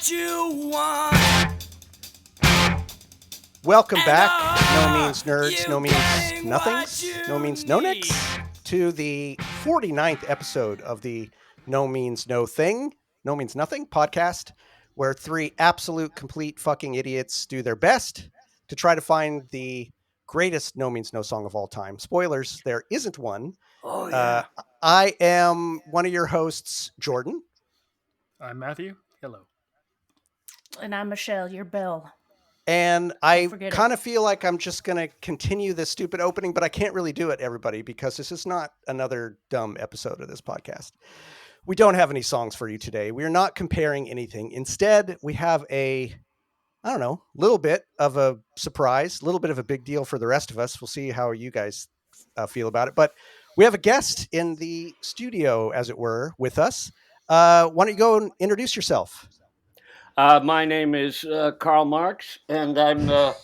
what you want. Welcome back, No Means Nerds, No Means Nothings, No Means No Nicks, to the 49th episode of the No Means No Thing, No Means Nothing podcast, where three absolute complete fucking idiots do their best to try to find the greatest No Means No song of all time. Spoilers, there isn't one. Oh, yeah. I am one of your hosts, Jordan. I'm Matthew. Hello. And I'm Michelle, your Bill. And I forget kind of feel like I'm just going to continue this stupid opening, but I can't really do it, everybody, because this is not another dumb episode of this podcast. We don't have any songs for you today. We're not comparing anything. Instead, we have little bit of a surprise, a little bit of a big deal for the rest of us. We'll see how you guys feel about it. But we have a guest in the studio, as it were, with us. Why don't you go and introduce yourself? My name is Karl Marx, and I'm the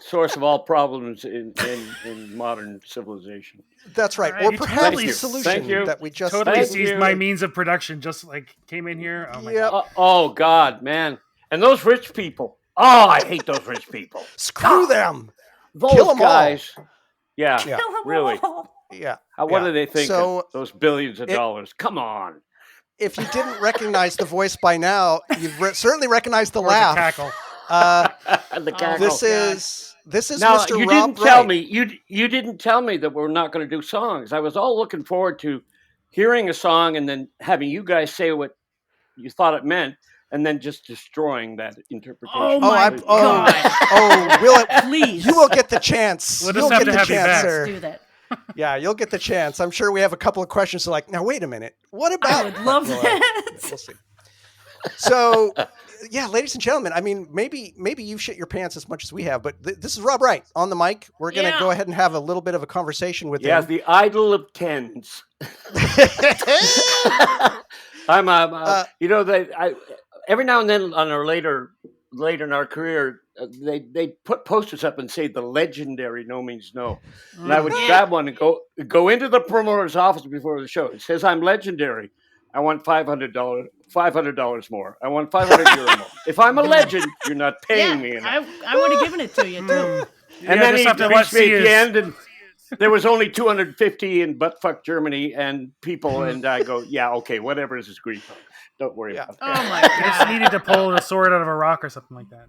source of all problems in modern civilization. That's right. All Or right. perhaps Totally- the Thank solution you. that we just Totally Thank seized you. my means of production. Just like came in here. Oh my Yep. god. Oh, God, man. And those rich people. Oh, I hate those rich people. Screw them. Those Kill 'em all. guys. Yeah, Yeah. really. Yeah. What Yeah. do they think So, of those billions of dollars? Come on. if you didn't recognize the voice by now, you've certainly recognized the Or laugh. the cackle. The cackle. This is Now, Mr. you Rob didn't tell Wright. me you didn't tell me that we're not going to do songs. I was all looking forward to hearing a song and then having you guys say what you thought it meant, and then just destroying that interpretation. Oh my God. Will it? Please. You will get the chance. We'll You'll just have get to the have you chance, back. sir. do that. Yeah, you'll get the chance. I'm sure we have a couple of questions. Like, now wait a minute. What about? I would love Well, that. We'll see. So, yeah, ladies and gentlemen, I mean, maybe you've shit your pants as much as we have, but this is Rob Wright on the mic. We're going to Yeah. go ahead and have a little bit of a conversation with Yeah, him. the idol of tens. I'm every now and then on our later in our career, they put posters up and say the legendary No Means No, and I would grab one and go into the promoter's office before the show. It says I'm legendary. I want $500 more. I want €500 more. If I'm a legend, you're not paying me enough. I would have given it to you, too. And then just he have to reached let me at the see end, and there was only 250 in buttfuck Germany and people, and I go, yeah, okay, whatever is agreed on. Don't worry Yeah. about Oh, my I just God. needed to pull a sword out of a rock or something like that.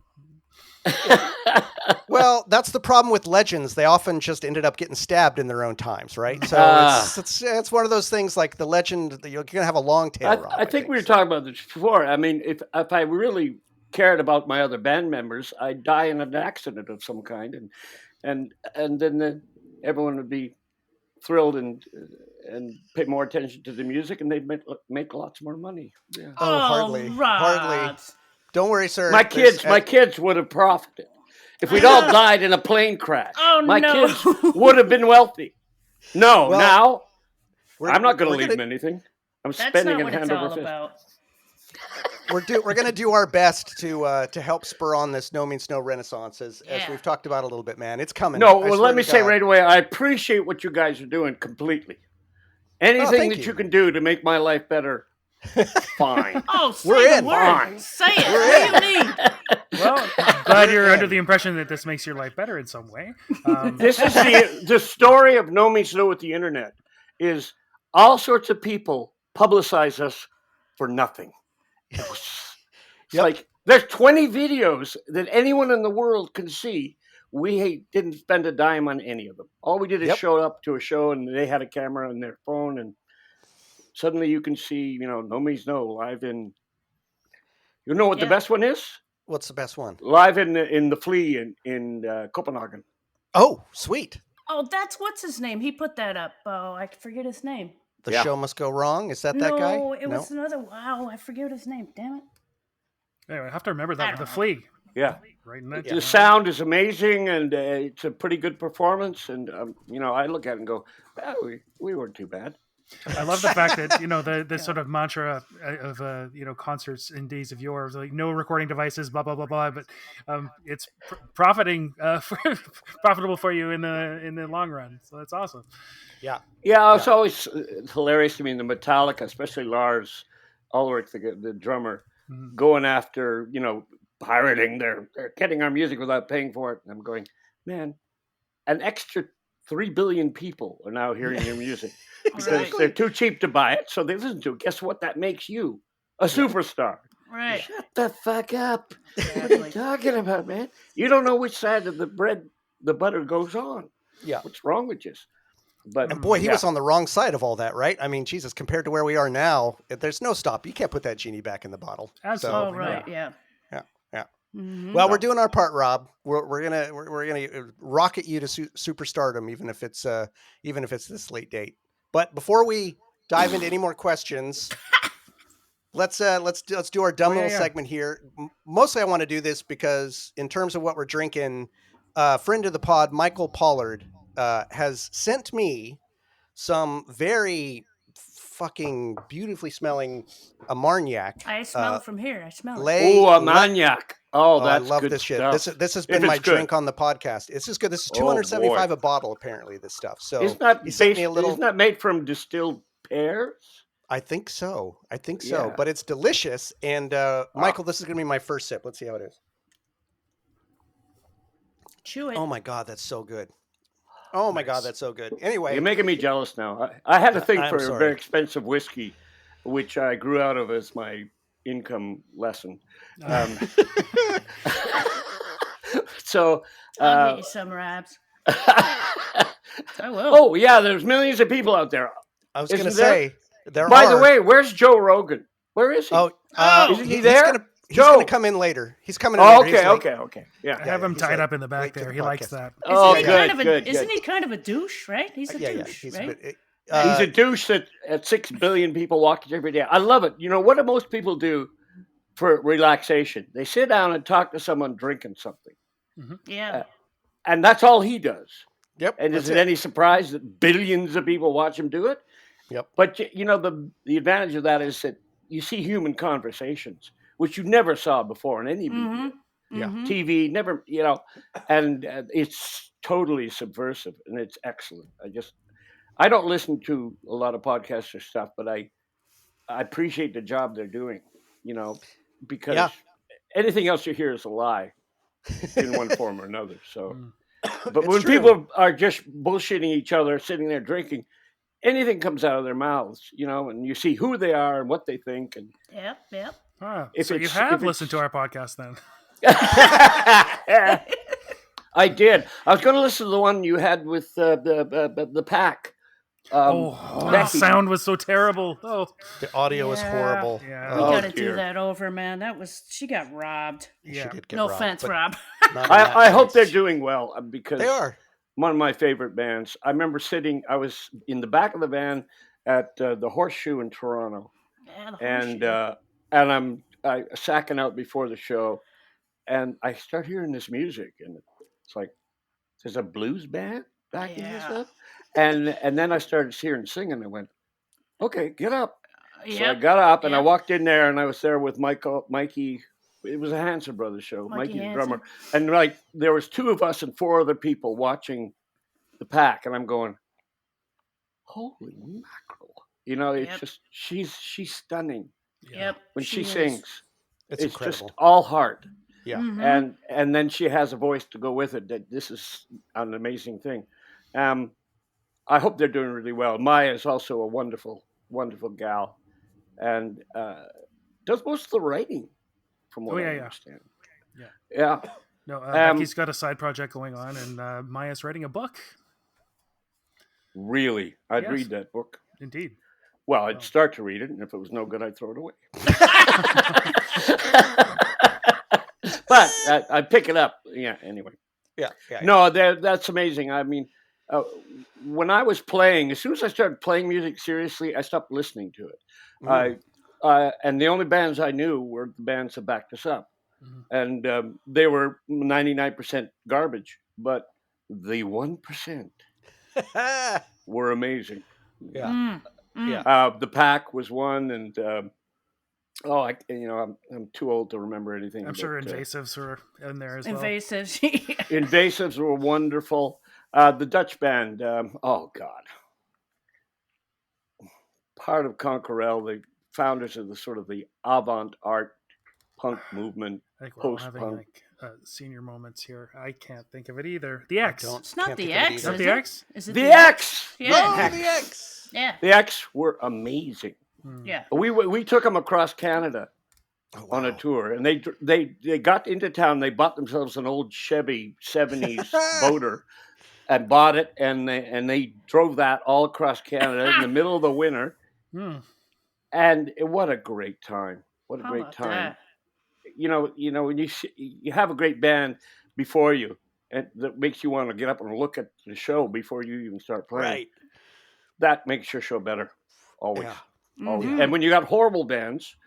Well, that's the problem with legends. They often just ended up getting stabbed in their own times, right? So it's one of those things like the legend that you're going to have a long tail. Rob, I think we were talking about this before. I mean, if I really cared about my other band members, I'd die in an accident of some kind, and then everyone would be thrilled and pay more attention to the music, and they'd make lots more money. Yeah. Oh, hardly. Rob. Don't worry, sir. My kids would have profited. If we'd all died in a plane crash, Oh, my no. kids would have been wealthy. No, Well, now we're- I'm not going we're to leave gonna- them anything. I'm That's spending not it what it's hand all over fist. about. We're going to do our best to help spur on this No Means No renaissance, as Yeah. we've talked about a little bit, man. It's coming. No, I well, swear let to me say God. right away, I appreciate what you guys are doing completely. Anything thank that you. you can do to make my life better, fine. Oh, say We're the in. word. Fine. Say it. What do you need? Well, I'm glad you're under the impression that this makes your life better in some way. This is the story of No Means No with the internet. Is all sorts of people publicize us for nothing. It's Yep. like there's 20 videos that anyone in the world can see. We didn't spend a dime on any of them. All we did is Yep. show up to a show, and they had a camera on their phone, and suddenly you can see, No Means No live in. You know what the Yeah. best one is? What's the best one? Live in the Flea in Copenhagen. Oh, sweet. Oh, that's what's his name. He put that up. Oh, I forget his name. The Yeah. show must go wrong. Is that no, that guy? it was another. Wow, I forget his name. Damn it. Anyway, I have to remember I that with don't the know. flea. Yeah. Right in that. The sound is amazing, and it's a pretty good performance. And I look at it and go, we weren't too bad. I love the fact that the sort of mantra of concerts in days of yore was like no recording devices, blah blah blah blah. But it's profitable for you in the long run. So that's awesome. Yeah. Yeah, it's always hilarious to me. The Metallica, especially Lars, Ulrich, the drummer, going after, pirating. They're getting our music without paying for it. And I'm going, man, an extra 3 billion people are now hearing your music because they're too cheap to buy it. So they listen to it. Guess what? That makes you a superstar. Right. Shut the fuck up. What are you talking about, man? You don't know which side of the butter goes on. Yeah. What's wrong with you? But And boy, he was on the wrong side of all that, right? I mean, Jesus, compared to where we are now, there's no stop. You can't put that genie back in the bottle. Absolutely. Oh, right. Yeah. Yeah. Mhm. Well, we're doing our part, Rob. We're gonna rocket you to superstardom, even if it's this late date. But before we dive into any more questions, let's do our dumb little segment here. Mostly, I want to do this because in terms of what we're drinking, friend of the pod, Michael Pollard, has sent me some very fucking beautifully smelling Armagnac. I smell it from here. I smell it. Oh, Armagnac. Oh, I that's love good this shit. stuff. This has been my drink on the podcast. This is good. This is 275 a bottle, apparently. This stuff. So isn't that isn't that made from distilled pears? I think so. Yeah. But it's delicious. And Michael, this is gonna be my first sip. Let's see how it is. Chew it. Oh my god, that's so good. Oh my god, that's so good. Anyway, You're making me jealous now. I had a thing I'm for sorry. a very expensive whiskey, which I grew out of as my income lesson. So I'll get you some, Rabs. I will. Oh yeah, there's millions of people out there. I was going to Isn't there? say there By are. the way, where's Joe Rogan? Where is he? Isn't he there? He's going to come in later. He's coming in later. Okay. Yeah. I have him he's tied late- up in the back late to there. the He likes podcast. that. Oh, Isn't good. he kind of a douche, right? He's a douche, He's right? He's a douche at 6 billion people watch it every day. I love it. You know, what do most people do for relaxation? They sit down and talk to someone drinking something. Yeah. And that's all he does. Yep. And is it any surprise that billions of people watch him do it? Yep. But, the advantage of that is that you see human conversations, which you never saw before in any media. Yeah. TV, never, and it's totally subversive and it's excellent. I don't listen to a lot of podcasts or stuff, but I appreciate the job they're doing, because anything else you hear is a lie in one form or another. So, but It's when true. people are just bullshitting each other, sitting there drinking, anything comes out of their mouths, and you see who they are and what they think. And Yep. So you have listened to our podcast then? I did. I was going to listen to the one you had with the pack. The sound was so terrible. Oh, The audio is horrible. Yeah. We Oh, gotta dear. do that over, man. She got robbed. She did get No robbed, offense, but Rob. not in that I hope sense. they're doing well because They are. one of my favorite bands. I remember I was in the back of the van at the Horseshoe in Toronto, Yeah, the and horseshoe. I'm sacking out before the show, and I start hearing this music, and it's like there's a blues band back in this stuff, and then I started hearing singing. I went, okay, get up. So I got up and I walked in there, and I was there with Mikey. It was a Hanson Brothers show. Mikey the drummer, and there was 2 of us and 4 other people watching the pack, and I'm going, holy mackerel! It's just she's stunning. Yep. When she is. sings, It's it's incredible. just all heart. Yeah. Mhm. And then she has a voice to go with it. That this is an amazing thing. I hope they're doing really well. Maya is also a wonderful, wonderful gal, and does most of the writing, from what I understand. Yeah. No, Becky's got a side project going on, and Maya's writing a book. Really, I'd Yes. read that book. Indeed. Well, I'd start to read it, and if it was no good, I'd throw it away. But I'd pick it up. Yeah. Anyway. Yeah. No, that's amazing. I mean, when I was playing, as soon as I started playing music seriously, I stopped listening to it. And the only bands I knew were the bands that backed us up. And they were 99% garbage, but the 1% were amazing. Yeah. The Pack was one, and I'm too old to remember anything. I'm sure Invasives were in there as well. Invasives. Invasives were wonderful. The Dutch band, oh God. Part of Conquerel, they founders of the sort of the avant-art punk movement, I think we're all having post-punk. like senior moments here. I can't think of it either. The X. It's not Can't the think of it X, either. Not is the it? X? Is it The X. Yeah. Oh, the X. Yeah. The X were amazing. Yeah. We took them across Canada Oh, on a wow. tour, and they got into town. They bought themselves an old Chevy '70s boater, and bought it, and they drove that all across Canada in the middle of the winter. Hmm. And what a great time! What a How great about time! that? You know, when you have a great band before you, and that makes you want to get up and look at the show before you even start playing. Right. That makes your show better, always. Yeah. Always. Mhm. And when you got horrible bands,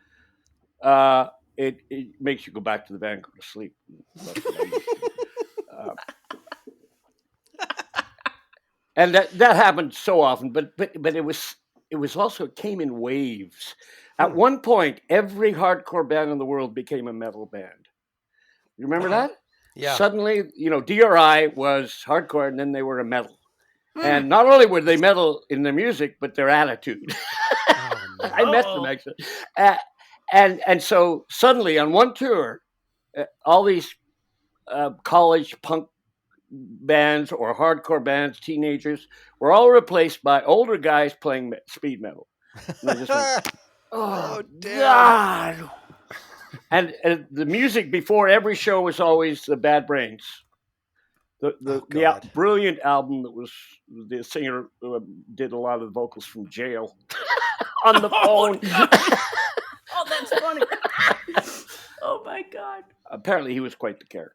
it makes you go back to the band and go to sleep. That's what I used to do. And that happened so often, but it was also, it came in waves. At one point, every hardcore band in the world became a metal band. You remember that? Yeah. Suddenly, DRI was hardcore, and then they were a metal. And not only were they metal in their music, but their attitude. Oh, no. I met them actually, and so suddenly on one tour, all these college punk bands or hardcore bands, teenagers, were all replaced by older guys playing speed metal. And I just went, Oh, damn. God! And the music before every show was always the Bad Brains. The God. brilliant album that was the singer did a lot of the vocals from jail on the phone. Oh, that's funny. Oh my God. Apparently, he was quite the character.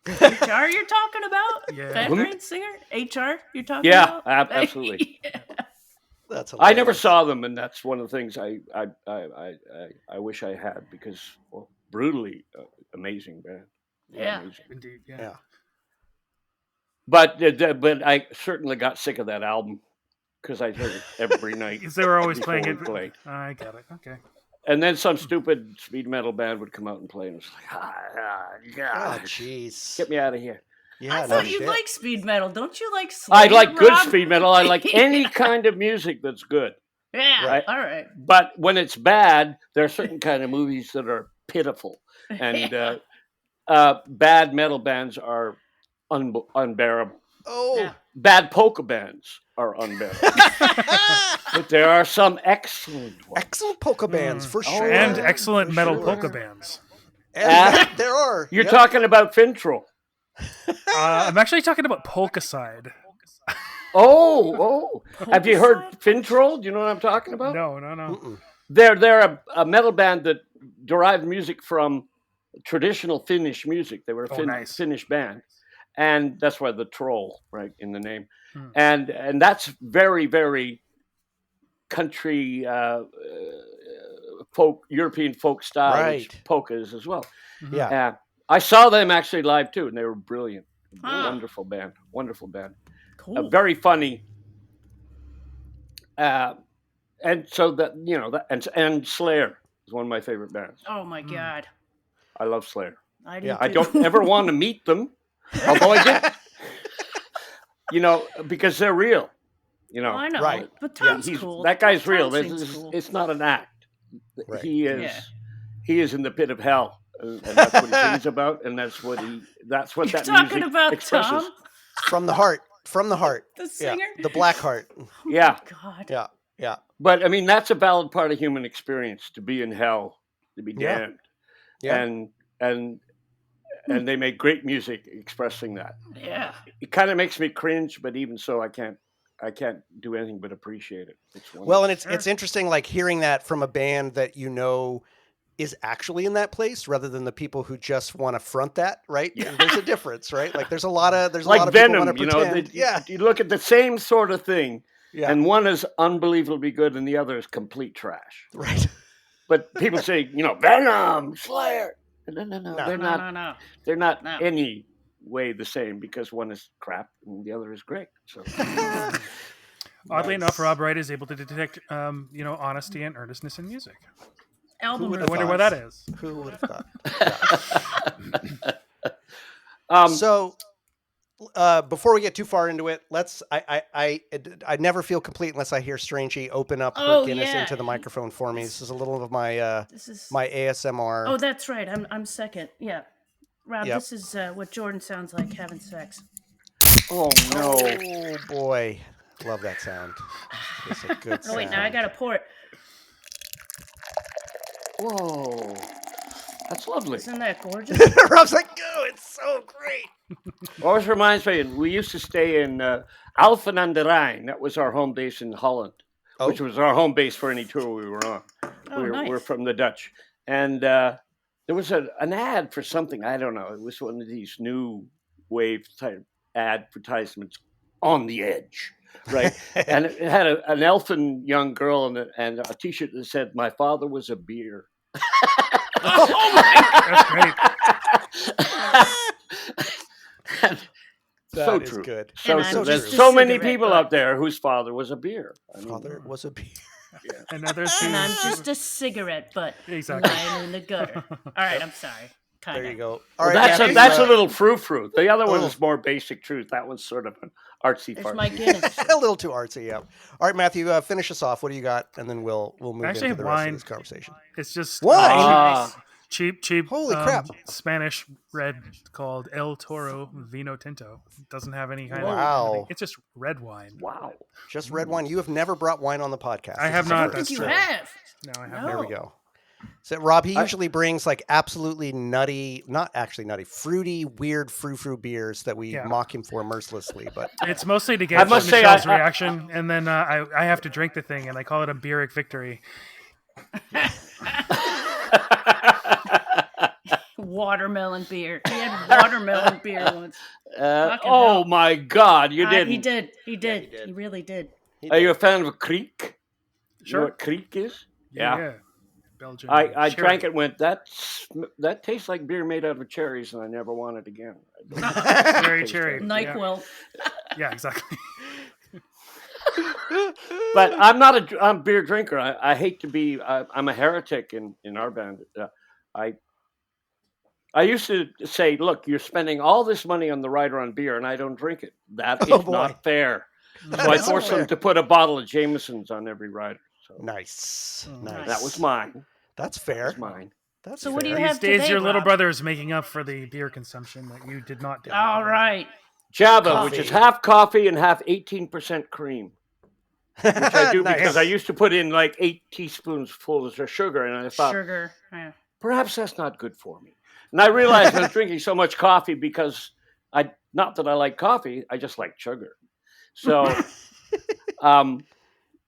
HR you're talking about? Yeah. Bad Hmm? Brain singer? HR you're talking Yeah, about? absolutely. That's I never hilarious. saw them, and that's one of the things I wish I had, because brutally amazing band. Yeah. Amazing. Indeed. Yeah. Yeah. But I certainly got sick of that album because I heard it every night. Because they were always before playing we it. played. I got it. Okay. And then some stupid speed metal band would come out and play, and it was like, Oh, God, jeez. get me out of here. Yeah, I no thought you shit. like speed metal. Don't you like I Slayer, like good Rob? speed metal. I like any kind of music that's good. Yeah. Right. All right. But when it's bad, there are certain kind of movies that are pitiful, and bad metal bands are unbearable. Oh. Yeah. Bad polka bands are unbearable, but there are some excellent ones. Excellent polka bands, for sure. And yeah, excellent for metal sure. polka bands. And there are. You're Yep. talking about Fintroll. I'm actually talking about Polkaside. Oh! Have you heard Polkaside? Fintroll? Do you know what I'm talking about? No. Mm-mm. They're a metal band that derived music from traditional Finnish music. They were a Nice. Finnish band, and that's why the troll, right, in the name. Hmm. And that's very, very country folk, European folk style, which Right. polka is as well. Yeah. I saw them actually live too, and they were brilliant. Ah. Wonderful band. Cool. Very funny. And so that and Slayer is one of my favorite bands. Oh my God. I love Slayer. I do. Yeah. I too. don't ever want to meet them, although I did. Because they're real. Oh, I know. Right. But Yeah, Tom's cool. that guy's Tom real. seems cool. It's not an act. Right. He is. Yeah. He is in the pit of hell, and that's what he sings about, and that's what You're that talking music about expresses. Tom, From the heart. From the heart. the Yeah. singer? The black heart. Oh Yeah. my God. Yeah. Yeah. But I mean, that's a valid part of human experience: to be in hell, to be Yeah. damned, Yeah. and they make great music expressing that. Yeah. It kind of makes me cringe, but even so, I can't do anything but appreciate it. It's wonderful. Well, and it's interesting, like hearing that from a band that is actually in that place, rather than the people who just want to front that, right? Yeah. There's a difference, right? Like there's a lot of like people Venom, want to pretend. you look at the same sort of thing, Yeah. and one is unbelievably good, and the other is complete trash. Right. But people say, Venom, Slayer. No, No. they're not. No. They're not No. any way the same, because one is crap and the other is great. So Oddly Nice. enough, Rob Wright is able to detect, honesty and earnestness in music. Album would I have wonder review. why that is. Who would have thought? Yeah. So before we get too far into it, I never feel complete unless I hear Strangey open up her Oh, Guinness yeah. into the microphone for me. This is a little of my This is. my ASMR. Oh, that's right. I'm second. Yeah. Rob, Yep. this is what Jordan sounds like having sex. Oh no! Oh boy, love that sound. It's a good Oh sound. wait, now I gotta pour it. Whoa, that's lovely. Isn't that gorgeous? Rob's like, "Oh, it's so great." Always reminds me, we used to stay in Alphen aan de Rijn. That was our home base in Holland, which was our home base for any tour we were on. Oh, nice. We're from the Dutch. And there was an ad for something, I don't know. It was one of these new wave type advertisements on the edge, right? And it had an elfin young girl and a T-shirt that said, "My father was a beer." That's great. That So is true. good. So And I'm true. just There's a so many cigarette people butt. out there whose father was a beer. I mean, Father was a beer. And others who And I'm just a cigarette butt Exactly. lying in the gutter. All right, I'm sorry. Kind There of. you go. All well, right, that's Matthew, a little frou-frou. The other one Oh. is more basic truth. That one's sort of an artsy It's my fartsy. Guinness. a little too artsy. Yeah. All right, Matthew, finish us off. What do you got? And then we'll move I actually into have the rest wine. of this conversation. It's just Wine? Ah. cheap. Holy crap. Spanish red called El Toro Vino Tinto. It doesn't have any kind of Wow. anything. It's just red wine. Wow. Just red wine. You have never brought wine on the podcast. I have This is not, I the don't first. think you true. have. No, I have No. There we go. So Rob, he usually brings like absolutely nutty, not actually nutty, fruity, weird frou-frou beers that we Yeah. mock him for mercilessly. But It's mostly to I get must say, Michelle's I- reaction, and then I have to drink the thing, and I call it a Beeric victory. Watermelon beer. He had watermelon beer once. Fucking oh hell. my God, you didn't. He did. He did. he did. He really did. Are you a fan of Kriek? You Sure. know what Kriek is? Yeah. Belgian. I cherry. drank it and went, that tastes like beer made out of cherries, and I never want it again. Very cherry. NyQuil. Yeah, exactly. But I'm a beer drinker. I hate to be. I'm a heretic in our band. I used to say, look, you're spending all this money on the rider on beer, and I don't drink it. That is Oh, boy. not fair. So That I is forced fair. them to put a bottle of Jameson's on every rider. So nice. Nice. that was mine. That's That fair. was mine. That's So what do you fair. have These days, today, your little Rob? brother is making up for the beer consumption that you did not do. All right. Java, which Coffee. is half coffee and half 18% cream. Which I do Nice. because I used to put in like 8 teaspoons full of sugar, and I thought, Sugar. Yeah. perhaps that's not good for me. And I realized I was drinking so much coffee because not that I like coffee, I just like sugar. So,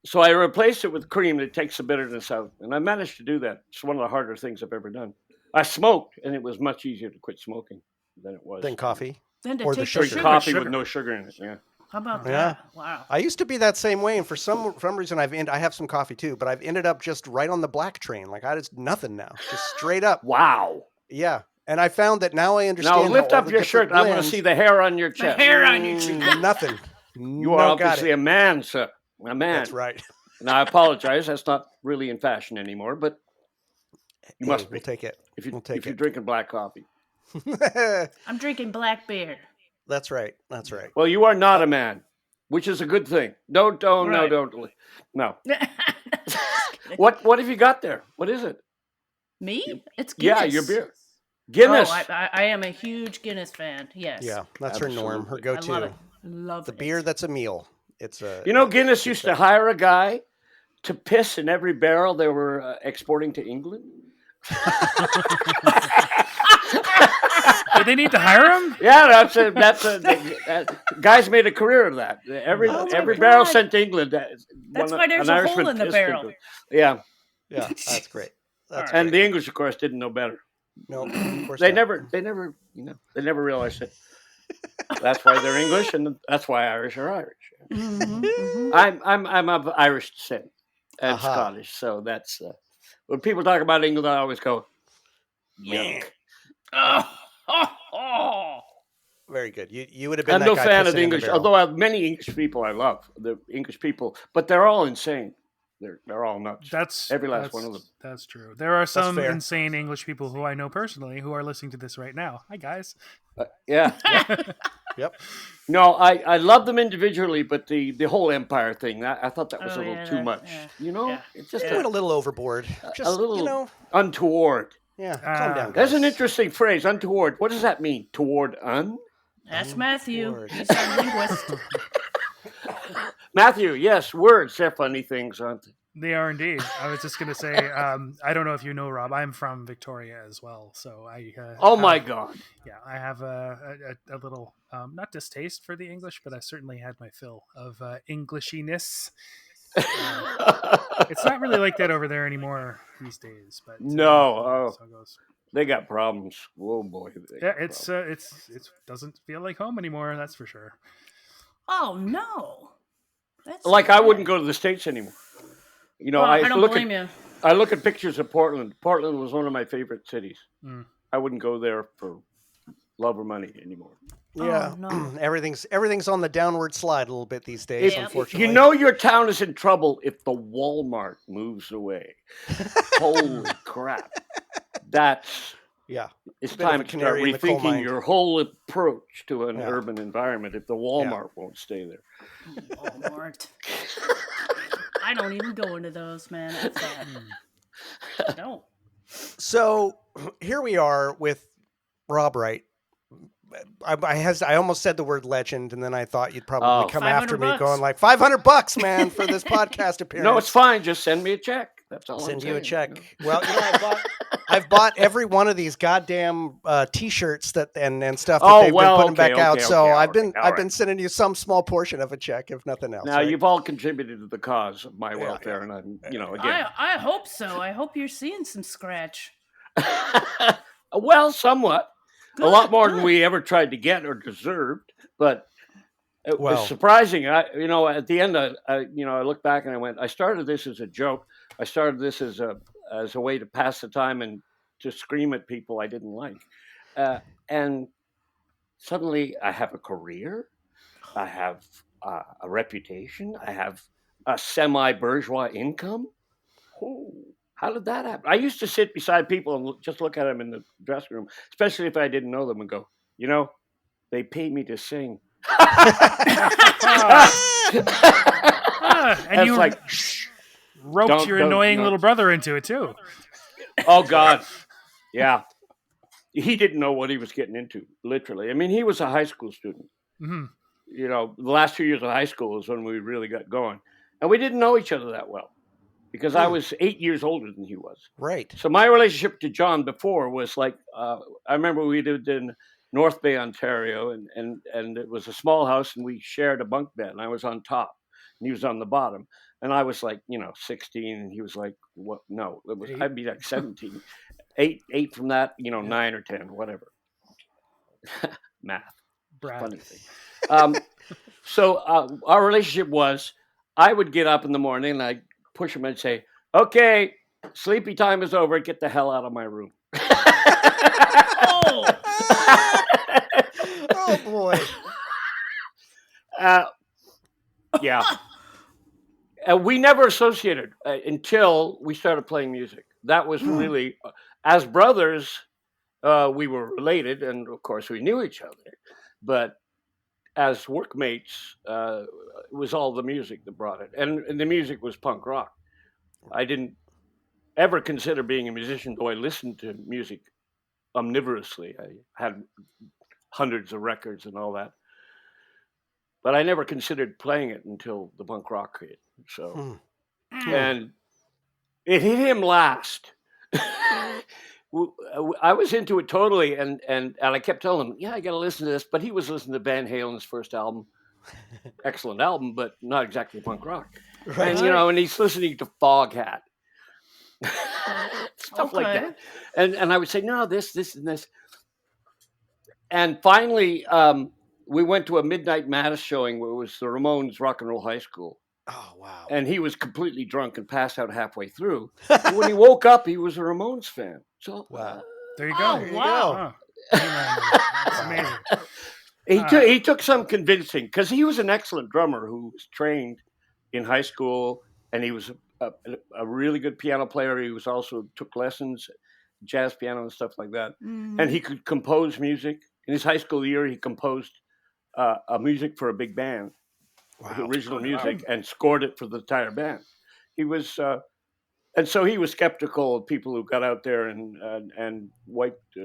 so I replaced it with cream that takes the bitterness out, and I managed to do that. It's one of the harder things I've ever done. I smoked, and it was much easier to quit smoking than it was Then coffee. Then to Or the take the sugar. drink sugar. coffee Sugar. with no sugar in it. Yeah. How about Yeah. that? Wow. I used to be that same way, and for some reason, I have some coffee too, but I've ended up just right on the black train. Like I just nothing now, just straight up. Wow. Yeah, and I found that now I understand. Now how lift all up the your different shirt. I want to blends- see the hair on your chest. hair on your cheek. Nothing. You are obviously a man, sir. A man. That's right. Now I apologize. That's not really in fashion anymore, but you must be We'll take it. if you we'll take if you're it. drinking black coffee. I'm drinking black beer. That's right. That's right. Well, you are not a man, which is a good thing. Don't Right. no. What have you got there? What is it? Me? It's Guinness. Yeah, your beer. Guinness. Oh, I am a huge Guinness fan. Yes. Yeah, that's her norm. Her Absolutely. I go-to. love it. Love The it. beer that's a meal. It's a. You know, Guinness used to stuff. hire a guy to piss in every barrel they were exporting to England. Did they need to hire him? Yeah, guys made a career of that. Every Oh my every barrel God. sent to England. That's why there's a hole in the barrel. Yeah, Yeah, that's great. That's and great. the English, of course, didn't know better. No, of course They not. never, they never realized it. That's why they're English, and that's why Irish are Irish. I'm of Irish descent and Aha. Scottish, so that's when people talk about England, I always go, Yuck. Oh. Very good. You would have been I'm that no guy fan pissing of in the English, barrel. although I have many English people I love, the English people, but they're all insane. They're all nuts. That's Every last that's- one of them. That's true. There are some fair. insane English people who I know personally who are listening to this right now. Hi guys. Yeah. Yep. No, I love them individually, but the whole Empire thing, I thought that was a little too much. It's just They went a little overboard. a Just, little untoward. yeah, calm down, guys. That's an interesting phrase, untoward. What does that mean? Toward un? That's Matthew. Untoward. He's our linguist. Matthew, yes, words, they're funny things, aren't they? They are indeed. I was just going to say, I don't know if you know, Rob, I'm from Victoria as well. So Oh, my God. Yeah, I have a little, not distaste for the English, but I certainly had my fill of Englishiness. It's not really like that over there anymore these days. But No. so it goes. They got problems. Oh, boy. Yeah, it doesn't feel like home anymore, that's for sure. Oh, no. That's Like, I wouldn't go to the States anymore. You know, I don't blame you. I look at pictures of Portland. Portland was one of my favorite cities. Mm. I wouldn't go there for love or money anymore. Yeah, no. everything's on the downward slide a little bit these days, Yep. unfortunately. You know your town is in trouble if the Walmart moves away. Holy crap. It's Bit of time a to start canary in the coal rethinking mine. your whole approach to an Yeah. urban environment if the Walmart won't stay there. Walmart. I don't even go into those, man. That's sad. I don't. So here we are with Rob Wright. I almost said the word legend, and then I thought you'd probably come after me $500. going like $500, man, for this podcast appearance. No, it's fine. Just send me a check. That's all. Send I'm you a saying. check. Well, I've bought every one of these goddamn T-shirts and stuff that they've been putting back out. So I've been sending you some small portion of a check, if nothing else. Now right? you've all contributed to the cause of my welfare, and I'm, again. I hope so. I hope you're seeing some scratch. Well, somewhat. Good, a lot more than good. we ever tried to get or deserved, but it Well. was surprising. At the end, I look back and I went, I started this as a joke. I started this as a way to pass the time and to scream at people I didn't like. And suddenly I have a career. I have a reputation. I have a semi-bourgeois income. Oh, how did that happen? I used to sit beside people and just look at them in the dressing room, especially if I didn't know them, and go, they pay me to sing. And you like, roped your annoying little brother into it too. Oh, God. Yeah. He didn't know what he was getting into, literally. I mean, he was a high school student. Mm-hmm. The last 2 years of high school is when we really got going. And we didn't know each other that well because I was 8 years older than he was. Right. So my relationship to John before was like, I remember we lived in North Bay, Ontario, and it was a small house, and we shared a bunk bed, and I was on top, and he was on the bottom. And I was like, 16, and he was like, what? No, I'd be like 17. Eight from that, 9 or 10, whatever. Math. Brad. Funny thing. So our relationship was, I would get up in the morning and I'd push him and say, okay, sleepy time is over. Get the hell out of my room. Oh, Oh boy. Yeah. We never associated until we started playing music. That was really, as brothers, we were related, and of course we knew each other. But as workmates, it was all the music that brought it. And the music was punk rock. I didn't ever consider being a musician, though I listened to music omnivorously. I had hundreds of records and all that. But I never considered playing it until the punk rock hit. So, and it hit him last. I was into it totally, and I kept telling him, I got to listen to this. But he was listening to Van Halen's first album. Excellent album, but not exactly punk rock. Right. And, and he's listening to Foghat. Stuff like that. And I would say, no, this, and this. And finally, we went to a Midnight Mass showing where it was the Ramones Rock and Roll High School. Oh, wow. And he was completely drunk and passed out halfway through. And when he woke up, he was a Ramones fan. So, wow. There you go. Oh, wow. That's amazing. He took some convincing because he was an excellent drummer who was trained in high school, and he was a really good piano player. He was also took lessons, jazz piano and stuff like that. Mm-hmm. And he could compose music. In his high school year, he composed a music for a big band, original Oh, wow. music, and scored it for the entire band. He was, and so he was skeptical of people who got out there and wiped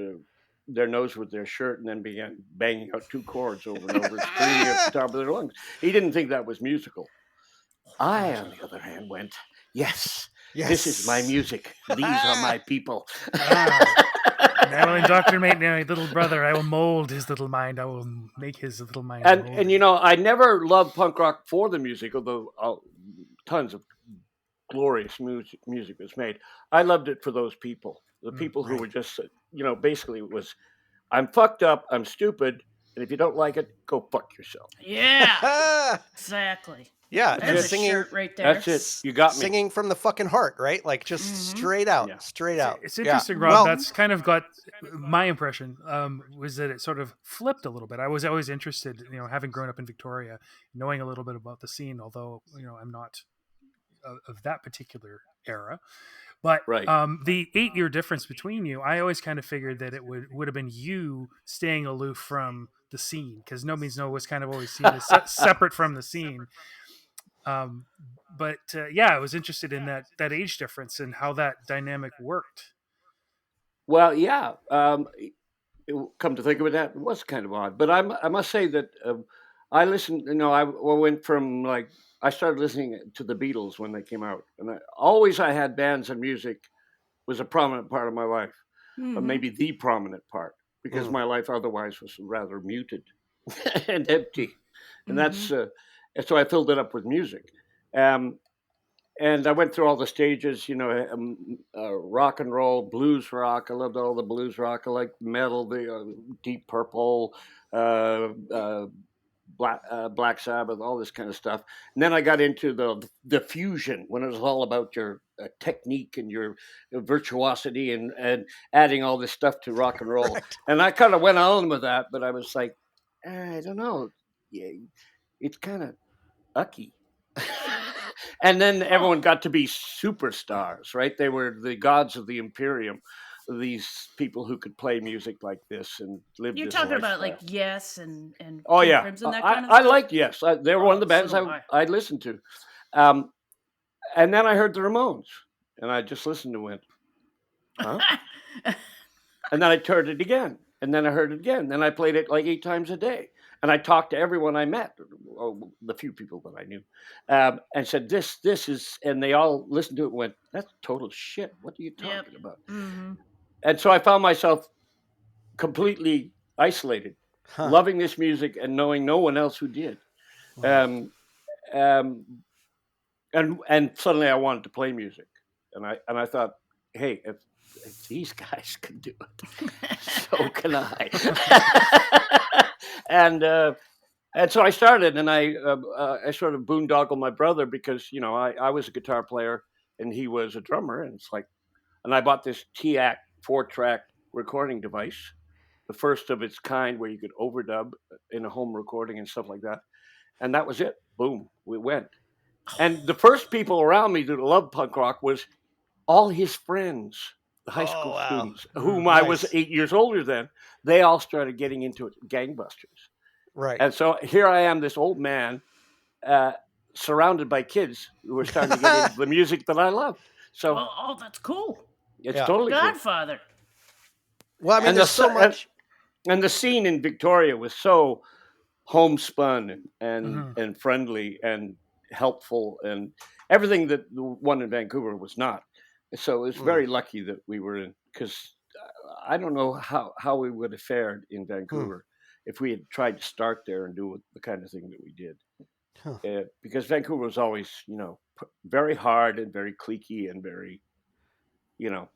their nose with their shirt and then began banging out 2 chords over and over, screaming at the top of their lungs. He didn't think that was musical. I, on the other hand, went, yes, this is my music. These are my people. I will indoctrinate my little brother. I will mold his little mind. I will make his little mind molded. And you know, I never loved punk rock for the music, although tons of glorious music was made. I loved it for those people, the people who were just, you know, basically it was, I'm fucked up, I'm stupid, and if you don't like it, go fuck yourself. Yeah, exactly. Yeah, There's just a singing. shirt right there. That's it. You got me. Singing from the fucking heart, right? Like just straight out, Yeah. straight out. It's interesting, Rob. Well, That's kind of got my impression was that it sort of flipped a little bit. I was always interested, you know, having grown up in Victoria, knowing a little bit about the scene, although, you know, I'm not of that particular era. But Right. The 8-year difference between you, I always kind of figured that it would have been you staying aloof from the scene, because No Means No was kind of always seen as separate from the scene. But I was interested in that age difference and how that dynamic worked. Well, yeah. Come to think of it, that was kind of odd. But I must say that I listened. You know, I went from like I started listening to the Beatles when they came out, and I had bands and music was a prominent part of my life, or maybe the prominent part, because my life otherwise was rather muted and empty, and that's and so I filled it up with music. And I went through all the stages, you know, rock and roll, blues rock. I loved all the blues rock. I liked metal, the Deep Purple, Black Sabbath, all this kind of stuff. And then I got into the fusion, when it was all about your technique and your virtuosity and adding all this stuff to rock and roll. Right. And I kind of went on with that, but I was like, I don't know. Yeah, it's kind of ucky. And then everyone got to be superstars, right? They were the gods of the Imperium, these people who could play music like this and live You're this talking about lifestyle. like Yes and Oh King yeah, Crimson, that kind of I stuff? liked Yes. They were one of the bands I listened to. And then I heard the Ramones, and I just listened to it. Huh? And then I heard it again, and then I heard it again. Then I played it like 8 times a day. And I talked to everyone I met, the few people that I knew, and said, this is, and they all listened to it and went, that's total shit. What are you talking about? Mm-hmm. And so I found myself completely isolated, loving this music and knowing no one else who did. Wow. And suddenly I wanted to play music. And I thought, hey, if these guys can do it, so can I. And so I started, and I sort of boondoggled my brother because, you know, I was a guitar player and he was a drummer, and it's like, and I bought this TAC 4-track recording device, the first of its kind where you could overdub in a home recording and stuff like that, and that was it. Boom, we went. And the first people around me that loved punk rock was all his friends, the high school students, whom I was 8 years older than. They all started getting into it, gangbusters. Right. And so here I am, this old man, surrounded by kids who were starting to get into the music that I loved. So, that's cool. It's totally Godfather. Cool. Well, I mean, there's so much. And the scene in Victoria was so homespun and friendly and helpful, and everything that the one in Vancouver was not. So it's very lucky that we were in, because I don't know how we would have fared in Vancouver if we had tried to start there and do the kind of thing that we did. Because Vancouver was always, you know, very hard and very cliquey and very, you know,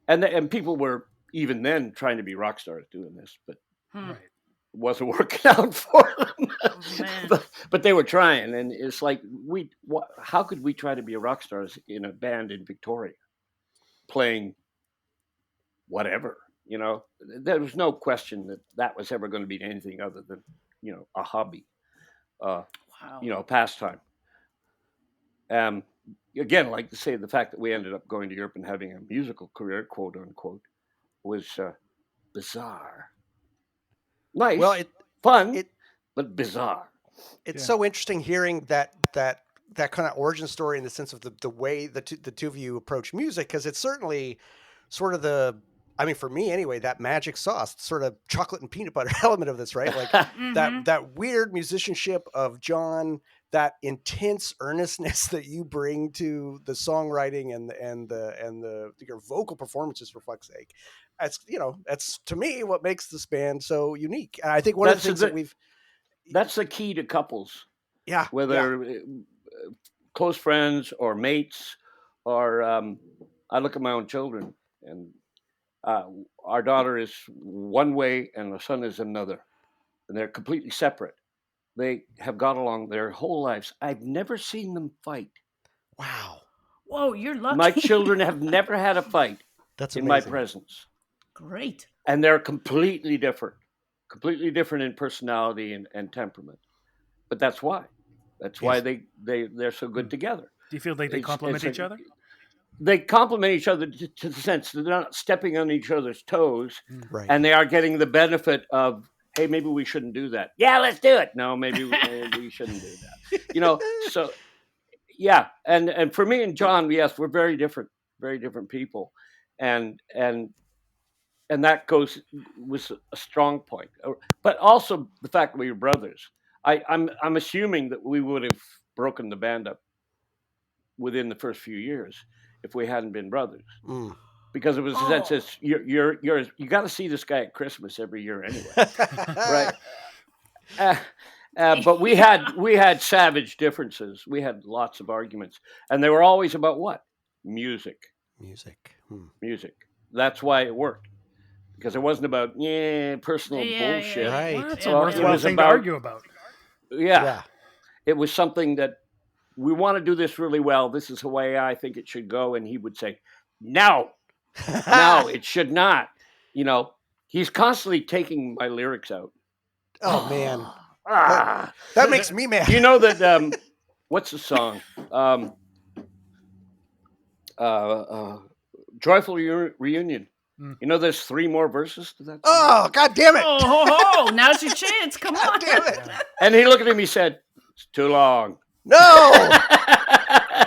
and people were even then trying to be rock stars doing this, but it wasn't working out for them. But they were trying, and it's like, how could we try to be a rock stars in a band in Victoria, playing whatever? You know, there was no question that was ever going to be anything other than, you know, a hobby, you know, a pastime. Again, like to say, the fact that we ended up going to Europe and having a musical career, quote unquote, was bizarre. Nice, fun, but bizarre. It's so interesting hearing that kind of origin story in the sense of the way the two of you approach music, because it's certainly sort of for me anyway, that magic sauce, sort of chocolate and peanut butter element of this, right? Like that weird musicianship of John, that intense earnestness that you bring to the songwriting and your vocal performances, for fuck's sake. That's to me what makes this band so unique. And I think one of the things that that's the key to couples. Yeah. Whether close friends or mates, or I look at my own children, and our daughter is one way and the son is another, and they're completely separate. They have got along their whole lives. I've never seen them fight. Wow. Whoa, you're lucky. My children have never had a fight. That's in amazing. my presence. Great. And they're completely different in personality and temperament. But that's why. That's why they're so good together. Do you feel like they complement each other? They complement each other to the sense that they're not stepping on each other's toes, right? And they are getting the benefit of, hey, maybe we shouldn't do that. Yeah, let's do it. No, maybe we shouldn't do that. So yeah. And for me and John, yes, we're very different people, and that was a strong point. But also the fact that we were brothers. I'm assuming that we would have broken the band up within the first few years if we hadn't been brothers, because it was a sense you got to see this guy at Christmas every year anyway, right? But we had savage differences. We had lots of arguments, and they were always about what? Music. That's why it worked, because it wasn't about personal bullshit. Yeah, right? Well, it's a worthwhile thing to argue about. Yeah. It was something that we want to do this really well. This is the way I think it should go. And he would say, no, it should not. He's constantly taking my lyrics out. Oh, man. That makes me mad. You know that, what's the song? Joyful Reunion. There's 3 more verses to that song. Oh, God damn it. Oh, now's your chance. Come on. Damn it. And he looked at me and said, it's too long. No.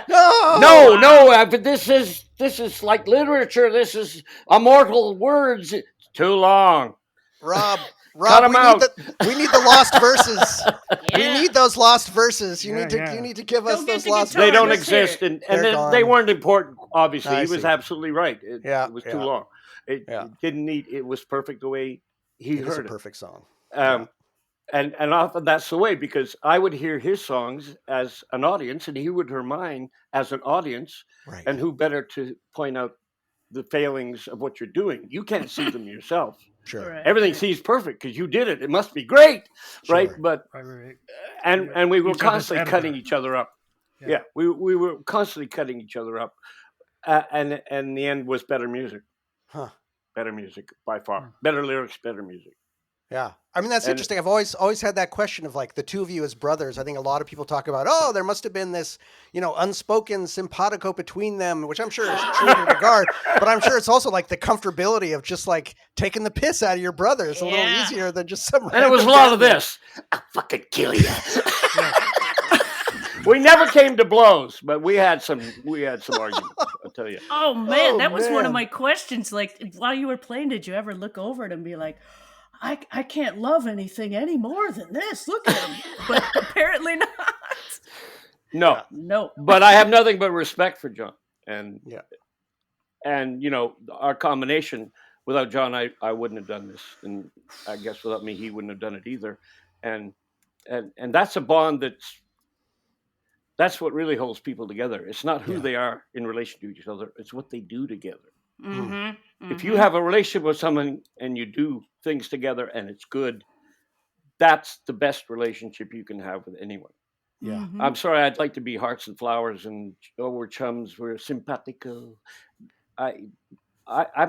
No, but this is like literature. This is immortal words. It's too long. Rob, Cut 'em out. We need the lost verses. Yeah. We need those lost verses. You need to give us Go get those the lost guitar. They don't Let's hear exist, it. and they weren't important. Obviously, I he was see. absolutely right. It was too long. It didn't need. It was perfect the way he It heard is a it. perfect song. And often that's the way, because I would hear his songs as an audience, and he would hear mine as an audience. Right. And who better to point out the failings of what you're doing? You can't see them yourself. Sure. Right. Everything seems perfect because you did it. It must be great, right? Sure. But Right. and we were Each other's constantly editor. cutting each other up. Yeah. We were constantly cutting each other up, and the end was better music. Huh. Better music by far. Better lyrics, better music. Yeah. I mean, that's interesting. I've always had that question of like the two of you as brothers. I think a lot of people talk about, there must have been this, unspoken simpatico between them, which I'm sure is true in regard, but I'm sure it's also like the comfortability of just like taking the piss out of your brother. It's a little easier than just some. And it was a lot of this. I'll fucking kill you. We never came to blows, but we had some arguments, I'll tell you. Oh, man. That was one man. of my questions. Like, while you were playing, did you ever look over it and be like, I can't love anything any more than this. Look at him. But apparently not. No. No. But I have nothing but respect for John. And Yeah. Our combination, without John, I wouldn't have done this. And I guess without me, he wouldn't have done it either. And that's a bond that's what really holds people together. It's not who they are in relation to each other. It's what they do together. Mm-hmm. If you have a relationship with someone and you do things together and it's good, that's the best relationship you can have with anyone. Yeah. Mm-hmm. I'm sorry, I'd like to be hearts and flowers and we're chums, we're simpatico. I'm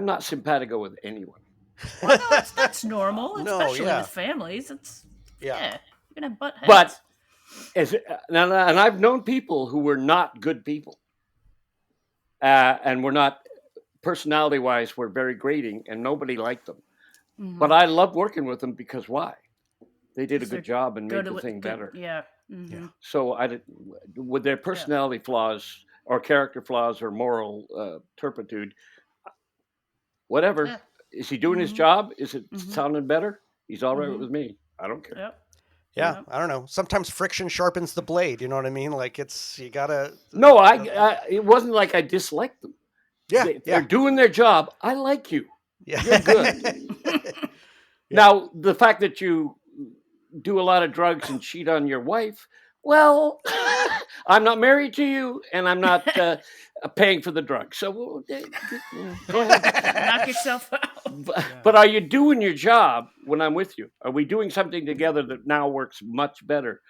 not simpatico with anyone. Well, no, that's normal, No, especially yeah. with families. It's you're gonna have butt heads. But and I've known people who were not good people, and were not personality-wise were very grating, and nobody liked them. Mhm. But I loved working with them because why? they did a good job and made Good the with- thing good- better. Yeah. Mhm. So with their personality flaws or character flaws or moral turpitude, whatever. Yeah. Is he doing his Mhm. job? Is it Mhm. sounding better? He's all right Mhm. with me. I don't care. Yep. Yeah, Yep. I don't know. Sometimes friction sharpens the blade. You know what I mean? Like you gotta. No, it wasn't like I disliked them. Yeah, They're doing their job. I like you. yeah. You're good. Now, the fact that you do a lot of drugs and cheat on your wife, well, I'm not married to you, and I'm not paying for the drugs. So go ahead. Knock yourself out. But are you doing your job when I'm with you? Are we doing something together that now works much better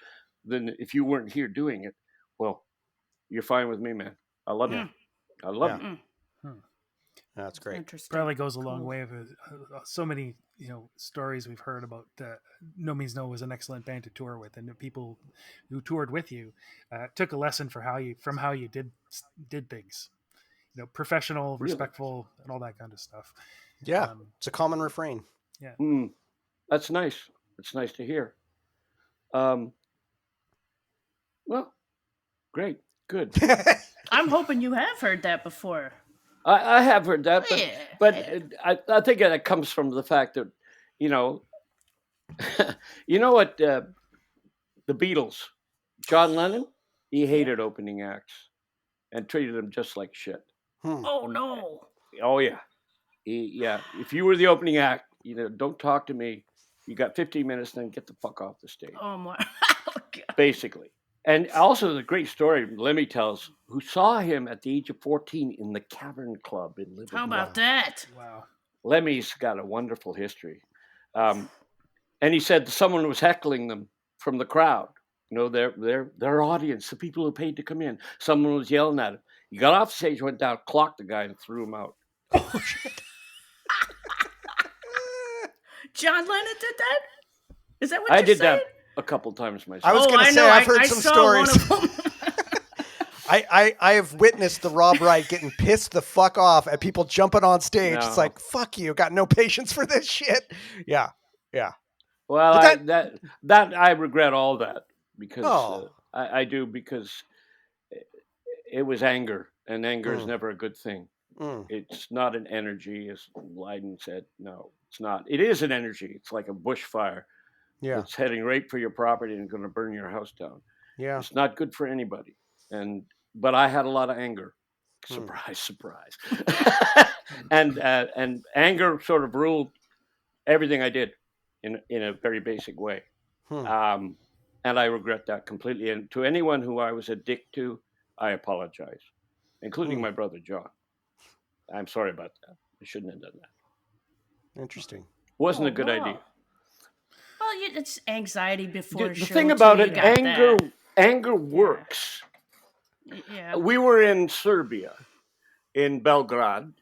than if you weren't here doing it? Well, you're fine with me, man. I love you. I love you. That's great. Interesting. Probably goes a long Cool. way with so many stories we've heard about. No Means No was an excellent band to tour with, and the people who toured with you took a lesson from how you did things. Professional, respectful, and all that kind of stuff. Yeah, it's a common refrain. Yeah, that's nice. It's nice to hear. Well, great, good. I'm hoping you have heard that before. I have heard that, but Yeah. I think that comes from the fact that, you know what, the Beatles, John Lennon, he hated opening acts and treated them just like shit. Oh no. Oh yeah, if you were the opening act, don't talk to me. You got 15 minutes, then get the fuck off the stage. Oh my. God. Basically. And also the great story Lemmy tells, who saw him at the age of 14 in the Cavern Club in Liverpool. How about that? wow. Lemmy's got a wonderful history. And he said someone was heckling them from the crowd. Their audience, the people who paid to come in. Someone was yelling at him. He got off the stage, went down, clocked the guy, and threw him out. Oh shit! John Lennon did that? Is that what I you're did saying? that a couple times myself. I was going to say I've heard some saw stories. one of them. I have witnessed the Rob Wright getting pissed the fuck off at people jumping on stage. No. It's like, fuck you, got no patience for this shit. Yeah. Well, But that I regret all that because Oh. I do, because it was anger, and anger is never a good thing. It's not an energy, as Lydon said. No, it's not. It is an energy. It's like a bushfire. Yeah. It's heading right for your property and going to burn your house down. Yeah. It's not good for anybody. But I had a lot of anger. Surprise, surprise. and anger sort of ruled everything I did in a very basic way. And I regret that completely. And to anyone who I was a dick to, I apologize, including my brother John. I'm sorry about that. I shouldn't have done that. Interesting. Wasn't a Oh, good wow. idea. Well, it's anxiety before The show. thing about too, it, you got anger works. that. Yeah. We were in Serbia, in Belgrade,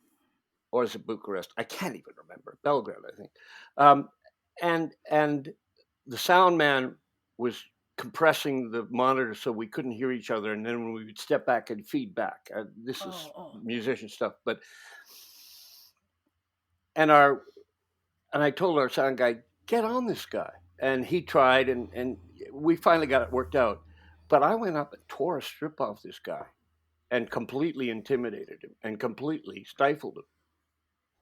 or is it Bucharest? I can't even remember. Belgrade, I think. And the sound man was compressing the monitor so we couldn't hear each other, and then we would step back and feed back. This is musician stuff, and I told our sound guy, get on this guy, and he tried, and we finally got it worked out. But I went up and tore a strip off this guy, and completely intimidated him, and completely stifled him.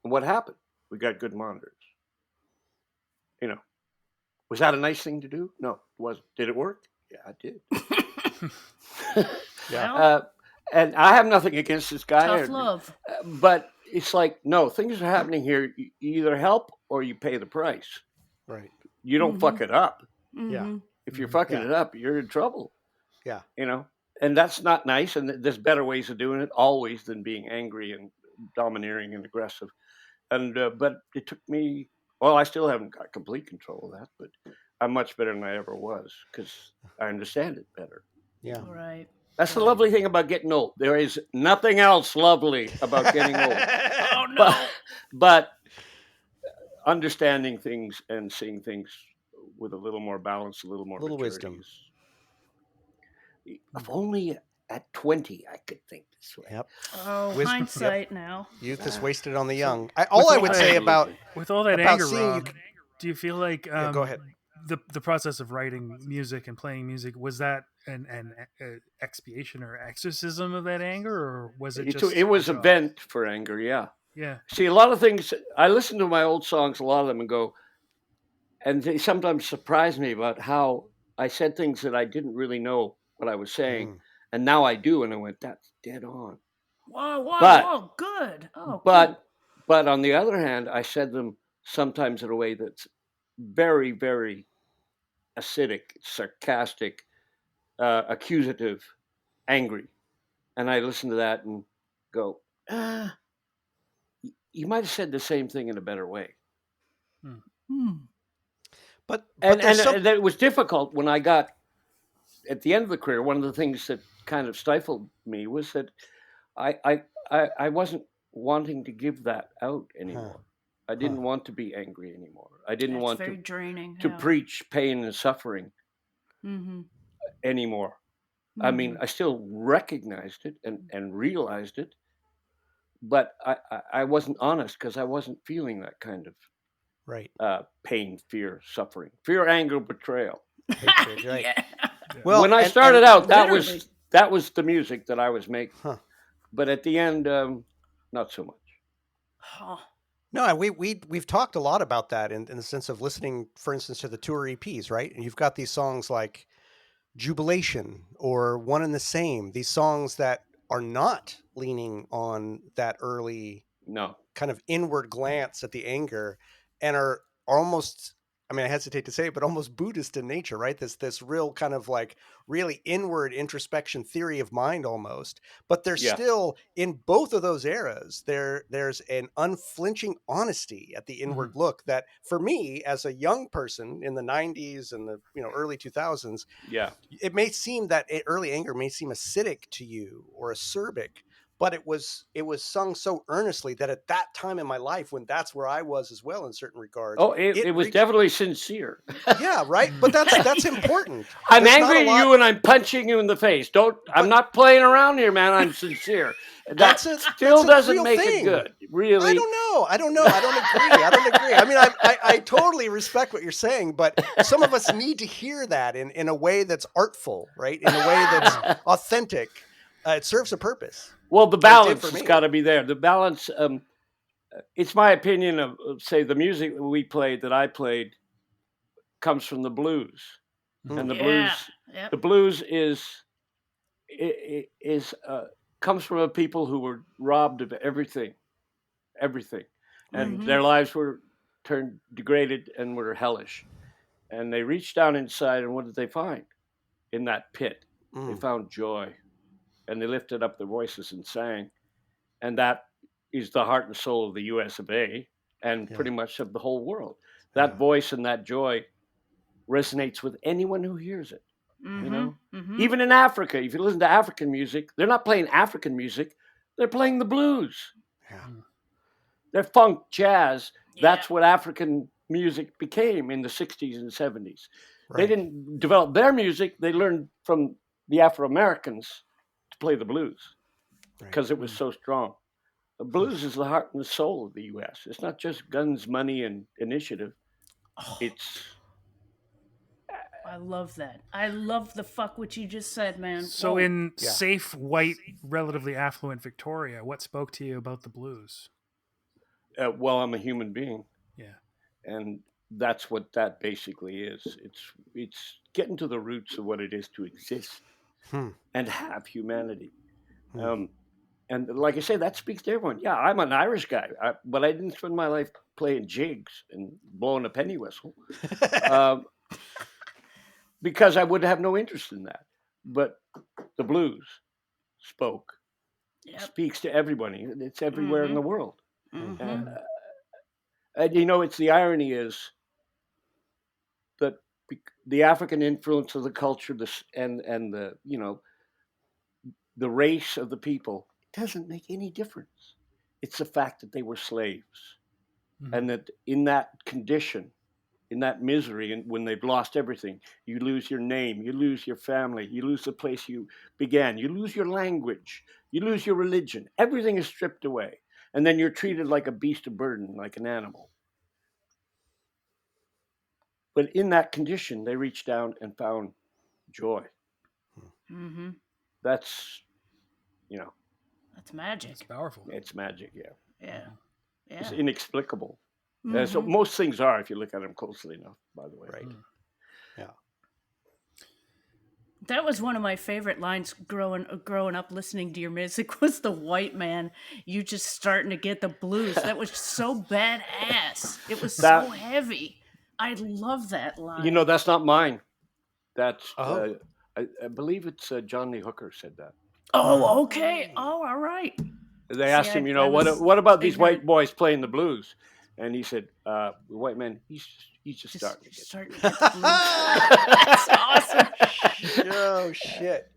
And what happened? We got good monitors. Was that a nice thing to do? No, it wasn't. Did it work? Yeah, it did. Yeah. And I have nothing against this guy. Tough love. But it's like, no, things are happening here. You either help or you pay the price. Right. You don't fuck it up. Yeah. If you're fucking it up, you're in trouble. Yeah. And that's not nice. And there's better ways of doing it always than being angry and domineering and aggressive. And but it took me. Well, I still haven't got complete control of that, but I'm much better than I ever was because I understand it better. Yeah. Right. That's the lovely thing about getting old. There is nothing else lovely about getting old. Oh no. But understanding things and seeing things with a little more balance, a little more maturity wisdom. If only at 20 I could think this way. Yep. Oh, Wisdom. hindsight now. Youth is wasted on the young. All I would say about with all that about anger, seeing you Rob, do you feel like go ahead. the process of writing music and playing music, was that an expiation or exorcism of that anger, or was it just It was a a job? vent for anger, yeah. Yeah. See, a lot of things, I listen to my old songs, a lot of them, and go, and they sometimes surprise me about how I said things that I didn't really know what I was saying, Mm. and now I do, and I went, that's dead on. Whoa, whoa, But whoa, good. Oh, but cool. but on the other hand, I said them sometimes in a way that's very, very acidic, sarcastic, accusative, angry, and I listen to that and go, you might have said the same thing in a better way. Hmm. But And there's some. it was difficult when I got at the end of the career. One of the things that kind of stifled me was that I wasn't wanting to give that out anymore. I didn't want to be angry anymore. I didn't That's want very draining. to Yeah. preach pain and suffering Mm-hmm. anymore. I mean, I still recognized it and realized it, but I wasn't honest because I wasn't feeling that kind of Right. pain, fear, suffering, fear, anger, betrayal. Hatred, right. Yeah. Well, When I and- started and- out, Literally. that was the music that I was making. Huh. But at the end, not so much. Huh. No, we've talked a lot about that in the sense of listening, for instance, to the tour EPs, right? And you've got these songs like Jubilation or One and the Same, these songs that are not leaning on that early No. kind of inward glance at the anger and are almost, I mean, I hesitate to say it, but almost Buddhist in nature, right? This real kind of like really inward introspection theory of mind almost. But there's Yeah. still in both of those eras, there's an unflinching honesty at the inward look that for me as a young person in the 90s and the early 2000s, Yeah. it may seem that early anger may seem acidic to you or acerbic, but it was sung so earnestly that at that time in my life, when that's where I was as well in certain regards. Oh, it was reached- definitely sincere. yeah, right. But that's important. I'm There's not angry a at lot- you and I'm punching you in the face. I'm not playing around here, man. I'm sincere. That That's a doesn't real make thing. it good. Really. I don't know. I don't agree. I mean, I totally respect what you're saying, but some of us need to hear that in a way that's artful, right? In a way that's authentic. It serves a purpose. Well, the did balance for has me. got to be there. The balance, it's my opinion of, say, the music that we played, that I played, comes from the blues. And the Yeah. blues comes from a people who were robbed of everything. And their lives were degraded and were hellish. And they reached down inside, and what did they find? In that pit, they found joy. And they lifted up their voices and sang. And that is the heart and soul of the US of A and pretty much of the whole world. That voice and that joy resonates with anyone who hears it. Even in Africa, if you listen to African music, they're not playing African music, they're playing the blues. Yeah. They're funk, jazz. That's what African music became in the 60s and 70s. Right. They didn't develop their music, they learned from the Afro-Americans to play the blues because it was so strong. The blues is the heart and the soul of the U.S. It's not just guns, money, and initiative. It's... I love that. I love the fuck what you just said, man. So Whoa. in safe, white, relatively affluent Victoria, what spoke to you about the blues? well, I'm a human being. Yeah. And that's what that basically is. It's getting to the roots of what it is to exist and have humanity. And like I say, that speaks to everyone. Yeah, I'm an Irish guy, but I didn't spend my life playing jigs and blowing a penny whistle because I would have no interest in that. But the blues speaks to everybody. It's everywhere in the world. And it's the irony is that the African influence of the culture, and the the race of the people, doesn't make any difference. It's the fact that they were slaves, and that in that condition, in that misery, and when they've lost everything, you lose your name, you lose your family, you lose the place you began, you lose your language, you lose your religion. Everything is stripped away, and then you're treated like a beast of burden, like an animal. But in that condition, they reached down and found joy. Mm-hmm. That's, That's magic. It's powerful. it's magic. Yeah, Yeah. Yeah. it's inexplicable. Mhm. So most things are, if you look at them closely enough. By the way, Right. Yeah. That was one of my favorite lines growing up listening to your music was the white man. You just starting to get the blues. That was so badass. It was so That- heavy. I love that line. That's not mine. That's Oh. I believe it's John Lee Hooker said that. Oh, okay. Oh, all right. They asked him, I was what about these ignorant. white boys playing the blues? And he said, the white man, he's just starting to get. Starting to get the blues. That's awesome. Oh shit.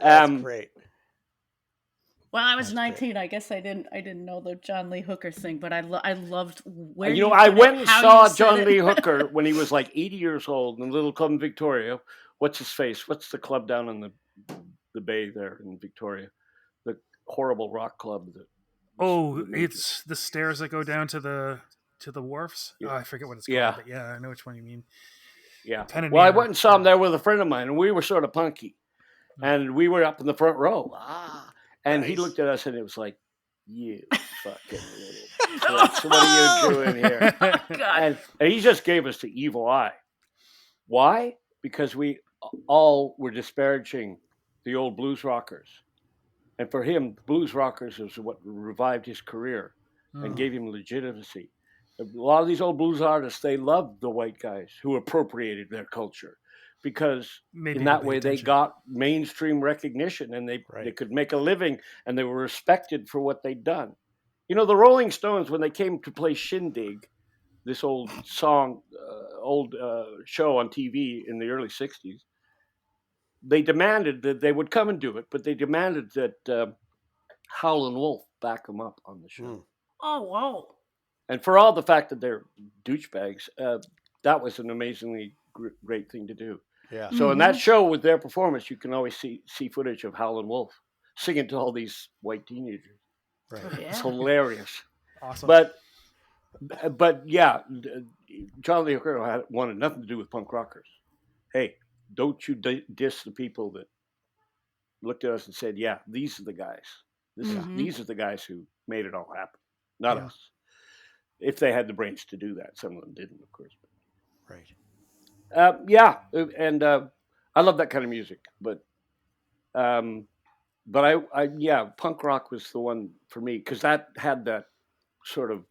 That's great. Well, I was That's 19. I guess I didn't know the John Lee Hooker thing, but I loved where I put went it, and how saw you said John it. Lee Hooker when he was like 80 years old in a little club in Victoria. What's his face? What's the club down in the bay there in Victoria? The horrible rock club. It's the stairs that go down to the wharfs. Yeah. Oh, I forget what it's called. Yeah. But yeah, I know which one you mean. Yeah. Pen and Well, I Manor. went and saw him there with a friend of mine, and we were sort of punky. And we were up in the front row. And he Nice. looked at us, and it was like, you fucking little pricks. What are you doing here? God. And he just gave us the evil eye. Why? Because we all were disparaging the old blues rockers. And for him, blues rockers is what revived his career and gave him legitimacy. A lot of these old blues artists, they loved the white guys who appropriated their culture because Made in people that pay way they attention. got mainstream recognition and they could make a living and they were respected for what they'd done. The Rolling Stones, when they came to play Shindig, this old show on TV in the early 60s, they demanded that they would come and do it, but they demanded that Howlin' Wolf back them up on the show. Oh, wow. And for all the fact that they're douchebags, that was an amazingly great thing to do. Yeah. So in that show with their performance, you can always see footage of Howlin' Wolf singing to all these white teenagers. Right. Yeah. It's hilarious. Awesome. But yeah, John Lee Hooker wanted nothing to do with punk rockers. Hey, don't you diss the people that looked at us and said, yeah, these are the guys. These are the guys who made it all happen, not us. If they had the brains to do that. Some of them didn't, of course. Right. And I love that kind of music. But punk rock was the one for me because that had that sort of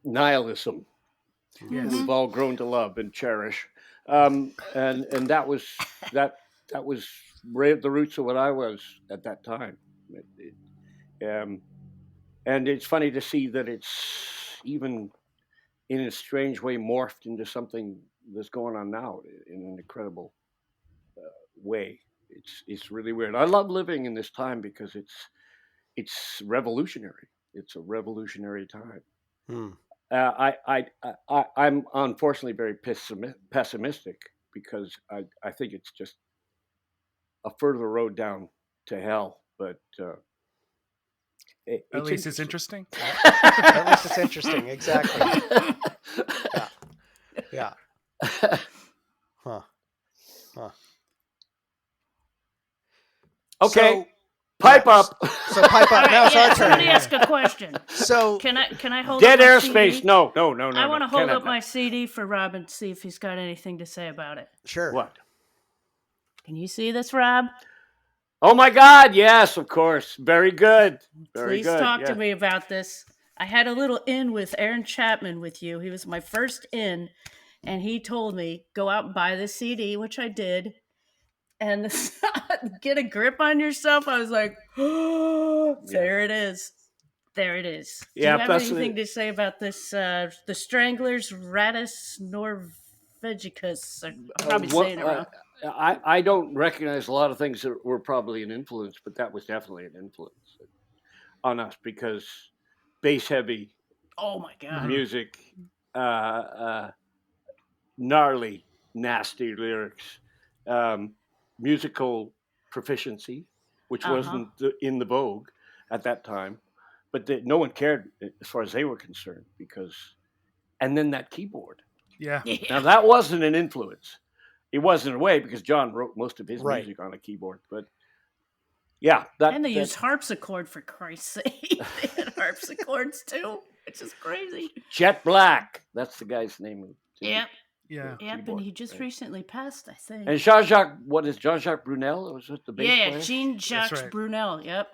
nihilism Yes. we've all grown to love and cherish. And that was right at the roots of what I was at that time. And it's funny to see that it's even in a strange way morphed into something that's going on now in an incredible way. It's really weird. I love living in this time because it's revolutionary. It's a revolutionary time. I'm unfortunately very pessimistic because I think it's just a further road down to hell. But At least it's interesting. At least it's interesting. Exactly. Yeah. Huh. Okay. So, Pipe up. So pipe up. Now it's our turn. Somebody ask a question. So Can I hold Dead up my airspace. CD? No. I want to Can't hold have up that. my CD for Rob and see if he's got anything to say about it. sure. What? Can you see this, Rob? Oh my God! Yes, of course. Very good. Very Please good. talk to yeah. me about this. I had a little in with Aaron Chapman with you. He was my first in, and he told me, go out and buy the CD, which I did. And get a grip on yourself. I was like, oh, there it is. There it is. Do Yeah, you have plus anything to say about this? The Stranglers, Rattus Norvegicus. I'm probably saying it wrong. I don't recognize a lot of things that were probably an influence, but that was definitely an influence on us because bass heavy Oh my God. music, gnarly, nasty lyrics, musical proficiency, which wasn't in the vogue at that time, but no one cared as far as they were concerned because and then that keyboard. Yeah. Now that wasn't an influence. It was in a way because John wrote most of his Right. music on a keyboard, but yeah, And they use harpsichord, for Christ's sake. They had harpsichords too, which is crazy. Jet Black. That's the guy's name. Yep. Yeah. Yep, keyboard, and he just right. recently passed, I think. And Jean-Jacques Brunel? Was it the bass Yeah, player? Jean-Jacques right. Brunel. Yep.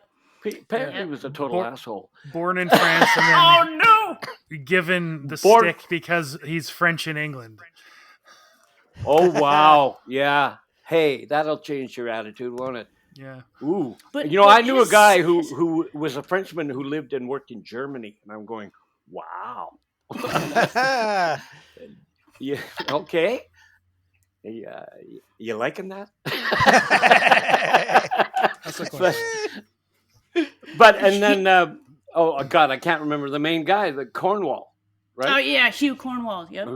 Apparently Yeah. he was a total asshole. Born in France and then Oh no! given the Born- stick because he's French in England. Oh, wow. Yeah. Hey, that'll change your attitude, won't it? Yeah. Ooh. But- you know, but I knew a his- guy who was a Frenchman who lived and worked in Germany, and I'm going, wow. Yeah. Okay. Yeah. You liking that? That's a question. But and then, oh God, I can't remember the main guy, the Cornwall, right? Oh yeah, Hugh Cornwall. Yep.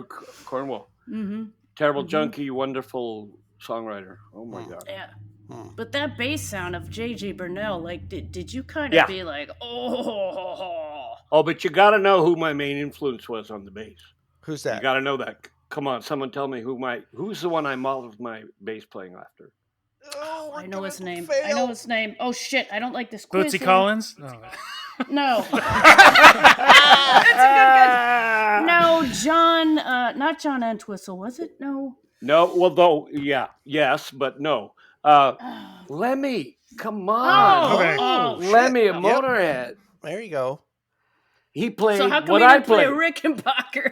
Cornwall. Mm-hmm. Terrible junkie, wonderful songwriter. Oh my God. Yeah. Hmm. But that bass sound of J.J. Burnell, like, did you kind of Yeah. be like, oh? Oh, but you got to know who my main influence was on the bass. Who's You that? got to know that. Come on, someone tell me who's the one I modeled my bass playing after. Oh, we're I know gonna his name. fail. I know his name. Oh shit! I don't like this quiz. Bootsy Collins? Oh. No. That's a good guess. No, John. Not John Entwistle, was it? No. No, well, though, yeah, yes, but no. Lemmy, come on. Oh, Okay. oh, Lemmy, a Yep. Motorhead. There you go. He played So how come what we I didn't play played. Rickenbacker?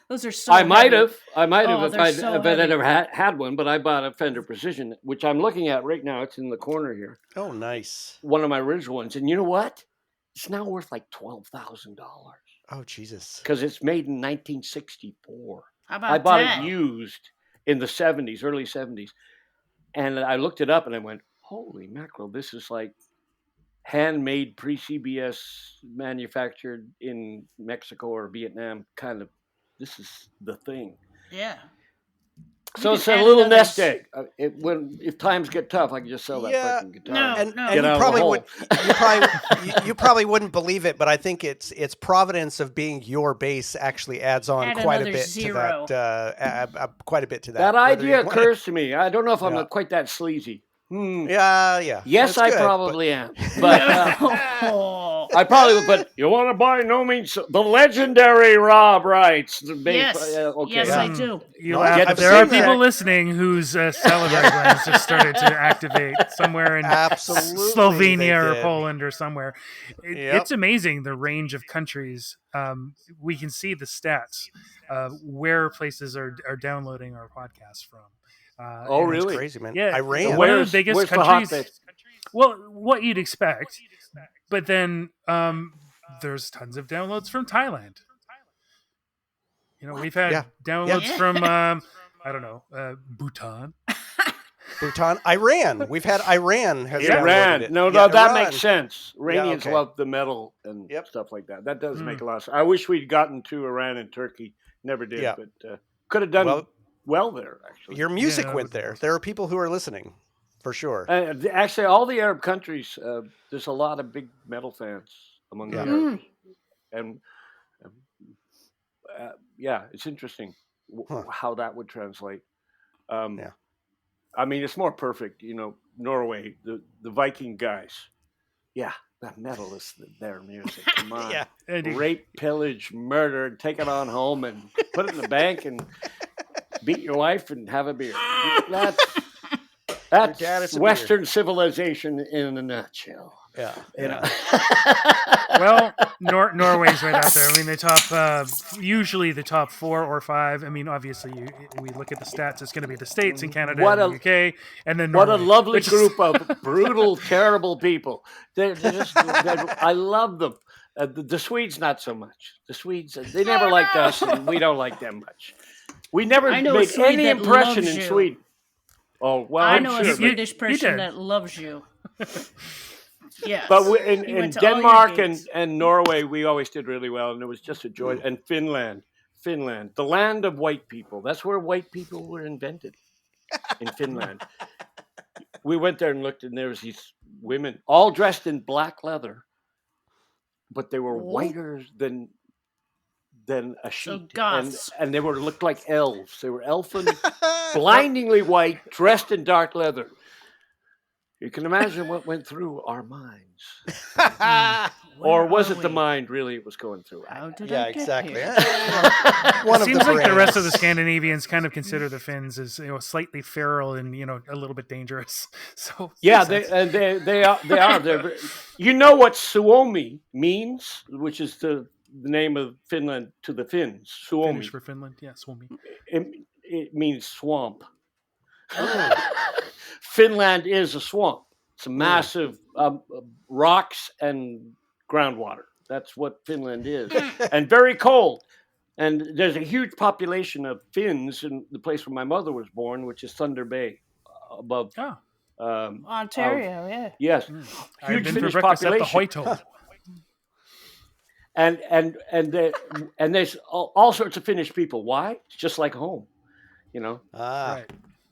Those are so. I might heavy. have Oh, if they're I'd so if I'd heavy. ever had one, but I bought a Fender Precision, which I'm looking at right now. It's in the corner here. Oh, nice. One of my original ones. And you know what? It's now worth like $12,000 Oh, Jesus. because it's made in 1964. How about I bought that? it used in the 70s, early 70s. And I looked it up and I went, holy mackerel, this is like handmade pre-CBS manufactured in Mexico or Vietnam kind of. This is the thing. Yeah. So You it's can a add little another nest egg. If times get tough, I can just sell that Yeah. fucking guitar. No. And Get you out of the probably hole. would you probably wouldn't believe it, but I think it's providence of being your base actually adds on Add quite a another bit zero. to that. Quite a bit to that. That whether idea you want- occurs to me. I don't know if I'm Yeah. quite that sleazy. Yeah. Yes, That's I good, but- probably am. But Oh. I probably would. But you want to buy the legendary Rob Wright's the bass. Yes. Okay. Yes, Yeah. I do. You No, laugh, I've but there are seen people that. listening whose salivary glands just started to activate somewhere in Absolutely, Slovenia they or did. Poland or somewhere. Yep. It's amazing the range of countries. We can see the stats where places are downloading our podcast from. Oh, and really? Crazy, man. Yeah, Iran. one of the biggest where's the countries. hotbed? Well, what you'd expect, but then there's tons of downloads from Thailand. You know, we've had Yeah. downloads Yeah. from I don't know, Bhutan. Bhutan, Iran. We've had Iran has downloaded Iran. it. No, Yeah, that Iran. makes sense. Iranians okay. love the metal and Yep. stuff like that. That does make Mm. a lot of sense. I wish we'd gotten to Iran and Turkey. Never did, Yeah. but could have done well there, actually. Your music Yeah, went it was there. awesome. There are people who are listening, for sure. Actually, all the Arab countries, there's a lot of big metal fans among Yeah. the Arabs. And yeah, it's interesting Huh. how that would translate. Yeah. I mean, it's more perfect, Norway, the Viking guys. Yeah, that metal is their music. Come on. Yeah. And Rape, pillage, murder, and take it on home and put it in the bank and beat your wife and have a beer. dad That's is a beer. Western civilization in a nutshell. Yeah. well, Norway's right out there. I mean, the top, usually the top 4 or 5. I mean, obviously, we look at the stats. It's going to be the States and Canada What and the UK, and then What Norway, a lovely which is- group of brutal, terrible people. I love them. The Swedes, not so much. The Swedes, they never liked us, and we don't like them much. We never I know a made Swede any that impression loves in you. Sweden. Oh, well, I I'm know a sure. Swedish person did. that loves you. Yes. But He in went to all your Denmark gigs. and Norway, we always did really well, and it was just a joy. And Finland, the land of white people. That's where white people were invented, in Finland. We went there and looked, and there was these women all dressed in black leather, but they were whiter than a So sheet, goths. and they looked like elves. They were elfin, blindingly white, dressed in dark leather. You can imagine what went through our minds. Or was it the mind really it was going through? How did Yeah, I get exactly. here? One It of seems the like the rest of the brains. Scandinavians kind of consider the Finns as slightly feral and a little bit dangerous. So Yeah, makes sense. they are. They're, you know what Suomi means, which is the name of Finland to the Finns. Suomi. Finnish for Finland. Yeah, Suomi. It means swamp. Finland is a swamp. It's a massive rocks and groundwater. That's what Finland is, and very cold. And there's a huge population of Finns in the place where my mother was born, which is Thunder Bay, above Oh, Ontario, yeah. yes, I've huge been for Finnish breakfast at the population. Hoito. And there's all sorts of Finnish people. Why? It's just like home, Right.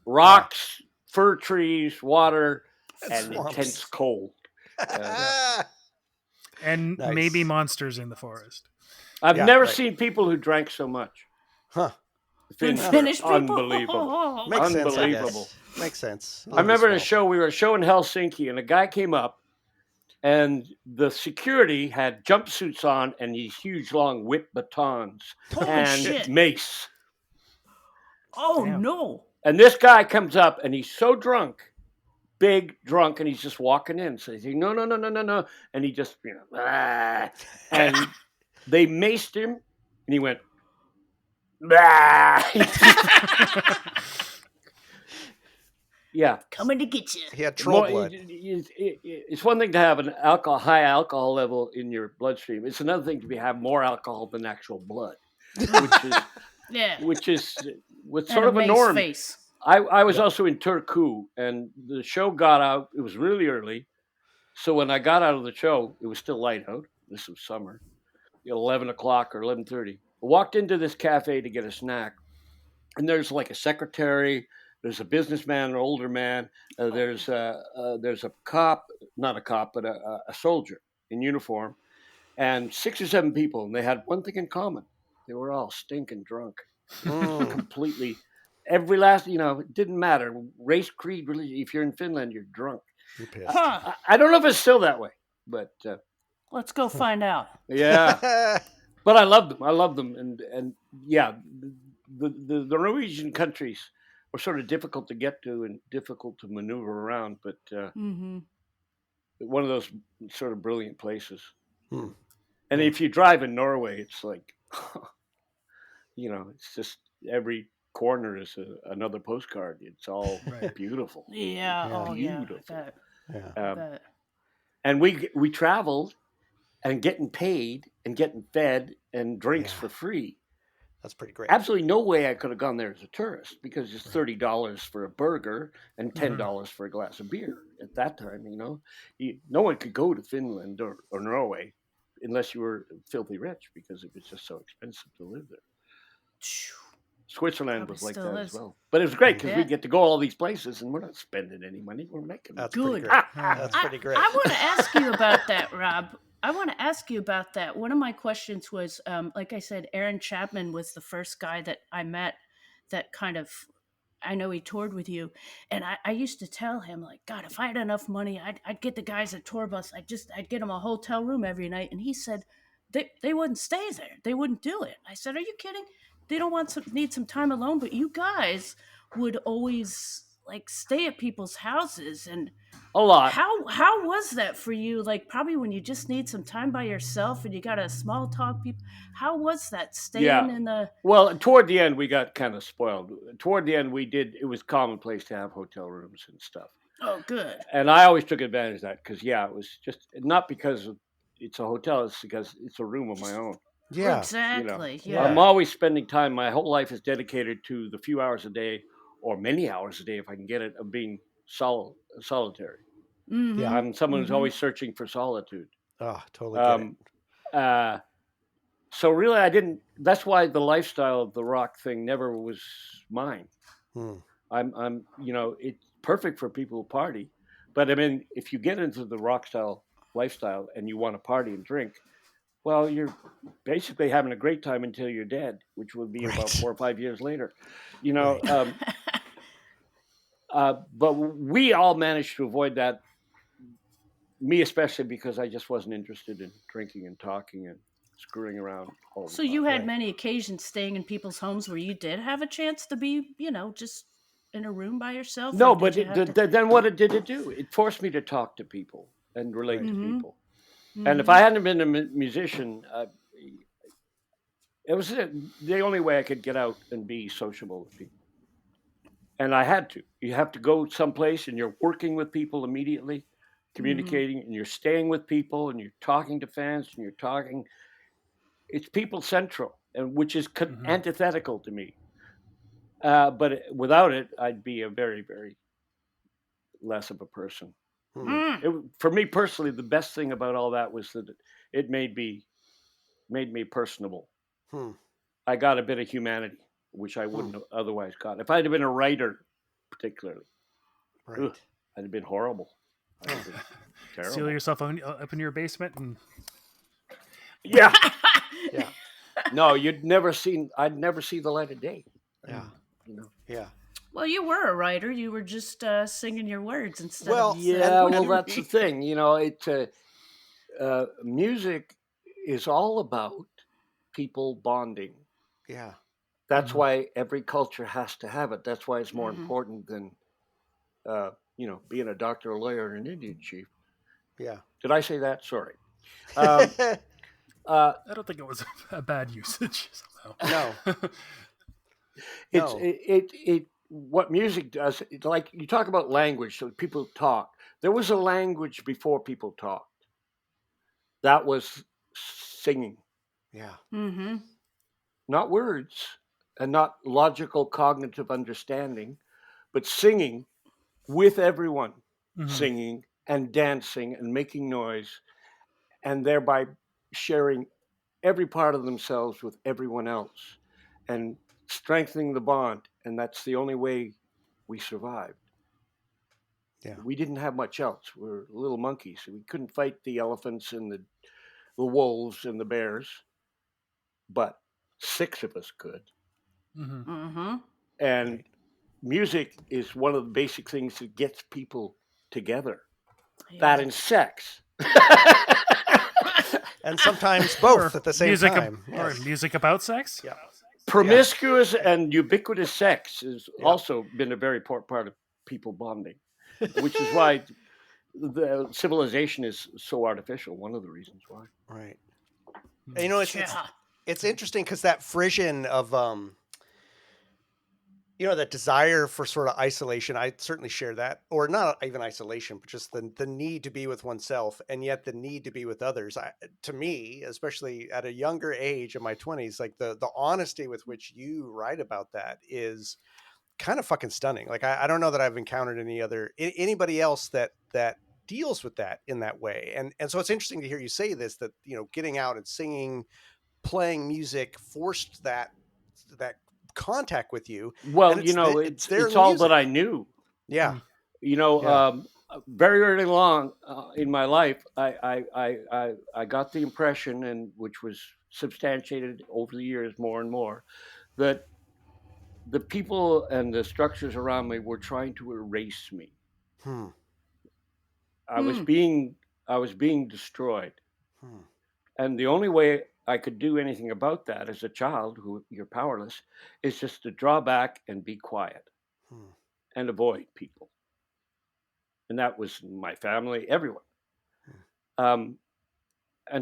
rocks, fir trees, water, and swamps. intense cold. And Nice. maybe monsters in the forest. I've Yeah, never right. seen people who drank so much. Huh. The Finns are Finnish people. unbelievable. Makes sense, I Unbelievable. guess. Makes sense. I remember at a show, we were at a show in Helsinki, and a guy came up, and the security had jumpsuits on and these huge, long whip batons Holy and shit. mace. Oh, Damn. no. And this guy comes up, and he's so drunk, big drunk, and he's just walking in. So he's like, no. And he just, and they maced him, and he went, yeah. Coming to get you. He had troll blood. It's one thing to have an high alcohol level in your bloodstream. It's another thing to have more alcohol than actual blood, Yeah. which is what's And sort of a mace norm. face. I was also in Turku, and the show got out. It was really early, so when I got out of the show, it was still light out. This was summer, 11:00 or 11:30. I walked into this cafe to get a snack, and there's like a secretary. There's a businessman, an older man. There's a cop, not a cop, but a soldier in uniform, and 6 or 7 people, and they had one thing in common: they were all stinking drunk, completely. Every last, it didn't matter. Race, creed, religion. If you're in Finland, you're drunk. You're pissed. Huh. I don't know if it's still that way, but Let's go find out. yeah. But I love them, and yeah, the Norwegian countries were sort of difficult to get to and difficult to maneuver around, but one of those sort of brilliant places. And if you drive in Norway, it's like, it's just every corner is another postcard. It's all beautiful. Yeah. Oh, Beautiful. yeah. Yeah. I bet. And we traveled and getting paid and getting fed and drinks for free. That's pretty great. Absolutely no way I could have gone there as a tourist, because it's $30 for a burger and $10 for a glass of beer at that time. No one could go to Finland or Norway unless you were filthy rich, because it was just so expensive to live there. Switzerland Probably was like still that is. as well, but it was great because we Yeah. get to go all these places and we're not spending any money. We're making That's Good. pretty great. That's pretty great. I want to ask you about that, Rob. I want to ask you about that. One of my questions was, like I said, Aaron Chapman was the first guy that I met that kind of, I know he toured with you. And I used to tell him, like, God, if I had enough money, I'd get the guys at Tour Bus. I'd get them a hotel room every night. And he said they wouldn't stay there. They wouldn't do it. I said, are you kidding? They don't need some time alone, but you guys would always like stay at people's houses. And a lot. how was that for you? Like, probably when you just need some time by yourself and you got to small talk people. How was that staying in the? Well, toward the end, we got kind of spoiled. Toward the end, it was commonplace to have hotel rooms and stuff. Oh, good. And I always took advantage of that because, it was just not because it's a hotel, it's because it's a room of my own. Yeah. Exactly. Yeah. I'm always spending time. My whole life is dedicated to the few hours a day, or many hours a day if I can get it, of being solitary. Mm-hmm. I'm someone who's always searching for solitude. Oh, totally get it. So really, that's why the lifestyle of the rock thing never was mine. I'm it's perfect for people who party, but I mean, if you get into the rock style lifestyle and you want to party and drink, well, you're basically having a great time until you're dead, which will be about Right. 4 or 5 years later. You know, Right. but we all managed to avoid that. Me especially, because I just wasn't interested in drinking and talking and screwing around all the So time. you had Right. many occasions staying in people's homes where you did have a chance to be, just in a room by yourself, No, or did but you have to? then what it did it do? It forced me to talk to people and relate Right. to Mm-hmm. people. And if Mm-hmm. I hadn't been a musician, it was the only way I could get out and be sociable with people. And I had to. You have to go someplace and you're working with people immediately, communicating, and you're staying with people and you're talking to fans and you're talking. It's people central, and which is antithetical to me. But without it, I'd be a very, very less of a person. Hmm. For me personally, the best thing about all that was that it made me personable. Hmm. I got a bit of humanity, which I wouldn't have otherwise got. If I'd have been a writer, particularly, Right. I'd have been horrible. I'd have been terrible. Seal yourself up in your basement and Yeah. Yeah. No, I'd never see the light of day. Yeah. You know. Yeah. Well, you were a writer. You were just singing your words instead Well, of Yeah, and well, we- that's the thing. You know, music is all about people bonding. Yeah. That's why every culture has to have it. That's why it's more Mhm. important than, being a doctor, a lawyer, and an Indian chief. Yeah. Did I say that? Sorry. Um, uh, I don't think it was a bad usage somehow. No. it's No. it what music does. It's like you talk about language, so people talk. There was a language before people talked. That was singing, Yeah. Mm-hmm. not words, and not logical cognitive understanding, but singing with everyone, singing and dancing and making noise, and thereby sharing every part of themselves with everyone else and strengthening the bond. And that's the only way we survived. Yeah. We didn't have much else. We were little monkeys. We couldn't fight the elephants and the wolves and the bears, but 6 of us could. Mm-hmm. And Right. music is one of the basic things that gets people together. Yeah. That and sex. And sometimes both Or at the same music time. or Yes. music about sex. Yeah. Promiscuous and ubiquitous sex has Yeah. also been a very important part of people bonding, which is why the civilization is so artificial. One of the reasons why. Right. And, you know, it's Yeah. it's interesting because that frisson of that desire for sort of isolation, I certainly share that, or not even isolation, but just the need to be with oneself, and yet the need to be with others. To me, especially at a younger age in my 20s, like the honesty with which you write about that is kind of fucking stunning. Like I don't know that I've encountered anybody else that deals with that in that way. And so it's interesting to hear you say this, that getting out and singing, playing music forced that contact with you. Well, And it's there in it's the all music. that I knew. Yeah. Yeah. Very early along in my life, I got the impression, and which was substantiated over the years more and more, that the people and the structures around me were trying to erase me. I was being destroyed, and the only way I could do anything about that as a child, who you're powerless, is just to draw back and be quiet and avoid people. And that was my family, everyone. And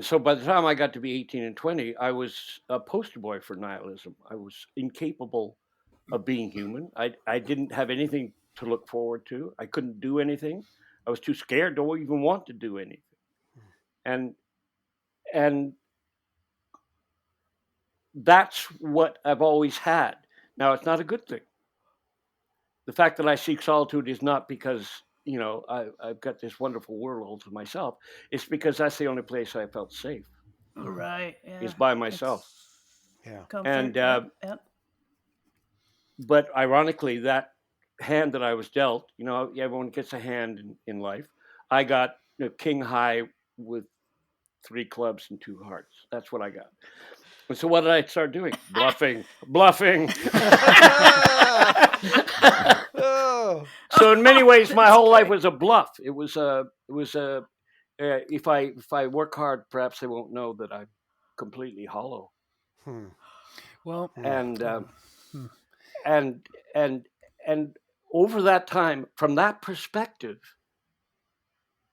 so by the time I got to be 18 and 20, I was a poster boy for nihilism. I was incapable of being human. I didn't have anything to look forward to. I couldn't do anything. I was too scared to even want to do anything. And that's what I've always had. Now, it's not a good thing. The fact that I seek solitude is not because, I've got this wonderful world all to myself. It's because that's the only place I felt safe. Right. Yeah. Is by myself. Yeah. Comfort. And Yep. but ironically, that hand that I was dealt, everyone gets a hand in life. I got king high with 3 clubs and 2 hearts. That's what I got. And so what did I start doing? Bluffing. Oh. So in many ways, my whole life was a bluff. It was if I work hard, perhaps they won't know that I'm completely hollow. Well, And and over that time, from that perspective,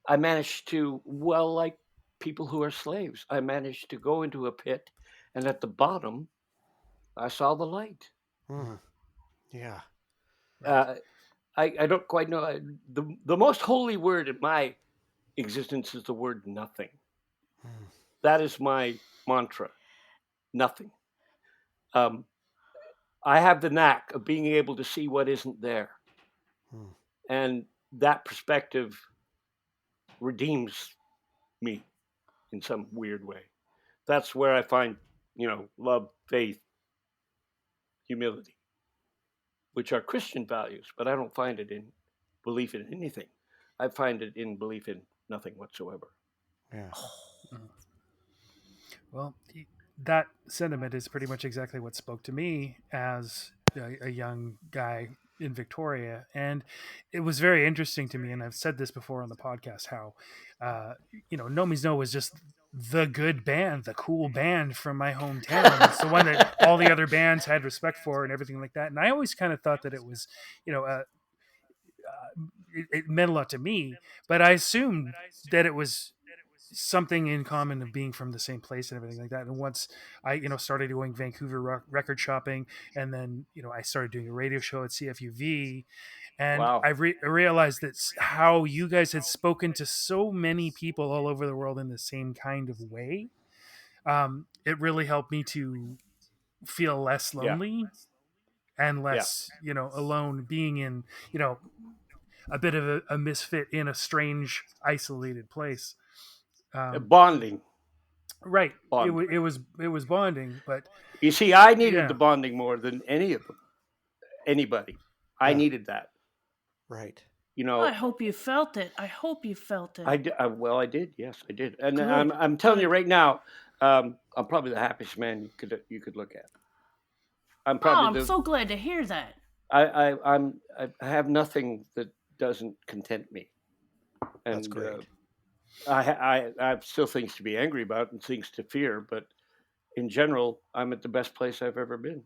I managed to, well, like people who are slaves, I managed to go into a pit, and at the bottom, I saw the light. Yeah. I don't quite know. The most holy word in my existence is the word nothing. That is my mantra. Nothing. I have the knack of being able to see what isn't there. And that perspective redeems me in some weird way. That's where I find, love, faith, humility, which are Christian values, but I don't find it in belief in anything. I find it in belief in nothing whatsoever. Yeah. Well, that sentiment is pretty much exactly what spoke to me as a young guy in Victoria. And it was very interesting to me. And I've said this before on the podcast, how, No Means No was just the good band, the cool band from my hometown. It's the one that all the other bands had respect for and everything like that. And I always kind of thought that it was, it meant a lot to me, but I assumed that it was something in common of being from the same place and everything like that. And once I, started doing Vancouver record shopping, and then, I started doing a radio show at CFUV, and Wow. I realized that how you guys had spoken to so many people all over the world in the same kind of way. It really helped me to feel less lonely and less, alone, being in, a bit of a misfit in a strange, isolated place. Bonding. Right. Bonding. It was bonding, but you see, I needed the bonding more than any of them. Anybody. I needed that. Right. I hope you felt it. I did. Yes, I did. And Good. I'm telling you right now, I'm probably the happiest man you could look at. I'm probably I'm so glad to hear that. I have nothing that doesn't content me. And that's great. I have still things to be angry about and things to fear, but in general, I'm at the best place I've ever been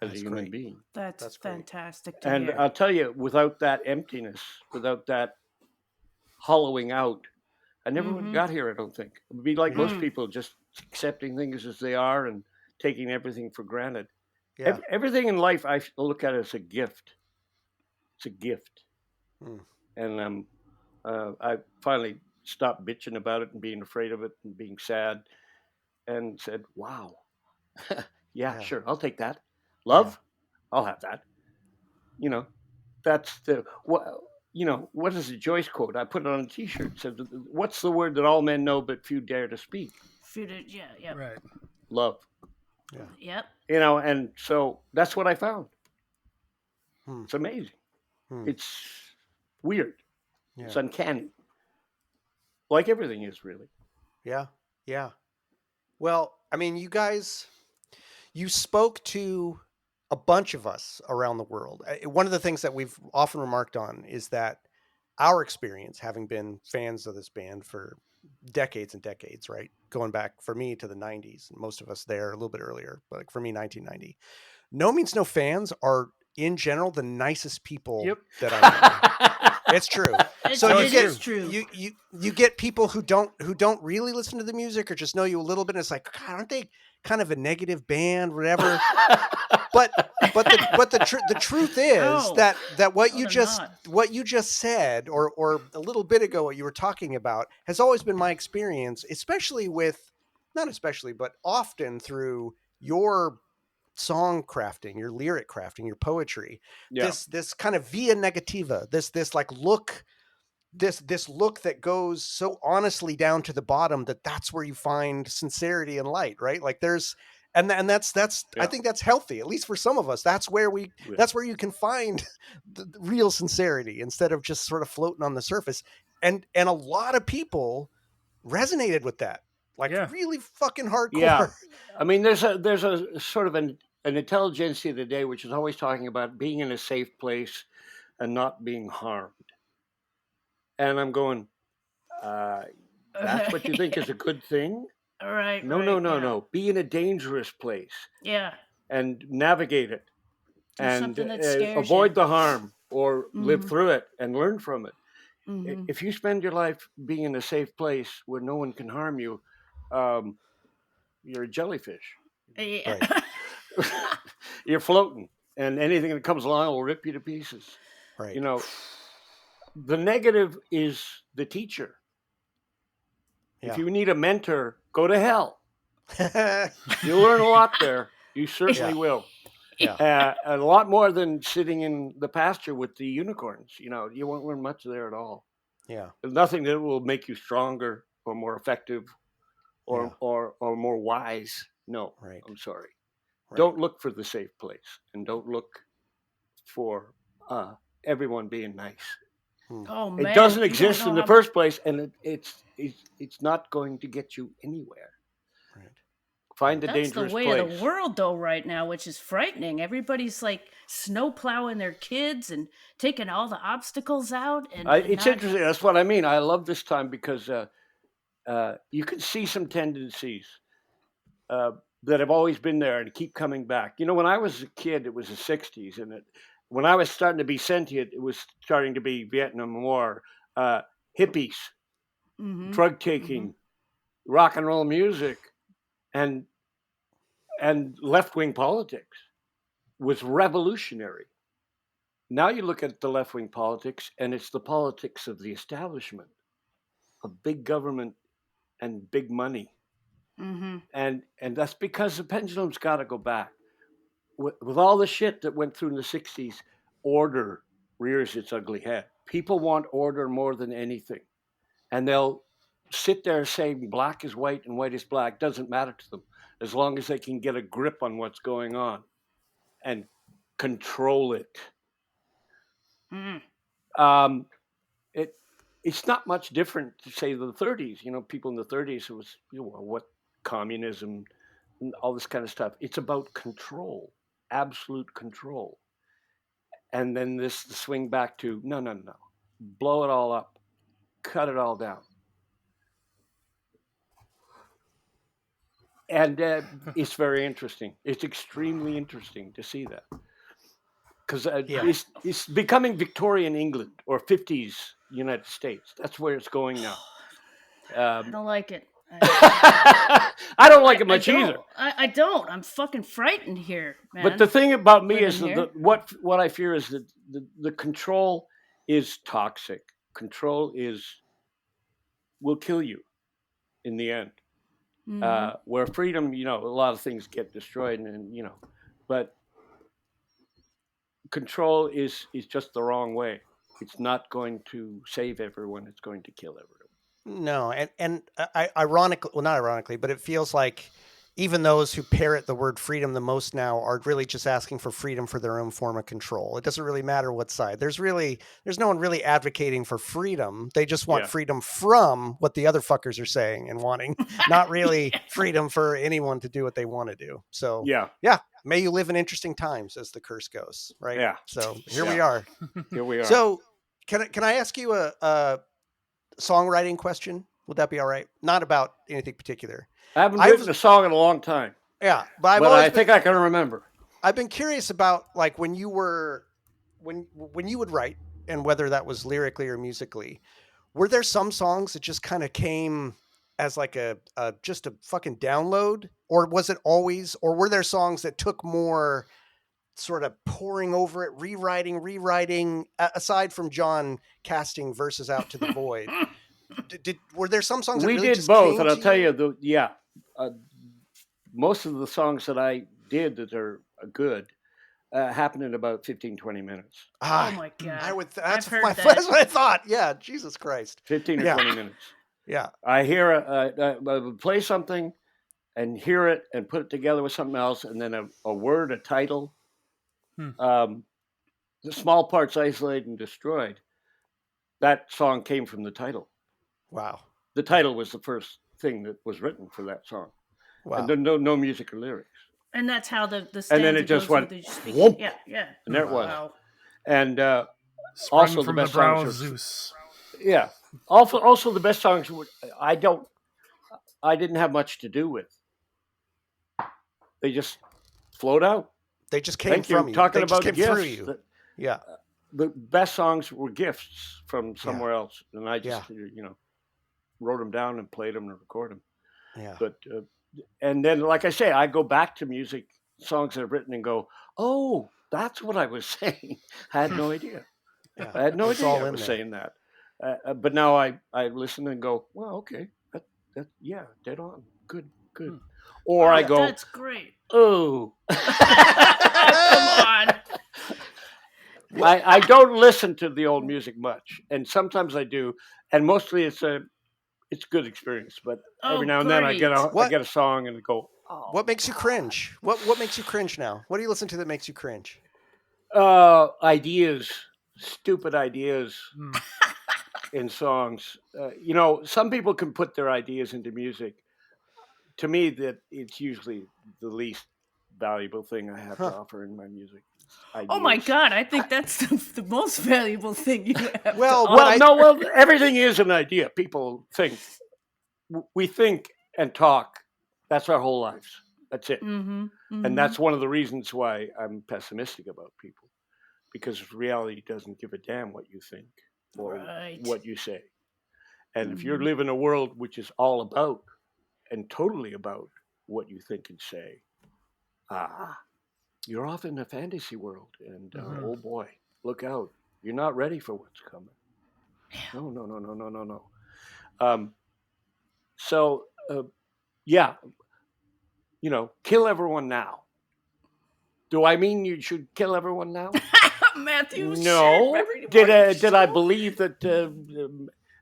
as a human being. That's fantastic to and hear. I'll tell you, without that emptiness, without that hollowing out, I never would have got here, I don't think. It would be like most people, just accepting things as they are and taking everything for granted. Yeah. Everything in life, I look at it as a gift. It's a gift. And I finally stopped bitching about it and being afraid of it and being sad and said, wow, yeah, sure, I'll take that. Love, I'll have that. That's what is the Joyce quote? I put it on a T-shirt. It said, what's the word that all men know but few dare to speak? Yeah. Right. Love. Yeah. Yep. And so that's what I found. It's amazing. It's weird. Yeah. It's uncanny. Like everything is, really. Yeah. Yeah. Well, I mean, you guys, you spoke to a bunch of us around the world. One of the things that we've often remarked on is that our experience, having been fans of this band for decades and decades, right? Going back for me to the 90s, most of us there a little bit earlier, but like for me, 1990. No Means No fans are in general the nicest people that I know. It's true. It's true. You get people who don't really listen to the music or just know you a little bit. And it's like, God, aren't they kind of a negative band, whatever? but the truth is that what you just said or a little bit ago what you were talking about has always been my experience, but often through your song crafting, your lyric crafting, your poetry. This kind of via negativa, this like look. This look that goes so honestly down to the bottom that's where you find sincerity and light, right? Like there's, and that's I think that's healthy, at least for some of us. That's where you can find the real sincerity instead of just sort of floating on the surface. And a lot of people resonated with that, like Yeah. really fucking hardcore. Yeah. I mean, there's a sort of an intelligentsia of the day which is always talking about being in a safe place and not being harmed. And I'm going, that's what you think is a good thing? Right. No, right, no, no, yeah. no. Be in a dangerous place Yeah. and navigate it Do and something that scares avoid you. the harm or live Mhm. through it and learn from it. Mhm. If you spend your life being in a safe place where no one can harm you, you're a jellyfish. Yeah. Right. You're floating, and anything that comes along will rip you to pieces. Right. You know, the negative is the teacher. If you need a mentor, go to hell. You'll learn a lot there. You certainly Yeah. will. Yeah. A lot more than sitting in the pasture with the unicorns. You know, you won't learn much there at all. Yeah. There's nothing that will make you stronger or more effective or Yeah. or more wise. No, Right. I'm sorry. Right. Don't look for the safe place, and don't look for everyone being nice. Oh man. It doesn't you don't exist know in the how- first place, and it's not going to get you anywhere. Right. Find the That's the dangerous way place. of the world, though, right now, which is frightening. Everybody's like snow plowing their kids and taking all the obstacles out. And It's not... interesting. That's what I mean. I love this time because you can see some tendencies that have always been there and keep coming back. You know, when I was a kid, it was the 60s. And when I was starting to be sentient, it was starting to be Vietnam War, hippies, drug taking, rock and roll music, and left-wing politics was revolutionary. Now you look at the left-wing politics, and it's the politics of the establishment, of big government and big money. And that's because the pendulum's got to go back. With all the shit that went through in the 60s, order rears its ugly head. People want order more than anything. And they'll sit there saying black is white and white is black. Doesn't matter to them as long as they can get a grip on what's going on and control it. It's not much different to say the 30s. You know, people in the 30s, it was, you know, what communism and all this kind of stuff. It's about control, absolute control. And then the swing back to no, blow it all up, cut it all down. And it's very interesting. It's extremely interesting to see that. Because it's becoming Victorian England or 50s United States. That's where it's going now. I don't like it. I don't like it much either. I don't. I'm fucking frightened here, man. But the thing about me Living is here. what I fear is that the control is toxic. Control will kill you in the end. Where freedom, you know, a lot of things get destroyed, and you know, but control is just the wrong way. It's not going to save everyone. It's going to kill everyone. No, and ironically, well, not ironically, but it feels like even those who parrot the word freedom the most now are really just asking for freedom for their own form of control. It doesn't really matter what side. There's no one really advocating for freedom. They just want freedom from what the other fuckers are saying and wanting, not really freedom for anyone to do what they want to do. So yeah. May you live in interesting times, as the curse goes, right? Yeah. So here we are. Here we are. So can I ask you a songwriting question? Would that be all right? Not about anything particular. I haven't written a song in a long time. Yeah, but I think I can remember. I've been curious about like when you would write, and whether that was lyrically or musically. Were there some songs that just kind of came as like a just a fucking download, or was it always, or were there songs that took more sort of pouring over it, rewriting, aside from John casting verses out to the void? Were there some songs that we really did just both, came and I'll to tell you? most of the songs that I did that are good happened in about 15, 20 minutes. Oh my God. That's what I thought. Yeah, Jesus Christ. 15 or 20 minutes. Yeah. I hear I would play something and hear it and put it together with something else, and then a word, a title. The small parts isolated and destroyed. That song came from the title. Wow. The title was the first thing that was written for that song. Wow. And there no music or lyrics. And that's how the stanza And then it just goes went, with the speak. whoop. Yeah, yeah. And there it was. Wow. And Sprung also the from best brow songs of are- Zeus. yeah. Also the best songs I didn't have much to do with. They just flowed out. They just came Thank from you. you. Talking They just about came gifts. through you. Yeah. The best songs were gifts from somewhere else, and I just wrote them down and played them and recorded them. Yeah. But and then, like I say, I go back to music songs that I've written and go, "Oh, that's what I was saying." I had no idea. Yeah. I had no It's idea all I in was there. saying that. But now I listen and go, "Well, okay, that yeah, dead on, good." Or I go, That's great. "Oh." Come on. I don't listen to the old music much, and sometimes I do, and mostly it's good experience. But every now and then I get a song and go, oh, What makes you cringe? What makes you cringe now? What do you listen to that makes you cringe? ideas, stupid ideas in songs. Some people can put their ideas into music. To me, that it's usually the least valuable thing I have to offer in my music. Oh my Ideas. God! I think that's the most valuable thing you have. Well, to but offer. Everything is an idea. People think. We think and talk. That's our whole lives. That's it. Mm-hmm, mm-hmm. And that's one of the reasons why I'm pessimistic about people, because reality doesn't give a damn what you think or what you say. And if you're living a world which is all about and totally about what you think and say, you're off in a fantasy world. And oh boy, look out. You're not ready for what's coming. No. Kill everyone now. Do I mean you should kill everyone now? Matthew. No. Did I believe that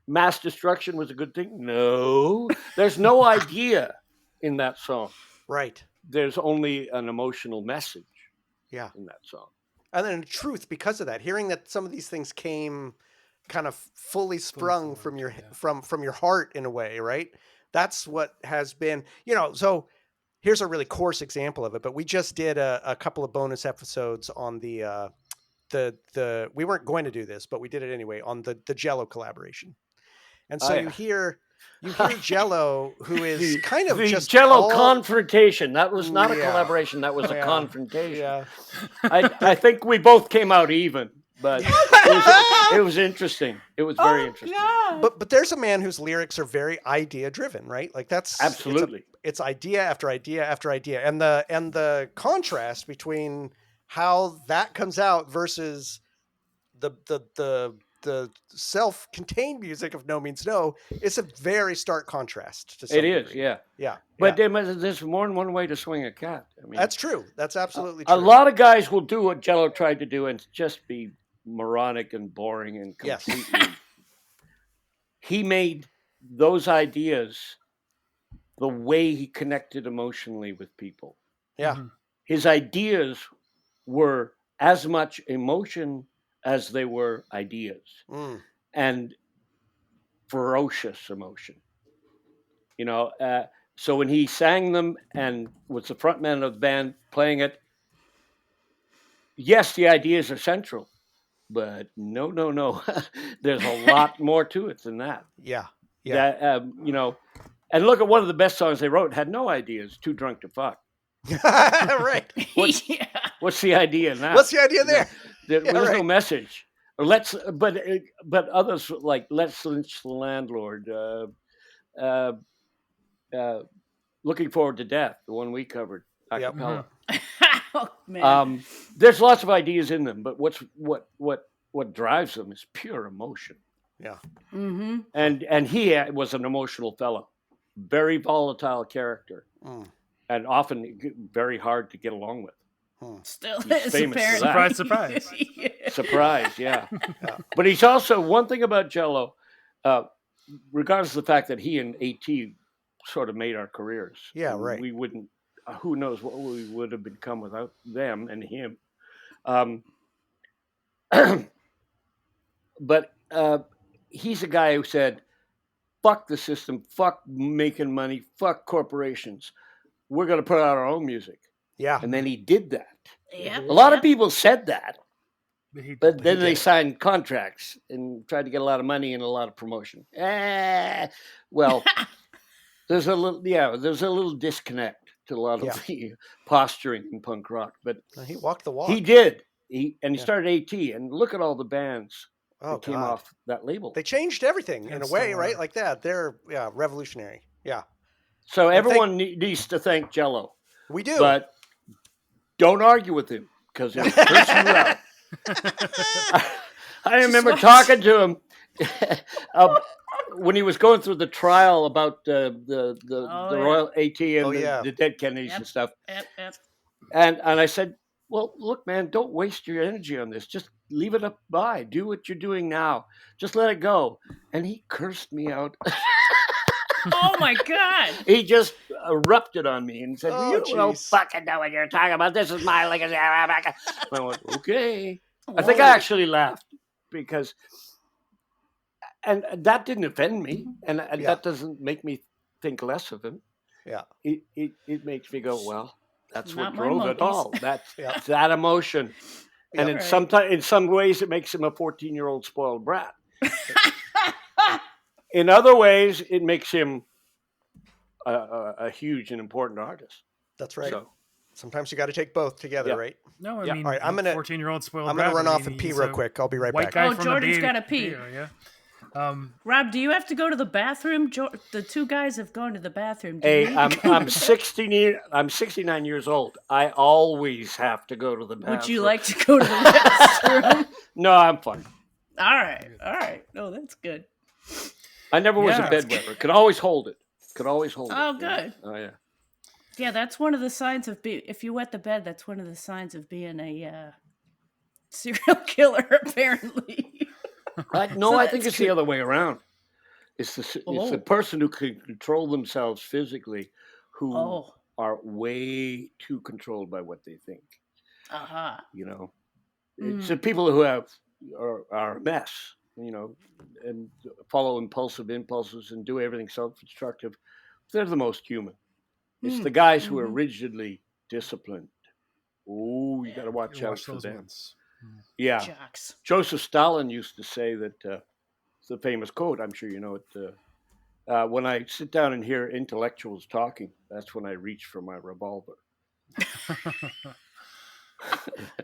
mass destruction was a good thing? No. There's no idea in that song. right. There's only an emotional message. Yeah. In that song. And then truth, because of that, hearing that some of these things came kind of fully sprung from your from your heart in a way, right? That's what has been, so here's a really coarse example of it, but we just did a couple of bonus episodes on the we weren't going to do this, but we did it anyway on the Jello collaboration. And so you hear Jello, who is kind of the just Jello confrontation. That was not a collaboration. That was a confrontation. Yeah. I think we both came out even, but it was interesting. It was very interesting. God. But there's a man whose lyrics are very idea driven, right? Like that's absolutely. It's idea after idea after idea, and the contrast between how that comes out versus the self-contained music of No Means No is a very stark contrast to some degree. Yeah. But there's more than one way to swing a cat. I mean, that's true. That's absolutely true. A lot of guys will do what Jello tried to do and just be moronic and boring and completely. Yes. He made those ideas the way he connected emotionally with people. Yeah. Mm-hmm. His ideas were as much emotion as they were ideas, and ferocious emotion. So when he sang them and was the frontman of the band playing it, yes, the ideas are central, but no. There's a lot more to it than that. Yeah. And look at one of the best songs they wrote, had no ideas, Too Drunk to Fuck. Right. What's the idea in that? What's the idea there? There's no message. But others like Let's Lynch the Landlord, Looking Forward to Death, the one we covered, a cappella. Oh, man. There's lots of ideas in them, but what drives them is pure emotion. Yeah. Mm-hmm. And he was an emotional fellow, very volatile character, and often very hard to get along with. Still he's is famous for apparently. Surprise. Yeah. Surprise, yeah. But he's also, one thing about Jello, regardless of the fact that he and A.T. sort of made our careers. Yeah, right. We wouldn't, who knows what we would have become without them and him. But he's a guy who said, fuck the system, fuck making money, fuck corporations. We're going to put out our own music. Yeah. And then he did that. Yep. A lot of people said that, but then did they it. signed contracts and tried to get a lot of money and a lot of promotion. Well, there's a little disconnect to a lot of the posturing in punk rock, but He walked the walk. he did. He started AT, and look at all the bands that came God. off that label. They changed everything in a Still way, are. right? Like that. They're revolutionary. Yeah. So everyone needs to thank Jello, We do. but don't argue with him because he'll curse you out. I remember talking to him when he was going through the trial about the Royal AT and the dead Kennedys and stuff. Yep. And I said, well, look, man, don't waste your energy on this. Just leave it up by. Do what you're doing now. Just let it go. And he cursed me out. Oh my God! He just erupted on me and said, Oh, "You don't fucking know what you're talking about. This is my legacy." I went, "Okay." I think I actually laughed because, and that didn't offend me, and that doesn't make me think less of him. Yeah, it makes me go, "Well, that's Not what my drove it monkeys." all. That's that emotion." And in some ways, it makes him a 14-year-old spoiled brat. In other ways, it makes him a huge and important artist. that's right. So, sometimes you got to take both together, right? No, I Yeah. mean, All right, I'm gonna- 14-year-old spoiled. I'm going to brat. run I off mean, and pee he's real a quick. I'll be right White back. guy Oh, from Jordan's the gotta pee. Area. Rob, do you have to go to the bathroom? The two guys have gone to the bathroom. Do hey, you? I'm 69 years old. I always have to go to the bathroom. Would you like to go to the bathroom? No, I'm fine. All right. No, that's good. I never was a Yeah. bedwetter. Could always hold it. Oh, good. Oh, yeah. Yeah, that's one of the signs of if you wet the bed, that's one of the signs of being a serial killer, apparently. No, So I think that's it's the other way around. It's the person who can control themselves physically who are way too controlled by what they think. Uh-huh. You know, it's the people who are a mess, you know, and follow impulsive impulses and do everything self-destructive. They're the most human. It's the guys who are rigidly disciplined. Oh, you got to watch out for those them. ones. Yeah. Jocks. Joseph Stalin used to say that, it's a famous quote, I'm sure you know it, when I sit down and hear intellectuals talking, that's when I reach for my revolver.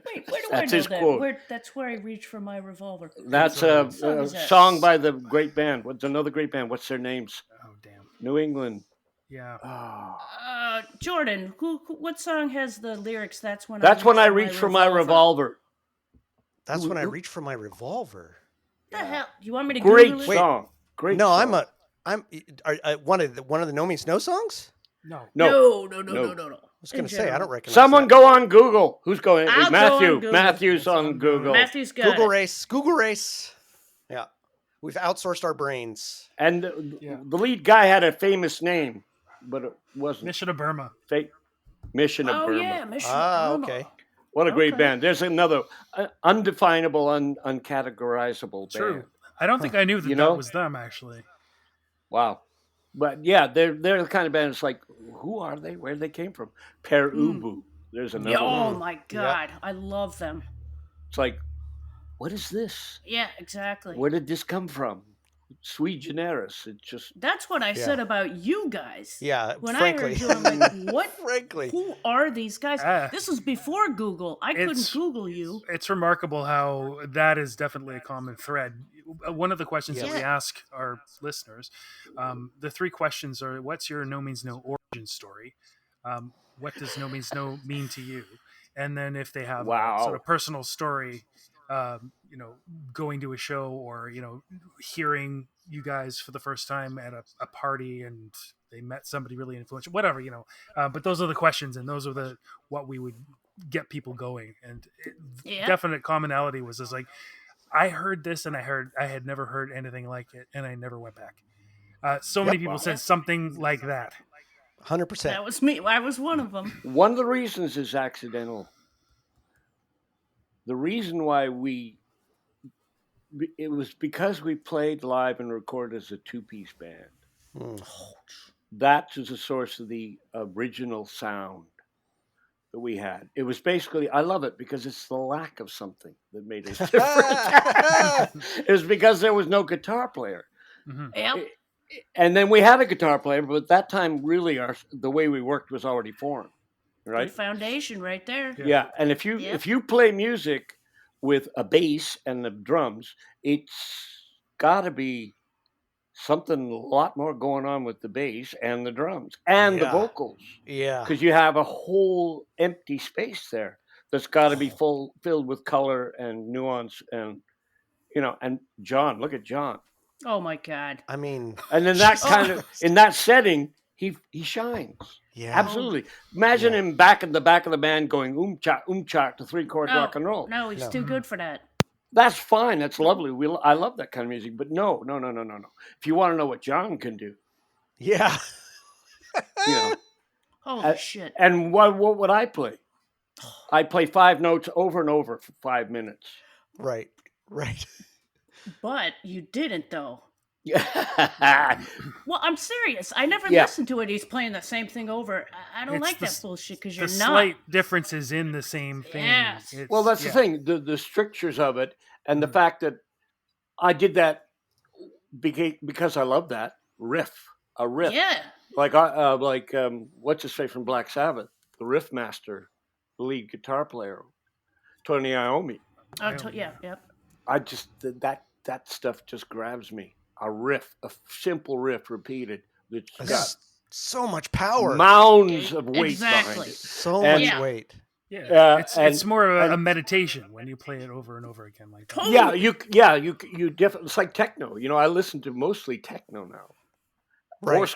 Wait, where do That's I know his that? quote. That's where I reach for my revolver. That's What a song is that? song by the great band. What's another great band? What's their names? Oh damn. New England. Yeah. Oh. Jordan, what song has the lyrics? That's when I reach for my revolver. That's when I reach for my revolver. What the hell? You want me to Great Google it? song. Great. No, song. I'm one of the No Means No songs. No. No. I was going to say I don't recognize. Someone that. go on Google. Who's going? I'll go Matthew. on Google. Matthew's on Google. Matthew's got Google it. race. Google race. Yeah, we've outsourced our brains. And the lead guy had a famous name, but it wasn't. Mission of Burma. Fake. Mission of Oh Burma. yeah, Mission. Okay. What a great Okay. band. There's another undefinable, uncategorizable band. True. I don't think I knew that that was them actually. Wow. But yeah, they're the kind of band. It's like, who are they? Where they came from? Per Ubu. There's another Oh one. my God, I love them. It's like, what is this? Yeah, exactly. Where did this come from? Sui generis. It just That's what I said about you guys. Yeah, When frankly. I heard you, I'm like, what? Frankly. Who are these guys? This was before Google. I couldn't It's- Google you. It's remarkable how that is definitely a common thread. One of the questions that we ask our listeners, the three questions are: what's your No Means No origin story? What does No Means No mean to you? And then if they have a sort of personal story, going to a show or, hearing you guys for the first time at a party and they met somebody really influential, whatever, but those are the questions and those are what we would get people going. And definite commonality was just like, I heard this and I had never heard anything like it and I never went back. So many people said something like that. 100%. That was me. I was one of them. one of the reasons is accidental. The reason why we it was because we played live and recorded as a two-piece band. Mm. That was the source of the original sound that we had. It was basically, I love it because it's the lack of something that made us different. It was because there was no guitar player. Mhm. Yep. And then we had a guitar player, but at that time, really, the way we worked was already formed, Good right? foundation right there. Yeah. And if you play music with a bass and the drums, it's got to be something a lot more going on with the bass and the drums and the Yeah. vocals, Yeah. because you have a whole empty space there that's got to be filled with color and nuance, and and John, look at John. Oh my God. I mean, And then that Jesus kind of Christ. in that setting, he shines. Yeah. Absolutely. Imagine Yeah. him back in the back of the band going cha to 3-chord rock and roll. No, he's No. too good for that. That's fine. That's lovely. I love that kind of music. But no. If you want to know what John can do, Yeah. you know. Holy shit. And what would I play? I play 5 notes over and over for 5 minutes. Right. Right. But you didn't, though. Yeah. Well, I'm serious. I never Yeah. listened to it. He's playing the same thing over. I don't It's like the that bullshit because The you're not. slight differences in the same thing. Yes. It's- Well, that's yeah. the thing. The strictures of it, and the Mhm. fact that I did that because I love that riff. A riff. Yeah. Like what's his face from Black Sabbath, the riff master, the lead guitar player, Tony Iommi. Yeah. Yep. I just that stuff just grabs me. A riff, a simple riff repeated that's got That's so much power. mounds of weight Exactly. behind it. So And- much Yeah. weight. Yeah, it's and- more of a and- meditation when you play it over and over again like that. Totally. You definitely. It's like techno. I listen to mostly techno now. Right.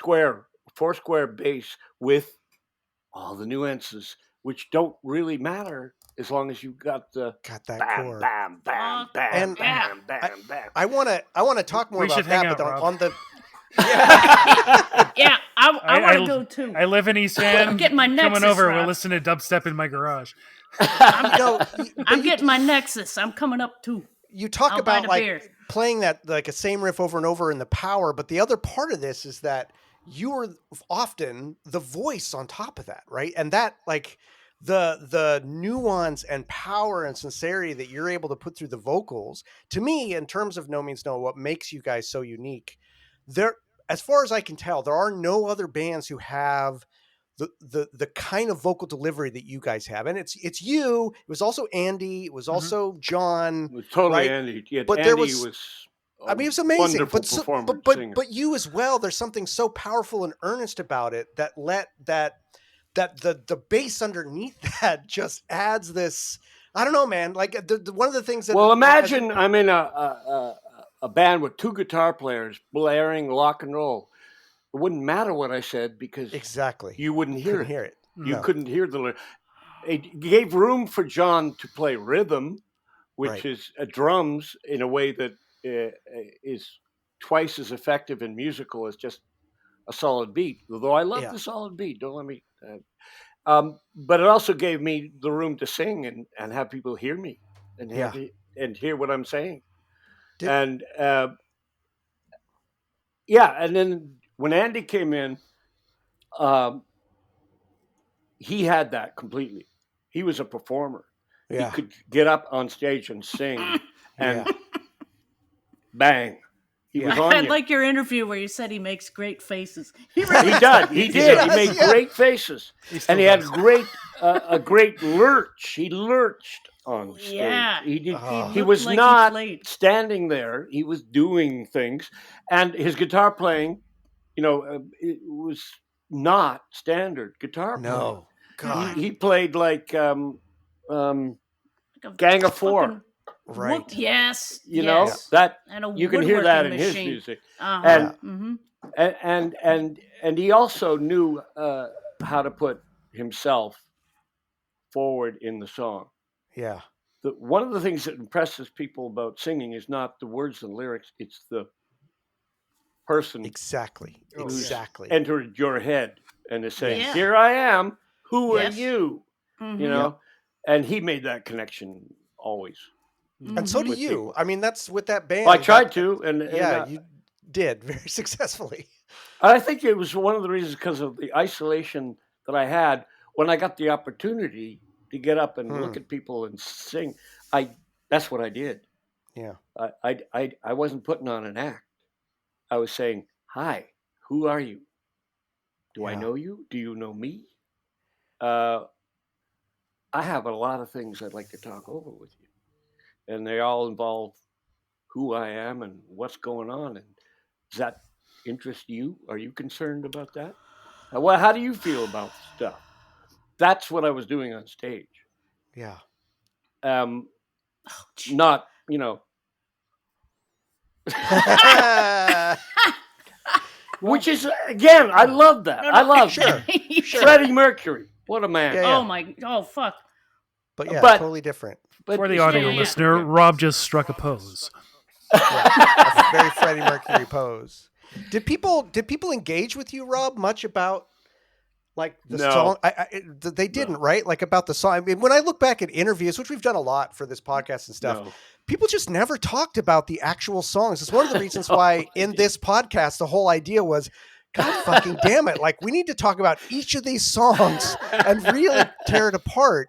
Four square bass with all the nuances, which don't really matter as long as you've got the Got that bam, core. bam, bam, bam, And- bam, bam, bam. I want to talk more We about should hang that, out, but Rob. on the Yeah. I want to go too. I live in East Van. I'm getting my Coming Nexus, over, Rob. we'll listen to dubstep in my garage. no, I'm getting my Nexus. I'm coming up too. you talk I'll buy about the like beer. playing that like a same riff over and over in the power, but the other part of this is that you are often the voice on top of that, right? And that like the nuance and power and sincerity that you're able to put through the vocals, to me, in terms of No Means No, what makes you guys so unique, there, as far as I can tell, there are no other bands who have the kind of vocal delivery that you guys have. And it's you, it was also Andy, it was also John. It was totally right? Andy. Yeah, But Andy there was- a I mean, it's amazing, wonderful but performer, singer. but you as well. There's something so powerful and earnest about it that the bass underneath that just adds this. I don't know, man. Like one of the things that. Well, imagine I'm in a band with 2 guitar players blaring rock and roll. It wouldn't matter what I said because exactly you wouldn't hear couldn't it. hear it. You No. couldn't hear the lyrics. It gave room for John to play rhythm, which Right. is drums in a way that is twice as effective and musical as just a solid beat. Although I love Yeah. the solid beat, don't let me. But it also gave me the room to sing and have people hear me and and hear what I'm saying. And then when Andy came in, he had that completely. He was a performer. Yeah. He could get up on stage and sing, and Yeah. bang, he was on I you. like your interview where you said he makes great faces. He does. He did. He made great faces, still and he had does. a great lurch. He lurched on stage. Yeah. He did. Oh. He looked was like he not played. standing there. He was doing things, and his guitar playing, it was not standard guitar playing. No. God. He played like Like a Gang of Four. fucking Right. Yes. You know yes. that And a you can hear that in woodworking his machine. music, Uh-huh. and Mhm. and he also knew how to put himself forward in the song. Yeah. One of the things that impresses people about singing is not the words and lyrics; it's the person Exactly. Oh, Exactly. entered your head and is saying, Yeah. "Here I am. Who Yes. are you?" Mhm. You know, and he made that connection always. And so do with you. people. I mean, that's with that band. Well, I tried to, and you did very successfully. I think it was one of the reasons because of the isolation that I had when I got the opportunity to get up and look at people and sing. That's what I did. Yeah. I wasn't putting on an act. I was saying, "Hi, who are you? Do I know you? Do you know me? I have a lot of things I'd like to talk over with you, and they all involve who I am and what's going on. And does that interest you? Are you concerned about that? Well, how do you feel about stuff?" That's what I was doing on stage. Yeah. Not, which is, again, I love that. I love Freddie Mercury. What a man. Oh, fuck. But yeah, But- totally different. But For the audio listener, Rob just struck a pose. A very Freddie Mercury pose. Did people engage with you, Rob, much about like the No. song? They didn't, right? Like about the song. I mean, when I look back at interviews, which we've done a lot for this podcast and stuff, No. people just never talked about the actual songs. It's one of the reasons why in this podcast, the whole idea was, God fucking damn it. Like, we need to talk about each of these songs and really tear it apart.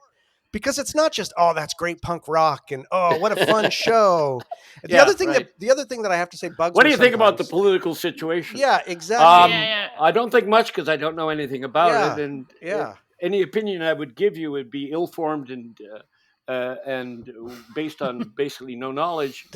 Because it's not just, oh, that's great punk rock and oh, what a fun show. The other thing that I have to say bugs me. What do you think about the sometimes- political situation? Yeah, exactly. I don't think much because I don't know anything about it, and Yeah. any opinion I would give you would be ill-formed and based on basically no knowledge.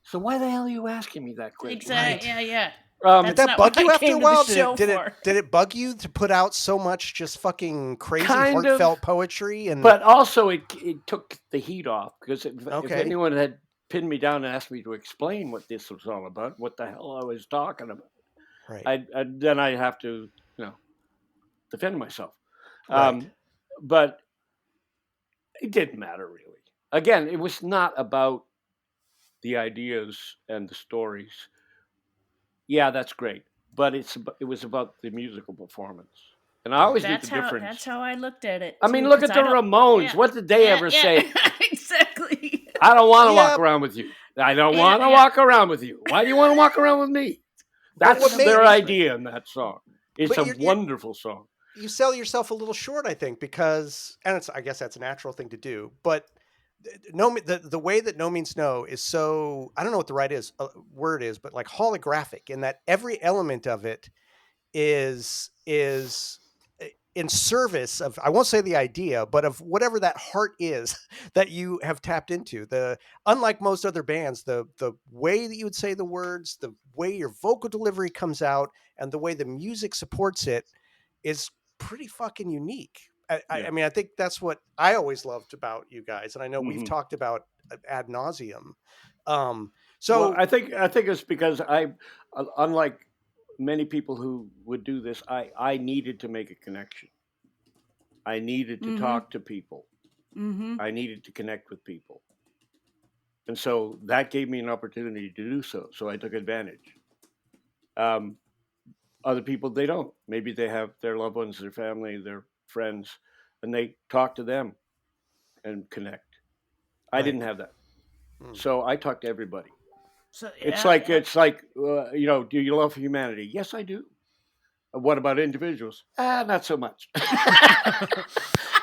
So why the hell are you asking me that question? Exactly. Yeah. Did that not bug what you I after a came to the while? show Did for. it bug you to put out so much just fucking crazy Kind of. heartfelt poetry? And But also, it took the heat off because if Okay. anyone had pinned me down and asked me to explain what this was all about, what the hell I was talking about, right. then I have to, defend myself. Right. But it didn't matter really. Again, it was not about the ideas and the stories. Yeah, that's great, but it was about the musical performance, and I always knew the difference. That's how I looked at it. I mean, too, look 'cause at the I don't- Ramones. yeah. What did they ever say? Exactly. I don't want to Yeah. walk around with you. I don't Yeah, want to yeah. walk around with you. Why do you want to walk around with me? That's what made their it- idea in that song. It's But a you're- wonderful song. You sell yourself a little short, I think, because, and I guess that's a natural thing to do, but the way that No Means No is so, I don't know what the right word is, but like holographic in that every element of it is in service of, I won't say the idea, but of whatever that heart is that you have tapped into. Unlike most other bands, the way that you would say the words, the way your vocal delivery comes out, and the way the music supports it is pretty fucking unique. I mean, I think that's what I always loved about you guys, and I know we've talked about ad nauseum. So Well, I think it's because unlike many people who would do this, I needed to make a connection. I needed to talk to people. Mm-hmm. I needed to connect with people, and so that gave me an opportunity to do so. So I took advantage. Other people, they don't. Maybe they have their loved ones, their family, their friends, and they talk to them and connect. I didn't have that, so I talk to everybody. So It's like do you love humanity? Yes, I do. What about individuals? Not so much.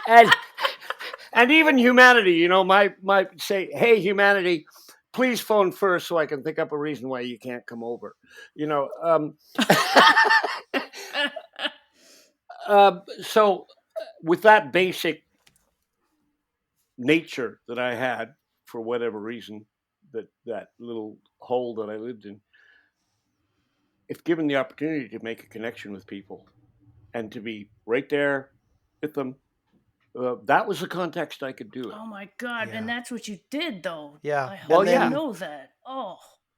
and even humanity, might say, hey, humanity, please phone first so I can think up a reason why you can't come over. So with that basic nature that I had, for whatever reason, that little hole that I lived in, if given the opportunity to make a connection with people and to be right there with them, that was the context I could do it. Oh my God! Yeah. And that's what you did, though. Yeah. I Well, hope yeah. you know that. Oh.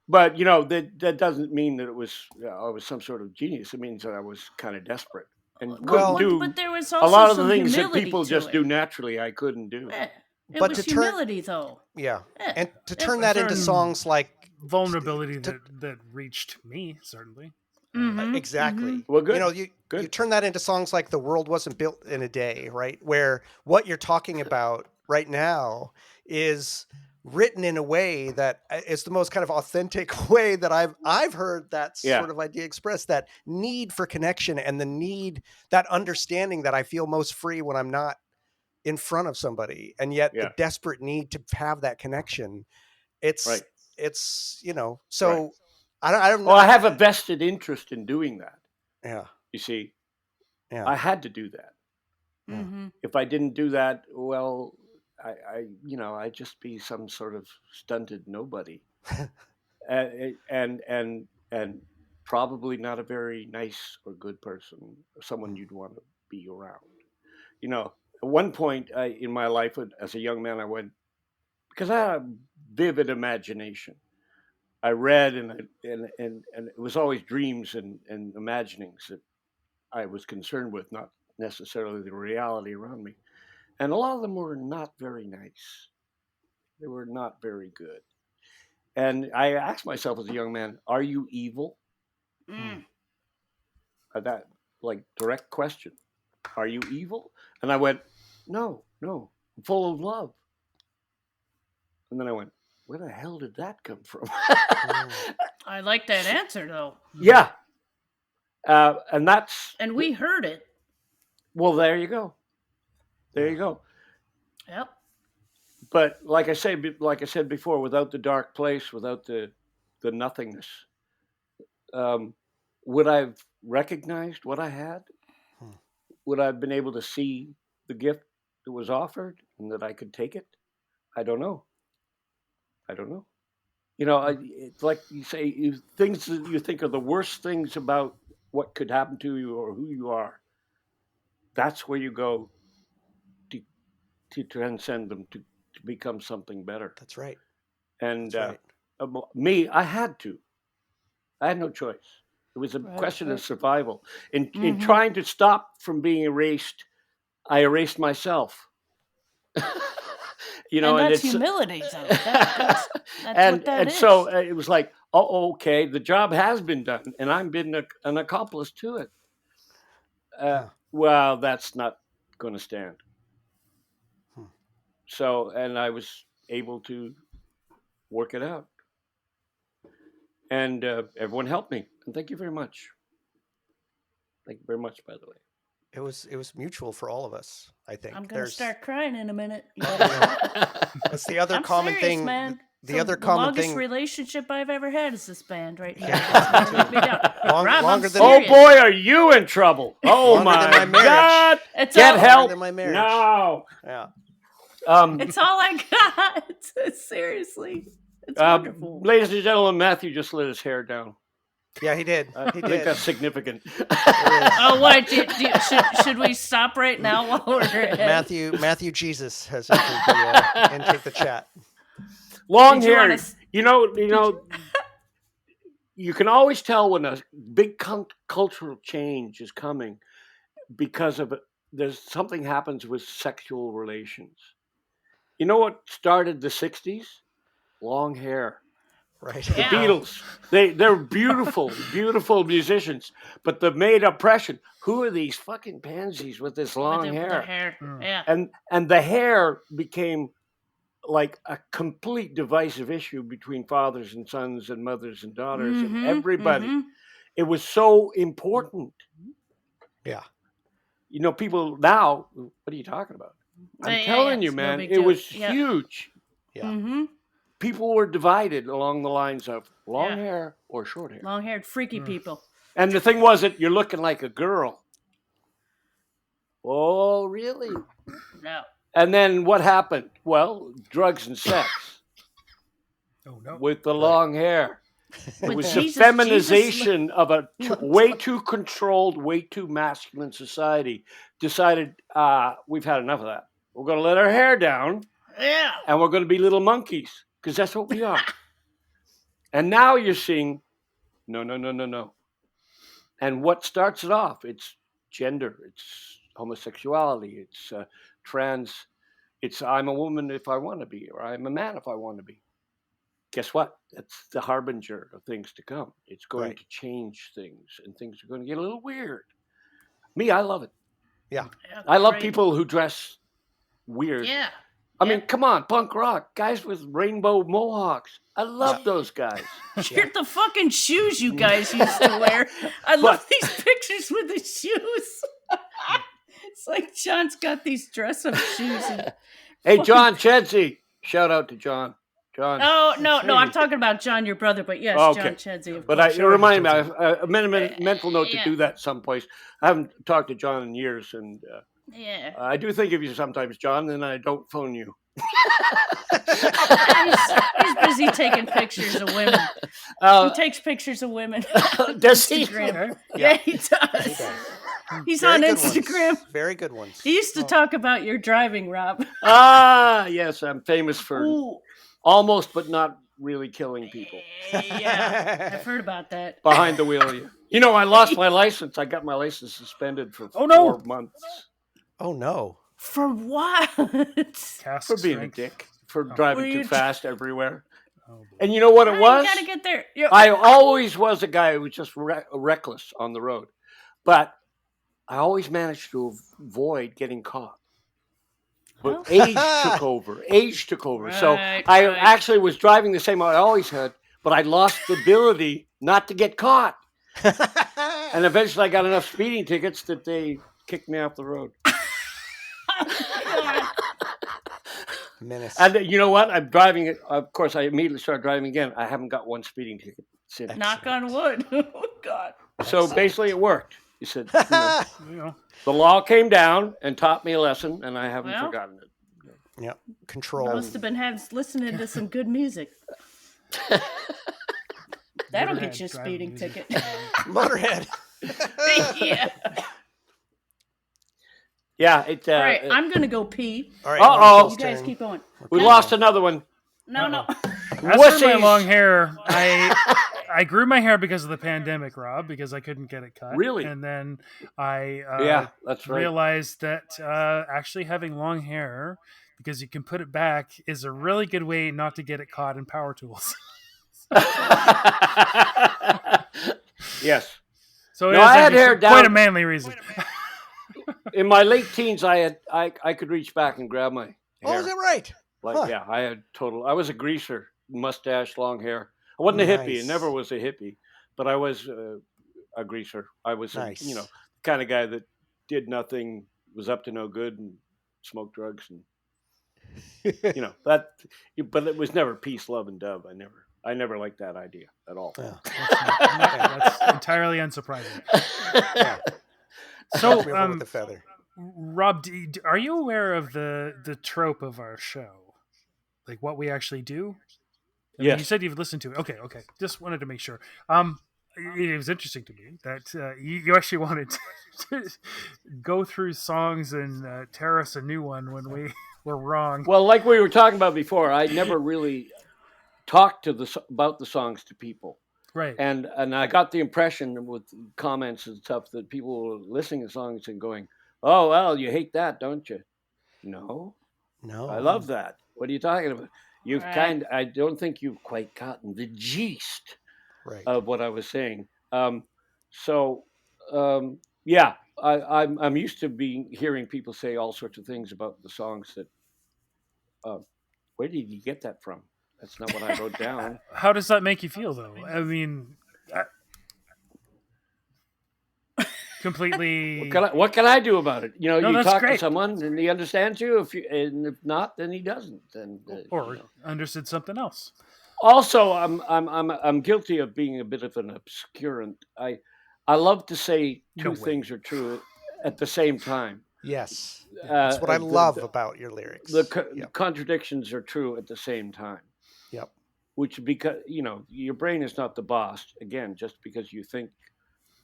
But that doesn't mean that it was I was some sort of genius. It means that I was kind of desperate and couldn't do but there was a also lot of the some things that humility people to just it. do naturally. I couldn't do. Yeah. It But was to turn- humility, though. yeah, Yeah. and to It turn was that into certain songs like vulnerability that reached me, certainly. Mm-hmm. exactly. Well, good. You Good. turn that into songs like "The World Wasn't Built in a Day," right? Where what you're talking about right now is written in a way that it's the most kind of authentic way that I've heard that sort of idea expressed, that need for connection and the need, that understanding that I feel most free when I'm not in front of somebody, and yet the desperate need to have that connection. It's so I don't know. Well, I have a vested interest in doing that. Yeah. You see, Yeah. I had to do that. Mm-hmm. If I didn't do that, well, I'd just be some sort of stunted nobody, and probably not a very nice or good person, or someone you'd want to be around. At one point in my life, as a young man, I went, because I had a vivid imagination. I read and it was always dreams and imaginings that I was concerned with, not necessarily the reality around me. And a lot of them were not very nice. They were not very good. And I asked myself as a young man, are you evil? That direct question. Are you evil? And I went, no, I'm full of love. And then I went, where the hell did that come from? I like that answer, though. Yeah. And we heard it. Well, there you go. There you go. Yep. But like I said before, without the dark place, without the nothingness, would I have recognized what I had? Would I have been able to see the gift that was offered and that I could take it? I don't know. It's like you say, things that you think are the worst things about what could happen to you or who you are. That's where you go to transcend them, to become something better. That's right. And me, I had no choice. It was a question of survival. In trying to stop from being erased, I erased myself. And that's humility, though. That's what that is. So it was like, okay, the job has been done, and I've been an accomplice to it. Well, that's not going to stand. So, and I was able to work it out. And everyone helped me. And thank you very much. Thank you very much, by the way. It was mutual for all of us, I think. I'm going to start crying in a minute. That's the other common serious, thing. Man. The other common thing. The longest relationship I've ever had is this band right here. Longer than. Oh boy, are you in trouble? Oh my God! Get help! Than my marriage. No. Yeah. It's all I got. Seriously, it's wonderful. Ladies and gentlemen, Matthew just let his hair down. Yeah, he did. I think that's significant. Oh, what? Should we stop right now while we're ahead? Matthew Jesus has entered the chat. Long hair. You can always tell when a big cultural change is coming because of it. There's something happens with sexual relations. You know what started the 60s? Long hair. Right. The Beatles. They're beautiful, beautiful musicians. But the made impression, who are these fucking pansies with this long hair? The hair. Yeah. And the hair became like a complete divisive issue between fathers and sons and mothers and daughters and everybody. It was so important. Yeah. People now, what are you talking about? I'm telling you, man, it was huge. Yeah. Mm-hmm. People were divided along the lines of long hair or short hair. Long-haired, freaky people. And the thing was that you're looking like a girl. Oh, really? No. And then what happened? Well, drugs and sex. Oh, no. With the long hair. It was the Jesus, feminization of a way too controlled, way too masculine society. Decided, we've had enough of that. We're going to let our hair down. Yeah. And we're going to be little monkeys. Because that's what we are. And now you're seeing, no. And what starts it off? It's gender. It's homosexuality. It's trans. It's I'm a woman if I want to be, or I'm a man if I want to be. Guess what? That's the harbinger of things to come. It's going to change things, and things are going to get a little weird. Me, I love it. Yeah. I love people who dress weird. Yeah. I mean, come on, punk rock. Guys with rainbow mohawks. I love those guys. You're the fucking shoes you guys used to wear. I love these pictures with the shoes. It's like John's got these dress-up shoes. Hey, John Chedsey. Shout out to John. John. Oh, no, I'm talking about John, your brother, but yes, John Chedsey. But you remind me, I made a mental note to do that someplace. I haven't talked to John in years, and I do think of you sometimes, John, and I don't phone you. He's busy taking pictures of women. He takes pictures of women. Does he? Yeah, he does. He's very on Instagram. Very good ones. He used to talk about your driving, Rob. Yes, I'm famous for almost but not really killing people. Yeah, I've heard about that. Behind the wheel. You know, I lost my license. I got my license suspended for 4 months. Oh, no. For what? For being a dick. For driving too fast everywhere. And you know what it was? You gotta get there. I always was a guy who was just reckless on the road. But I always managed to avoid getting caught. But age took over. Right, so I actually was driving the same way I always had, but I lost the ability not to get caught. And eventually I got enough speeding tickets that they kicked me off the road. Menace. And you know what? I'm driving it. Of course, I immediately started driving again. I haven't got one speeding ticket since. Knock on wood. Oh, God. So basically it worked. He said, the law came down and taught me a lesson, and I haven't forgotten it. Yep. Control. You must have been listening to some good music. That'll get you a speeding ticket. Motorhead. Yeah. Yeah. All right, I'm going to go pee. All right. Uh-oh. You guys keep going. We lost another one. No. As for my long hair, I grew my hair because of the pandemic, Rob, because I couldn't get it cut. Really? And then I that's right. realized that actually having long hair, because you can put it back, is a really good way not to get it caught in power tools. Yes. So I had hair down. Quite a manly reason. In my late teens, I could reach back and grab my hair. Oh, is that right? I had I was a greaser, mustache, long hair. I wasn't a hippie. I never was a hippie, but I was a greaser. I was, the kind of guy that did nothing, was up to no good, and smoked drugs, and that. But it was never peace, love, and dove. I never liked that idea at all. Yeah. That's entirely unsurprising. Yeah. So, with the feather. Rob, are you aware of the trope of our show? Like what we actually do? I mean, you said you've listened to it. Okay. Just wanted to make sure. It was interesting to me that you actually wanted to go through songs and tear us a new one when we were wrong. Well, like we were talking about before, I never really talked about the songs to people. Right. And I got the impression with comments and stuff that people were listening to songs and going, "Oh, well, you hate that, don't you?" No, I love that. What are you talking about? I don't think you've quite gotten the gist of what I was saying. I'm used to hearing people say all sorts of things about the songs that, where did you get that from? That's not what I wrote down. How does that make you feel, though? I mean, completely. What can I do about it? You talk great. to someone and he understands you. If not, then he doesn't. Understood something else. Also, I'm guilty of being a bit of an obscurant. I love to say two things are true at the same time. Yes, that's what I love about your lyrics. The contradictions are true at the same time. Yep. Which, because your brain is not the boss. Again, just because you think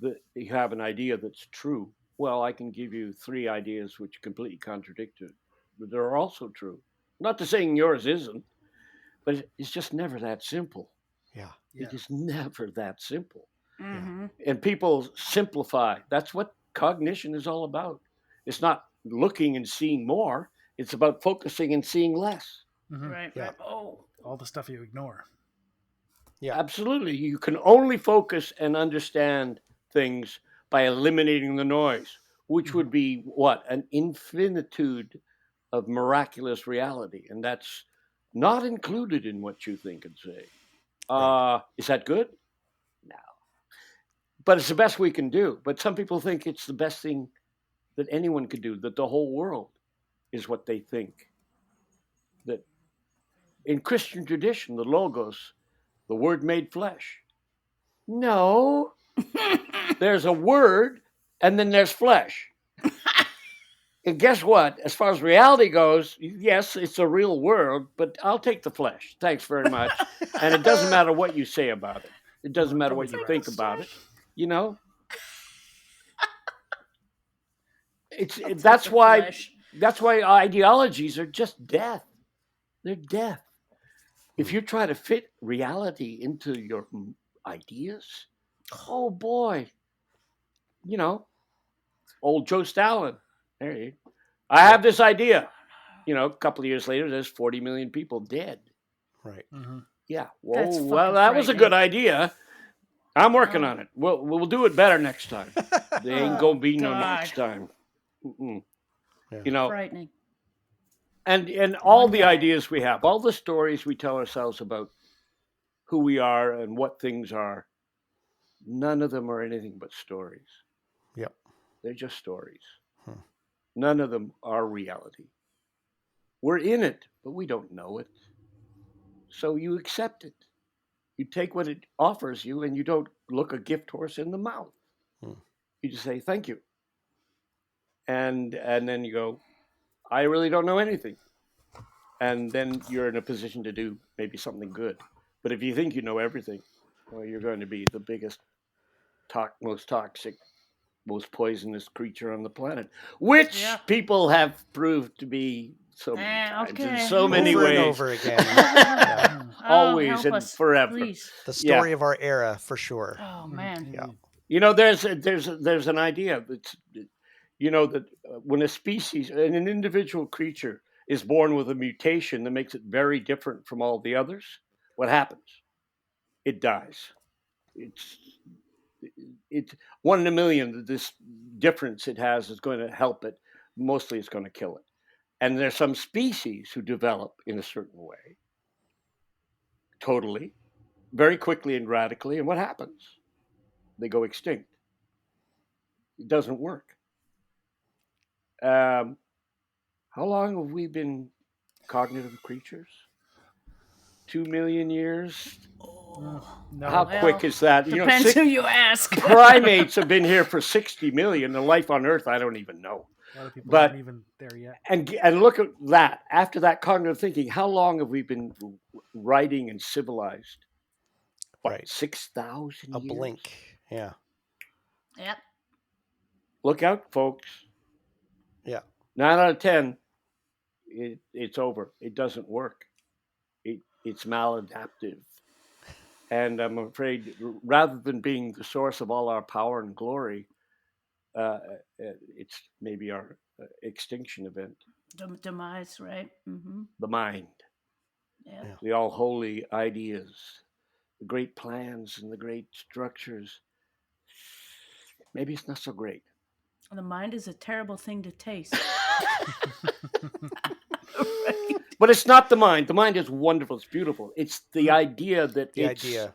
that you have an idea that's true. Well, I can give you 3 ideas which completely contradict it, but they're also true. Not to saying yours isn't, but it's just never that simple. Yeah. It is never that simple. Mm-hmm. And people simplify. That's what cognition is all about. It's not looking and seeing more. It's about focusing and seeing less. Mm-hmm. Right. Yeah. Oh. All the stuff you ignore. Yeah, absolutely. You can only focus and understand things by eliminating the noise, which would be what? An infinitude of miraculous reality, and that's not included in what you think and say. Right. Is that good? No. But it's the best we can do. But some people think it's the best thing that anyone could do, that the whole world is what they think. That in Christian tradition, the Logos, the Word made flesh. No. There's a word, and then there's flesh. And guess what? As far as reality goes, yes, it's a real world, but I'll take the flesh. Thanks very much. And it doesn't matter what you say about it. It doesn't matter what you think about it. You know? That's why ideologies are just death. They're death. If you try to fit reality into your ideas, oh boy. You know, old Joe Stalin. There you go. I have this idea. You know, a couple of years later, there's 40 million people dead. Right. Mm-hmm. Yeah. That's Whoa, fucking well, that was a frightening. good idea. I'm working on it. We'll do it better next time. There ain't gonna be no God. next time. Mm-mm. Yeah. You know, Frightening. and all One the day. ideas we have, all the stories we tell ourselves about who we are and what things are, none of them are anything but stories. Yep. They're just stories. Hmm. None of them are reality. We're in it, but we don't know it. So you accept it. You take what it offers you, and you don't look a gift horse in the mouth. Hmm. You just say thank you, and then you go, I really don't know anything, and then you're in a position to do maybe something good. But if you think you know everything, well, you're going to be the biggest, most toxic, most poisonous creature on the planet, which Yeah. people have proved to be so many times in Okay. so many Over ways. and over again. Yeah. Always help and us, forever. please. The story of our era, for sure. Oh man. Yeah. You know, there's an idea that's, you know, that when a species, an individual creature is born with a mutation that makes it very different from all the others, what happens? It dies. It's 1 in a million that this difference it has is going to help it. Mostly it's going to kill it. And there's some species who develop in a certain way, totally, very quickly and radically. And what happens? They go extinct. It doesn't work. How long have we been cognitive creatures? 2 million years? No. How Well, quick is that? You know, Depends who you ask. primates have been here for 60 million. The life on Earth, I don't even know. A lot of people But- aren't even there yet. And look at that. After that cognitive thinking, how long have we been writing and civilized? What, Right. 6,000 A years? blink. Yeah. Yep. Look out, folks. Yeah. 9 out of 10, it's over. It doesn't work. It's maladaptive. And I'm afraid, rather than being the source of all our power and glory, it's maybe our extinction event. Demise, right? Mm-hmm. The mind, Yeah. Yeah. the all holy ideas, the great plans and the great structures. Maybe it's not so great. The mind is a terrible thing to taste. But it's not the mind. The mind is wonderful. It's beautiful. It's the idea that The it's idea.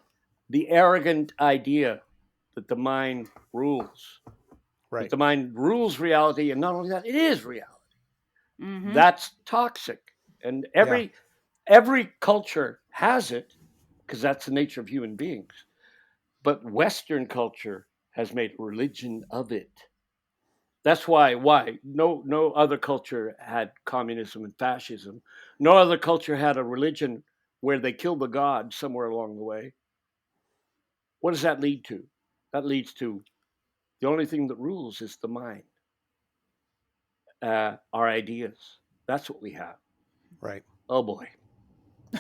the arrogant idea that the mind rules. Right. That the mind rules reality, and not only that, it is reality. Mm-hmm. That's toxic. And every culture has it, because that's the nature of human beings. But Western culture has made a religion of it. That's why no other culture had communism and fascism. No other culture had a religion where they killed the god somewhere along the way. What does that lead to? That leads to the only thing that rules is the mind. Our ideas. That's what we have. Right. Oh boy.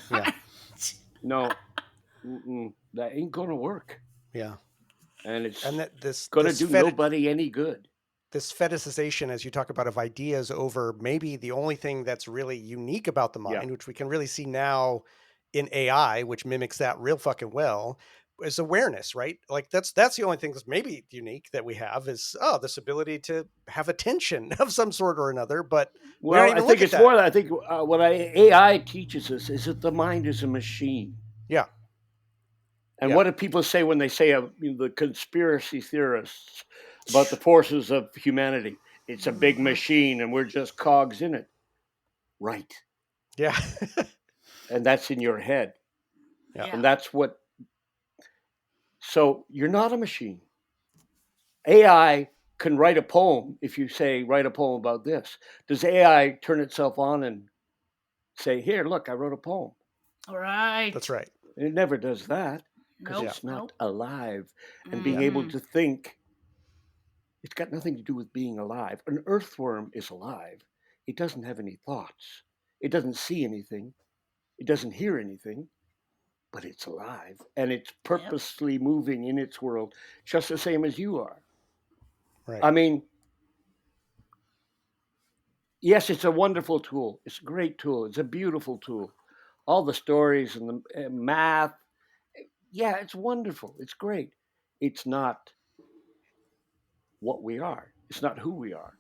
Yeah. No, that ain't gonna work. Yeah. And it's And that this gonna this do feti- nobody any good. this fetishization, as you talk about, of ideas over maybe the only thing that's really unique about the mind, Yeah. which we can really see now in AI, which mimics that real fucking well. is awareness, right? Like that's the only thing that's maybe unique that we have is this ability to have attention of some sort or another. But we don't Well, I even think look at it's that. more that I think what AI teaches us is that the mind is a machine. Yeah. And Yeah. what do people say when they say the conspiracy theorists about the forces of humanity? It's a big machine and we're just cogs in it. Right. Yeah. And that's in your head. Yeah. And that's what. So you're not a machine. AI can write a poem if you say, write a poem about this. Does AI turn itself on and say, here, look, I wrote a poem? Right. That's right. It never does that because Nope. it's not Nope. alive. And being able to think, it's got nothing to do with being alive. An earthworm is alive. It doesn't have any thoughts. It doesn't see anything. It doesn't hear anything, but it's alive. And it's purposely moving in its world just the same as you are. Right. I mean, yes, it's a wonderful tool. It's a great tool. It's a beautiful tool. All the stories and the math, yeah, it's wonderful. It's great. It's not what we are. It's not who we are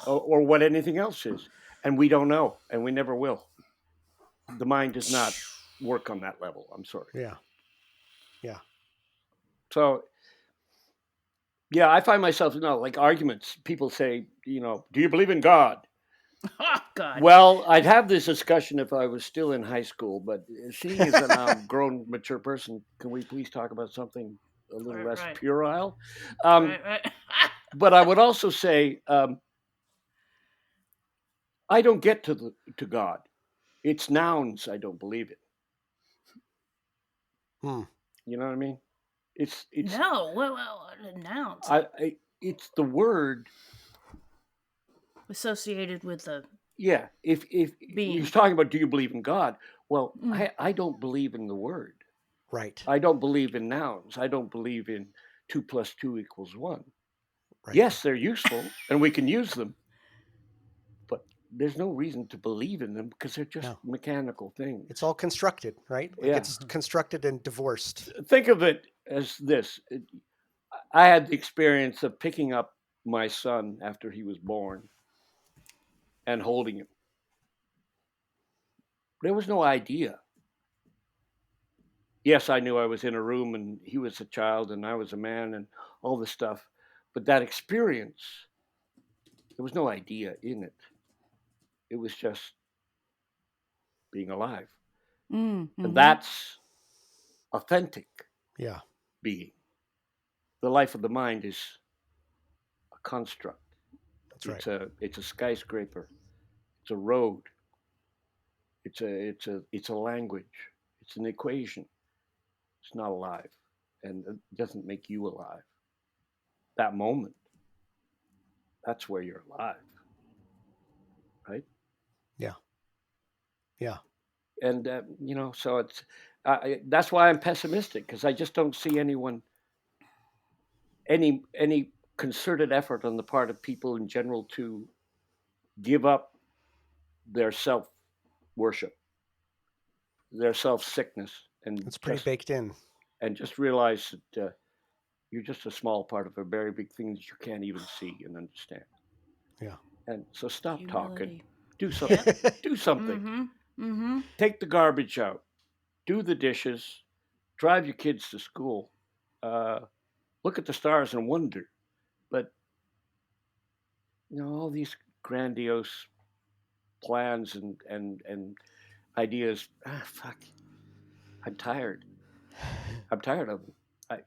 or what anything else is. And we don't know, and we never will. The mind does not work on that level. I'm sorry. Yeah. Yeah. So, yeah, I find myself, like arguments. People say, do you believe in God? Oh, God. Well, I'd have this discussion if I was still in high school, but seeing as I'm now a grown, mature person, can we please talk about something a little less puerile? Right. But I would also say, I don't get to God. It's nouns I don't believe in. You know what I mean? It's no. Well, nouns it's the word associated with the yeah. If being. you're talking about, do you believe in God? Well, I don't believe in the word. Right. I don't believe in nouns. I don't believe in 2 + 2 = 1. Right. Yes, they're useful and we can use them, but there's no reason to believe in them because they're just mechanical things. It's all constructed, right? Like Yeah. it's constructed and divorced. Think of it as this. I had the experience of picking up my son after he was born and holding him. There was no idea. Yes, I knew I was in a room and he was a child and I was a man and all this stuff. But that experience, there was no idea in it. It was just being alive. And that's authentic being. The life of the mind is a construct. That's right. It's a skyscraper. It's a road. It's a language. It's an equation. It's not alive, and it doesn't make you alive. That moment, that's where you're alive, right? Yeah. Yeah. And so it's that's why I'm pessimistic because I just don't see any concerted effort on the part of people in general to give up their self worship, their self sickness, and It's pretty baked in. And just realize that you're just a small part of a very big thing that you can't even see and understand. Yeah. And so stop talking. Humility. Do something. Do something. Take the garbage out. Do the dishes. Drive your kids to school. Look at the stars and wonder. But all these grandiose plans and ideas. Fuck. I'm tired. I'm tired of them.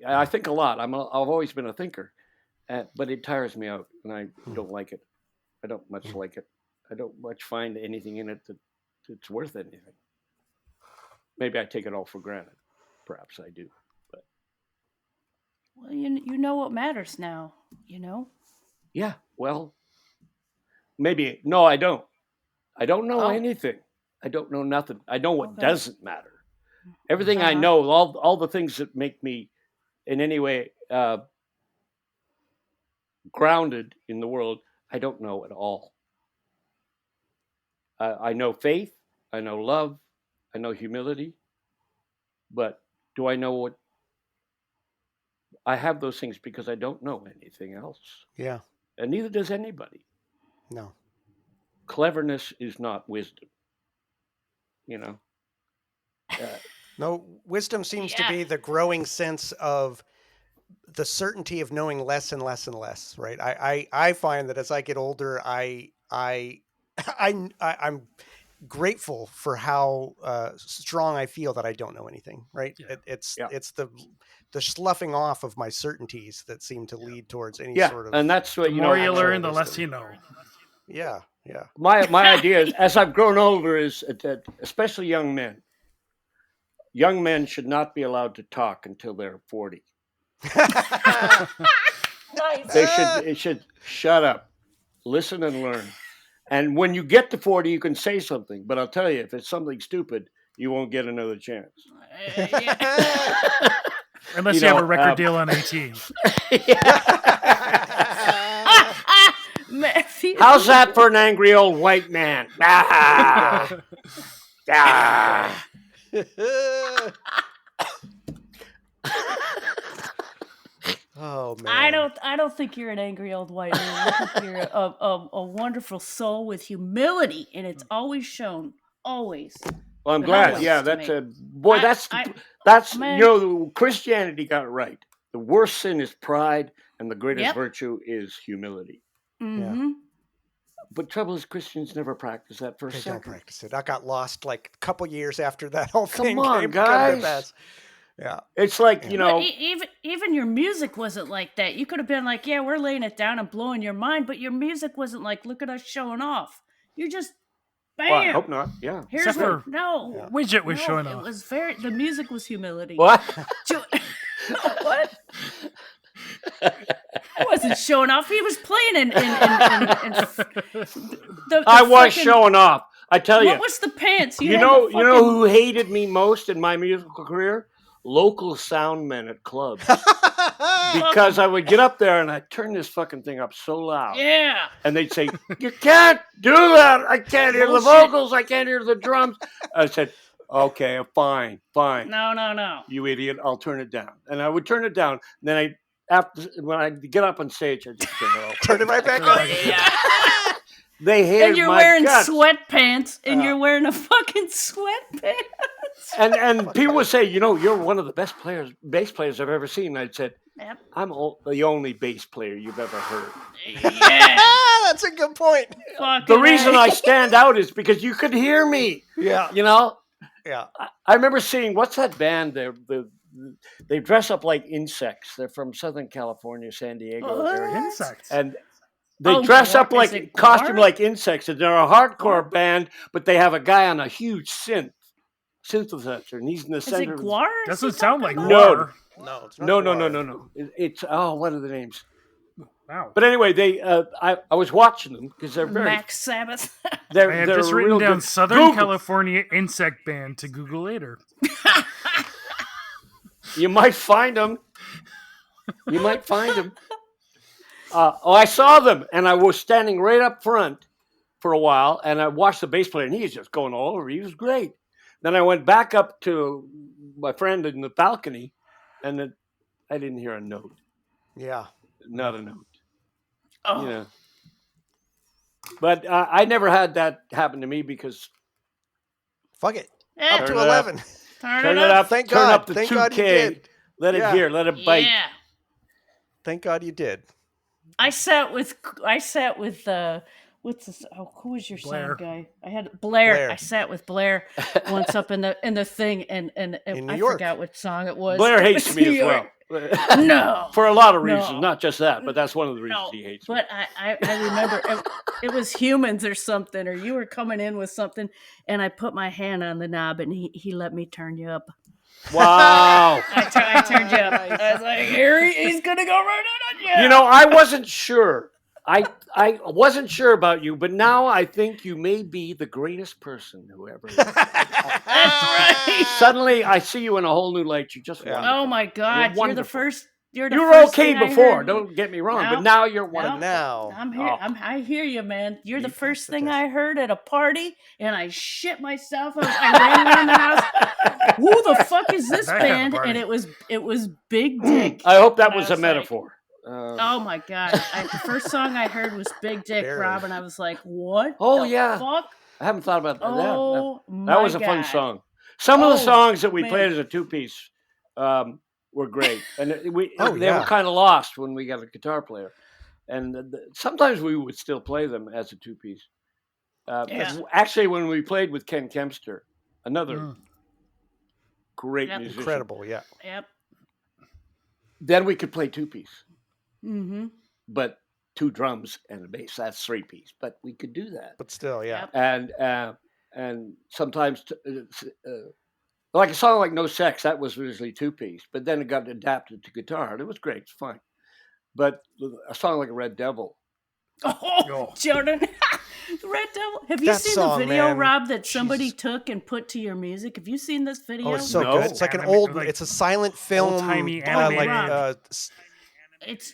I think a lot. I've always been a thinker, but it tires me out, and I don't like it. I don't much like it. I don't much find anything in it that's worth anything. Maybe I take it all for granted. Perhaps I do. But well, you know what matters now. Yeah. Well, maybe no. I don't. I don't know anything. I don't know nothing. I know what doesn't matter. Everything I know, all the things that make me in any way grounded in the world, I don't know at all. I know faith, I know love, I know humility, but do I know what I have those things because I don't know anything else. Yeah. And neither does anybody. No. Cleverness is not wisdom. No, wisdom seems to Yeah. be the growing sense of the certainty of knowing less and less and less, right? I find that as I get older, I'm grateful for how strong I feel that I don't know anything, right? Yeah. It's Yeah. it's the sloughing off of my certainties that seem to lead towards any Yeah, sort of and that's what The more you actual learn, the less wisdom. you know. Yeah, yeah. my idea is, as I've grown older, is that especially young men should not be allowed to talk until they're 40. Nice. It should shut up, listen and learn. And when you get to 40, you can say something. But I'll tell you, if it's something stupid, you won't get another chance. Yeah. Unless You you have know, a record deal on 18. Matthew. How's that for an angry old white man? Ah! Ah! Oh man. I don't think you're an angry old white man. I think you're a wonderful soul with humility, and it's always shown. Always. Well, I'm glad. Always Yeah, to that's me. a boy. That's man. Christianity got it right. The worst sin is pride, and the greatest Yep. virtue is humility. Mm-hmm. But trouble is, Christians never practice that for a They don't second. practice it. I got lost like a couple years after that whole Come thing on, came guys. to pass. Yeah. It's like, But even your music wasn't like that. You could have been like, yeah, we're laying it down and blowing your mind, but your music wasn't like, look at us showing off. You're just, bam. well, I hope not. Yeah. Here's Except what, for no. Widget was no, showing it off. was the music was humility. What? What? I wasn't showing off. He was playing in I was fucking- showing off. I tell you. What was the pants? You had know the fucking- who hated me most in my musical career? Local sound men at clubs. Because I would get up there and I'd turn this fucking thing up so loud. Yeah. And they'd say, you can't do that. I can't hear the Bullshit. vocals. I can't hear the drums. I said, okay, fine. No. You idiot. I'll turn it down. And I would turn it down. Then when I get up on stage, I just turn it off. Turn it right back Oh, on. yeah. They hated And you're my wearing guts. sweatpants, and you're wearing a fucking sweatpants. And people would say, you're one of the best bass players I've ever seen. And I'd said, Yep. I'm the only bass player you've ever heard. Yeah. That's a good point. The reason I stand out is because you could hear me. Yeah. Yeah. I remember seeing, what's that band? They dress up like insects. They're from Southern California, San Diego area. Insects. And they dress up Is like it costume Guar? like insects. And they're a hardcore band, but they have a guy on a huge synthesizer, and he's in the Is center. it Guar? Doesn't sound like No. Guar. No, it's not No. Guar. It's what are the names? Wow. But anyway, I was watching them because they're very. Max Sabbath. They're I have they're just written real down good. Southern Google. California insect band to Google later. You might find them. I saw them, and I was standing right up front for a while, and I watched the bass player, and he was just going all over. He was great. Then I went back up to my friend in the balcony, and then I didn't hear a note. Yeah. Not a note. Oh. But I never had that happen to me because Fuck it. Yeah. Up to Turn it up. 11. turn it up, Thank turn God. up the Thank 2K, God you did. let it Yeah. hear, let it bite. Yeah. Thank God you did. I sat with what's this? Oh, who was your Blair. sound guy? I had Blair. Blair. I sat with Blair once up in the thing, and In New I York. forgot what song it was. Blair It hates was me New as well. York. No. For a lot of No. reasons, not just that, but that's one of the reasons No, he hates me. but I remember it was Humans or something, or you were coming in with something, and I put my hand on the knob, and he let me turn you up. Wow. I turned you up. I was like, he's gonna go right in on you. I wasn't sure. I wasn't sure about you, but now I think you may be the greatest person who ever lived. That's right. Suddenly, I see you in a whole new light. You're just Yeah. wonderful. Oh my God, you're the wonderful. first You're the You were first okay thing I before. heard. Don't get me wrong, No, but now you're one. no. of Now, I'm here. Oh. I hear you, man. You're the You first passed the thing test. I heard at a party, and I shit myself. I ran around the house. Who the fuck is this That kind of band? party. And it was Big Dick. I hope that And I was a like, metaphor. oh my god! The first song I heard was Big Dick, Barely. Rob, and I was like, "What? Oh, the yeah. fuck? I haven't thought about that. Oh that my was a fun God. song. Some of the Oh, songs that we man. played as a two-piece were great, and they Oh, were yeah. kind of lost when we got a guitar player. And sometimes we would still play them as a two-piece. Yeah. Actually, when we played with Ken Kempster, another Mm. great Yep. musician, incredible. Yeah. Yep. then we could play two-piece, Mm-hmm. but 2 drums and a bass. That's 3-piece, but we could do that. But still, yeah. Yep. And sometimes like a song like No Sex, that was originally 2-piece, but then it got adapted to guitar, and it was great. It's fine. But a song like Red Devil, Oh, Jordan. Red Devil. Have you That seen song, the video, man, Rob, that somebody Jesus. took and put to your music? Have you seen this video? Oh, it's so No. good. It's like an Anime- old. like It's a silent film. old-timey like animated. It's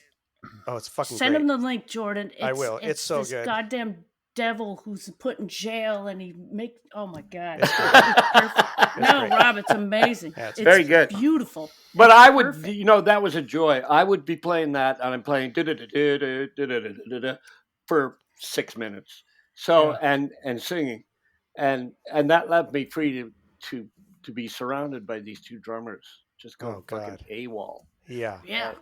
it's fucking send great. him the link, Jordan. I will. It's so this good. goddamn devil who's put in jail, and he make. Oh my god. It's great. Perfect. No, great. Rob, it's amazing. Yeah, it's very good. Beautiful. but I would, Perfect. that was a joy. I would be playing that, and I'm playing for 6 minutes. So and singing, and that left me free to be surrounded by these 2 drummers, just going Oh, fucking God. AWOL. Yeah. Yeah.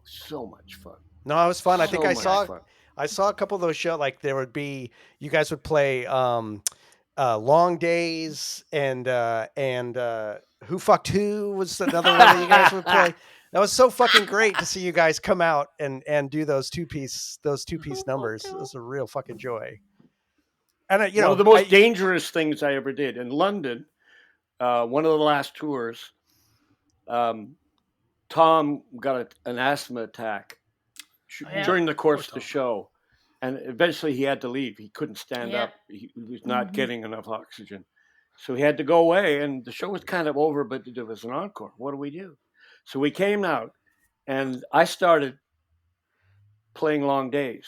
So much fun. No, it was fun. I think So I much saw. fun. I saw a couple of those shows. Like there would be, you guys would play Long Days and Who Fucked Who was another one that you guys would play. That was so fucking great to see you guys come out and do those two piece numbers. It was a real fucking joy. And One of the most dangerous things I ever did in London, one of the last tours, Tom got an asthma attack during the course of the show, and eventually he had to leave. He couldn't stand up. He was not getting enough oxygen. So he had to go away, and the show was kind of over, but it was an encore. What do we do? So we came out, and I started playing Long Days.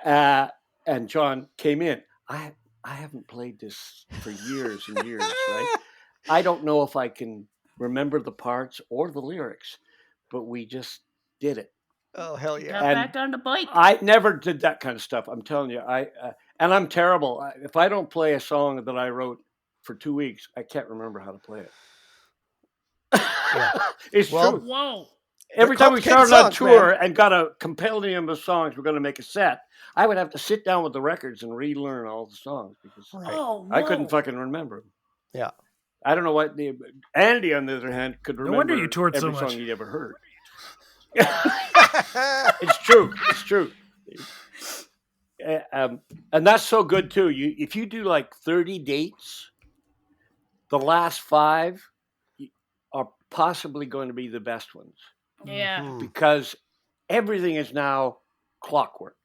And John came in. I haven't played this for years and years, right? I don't know if I can remember the parts or the lyrics, but we just did it. Oh, hell yeah. Got And back on the bike. I never did that kind of stuff. I'm telling you, and I'm terrible. If I don't play a song that I wrote for 2 weeks, I can't remember how to play it. It's true. Whoa. Every time we complicated started on songs, tour man. and got a compendium of songs, we're going to make a set. I would have to sit down with the records and relearn all the songs because Oh, I couldn't whoa. fucking remember them. Yeah. I don't know what Andy, on the other hand, could remember wonder you toured so every much. song he'd ever heard. It's true. It's true. And that's so good too. If you do like 30 dates, the last 5 are possibly going to be the best ones Yeah. Mhm. because everything is now clockwork.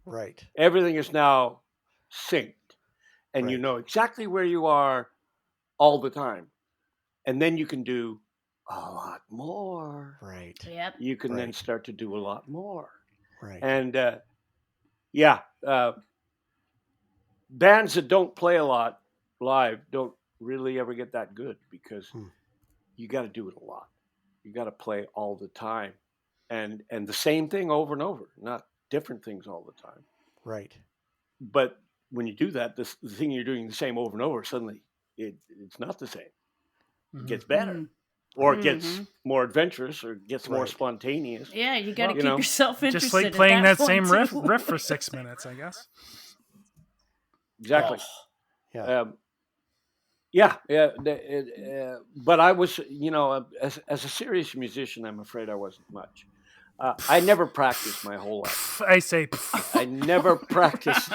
Right. Everything is now synced, and you Right. know exactly where you are all the time. And then you can do a lot more. Right. Yep. You can then Right. start to do a lot more. Right. And bands that don't play a lot live don't really ever get that good because you got to do it a lot. You got to play all the time, and the same thing over and over, not different things all the time. Right. But when you do that, the thing you're doing the same over and over, suddenly it's not the same. It gets better, or it gets more adventurous, or it gets more Right. spontaneous. Yeah, you got to You keep know, yourself interested. Just like at playing that point, same too. riff for 6 minutes, I guess. Exactly. Yeah. But I was, as a serious musician, I'm afraid I wasn't much. I never practiced my whole life. I say, I never practiced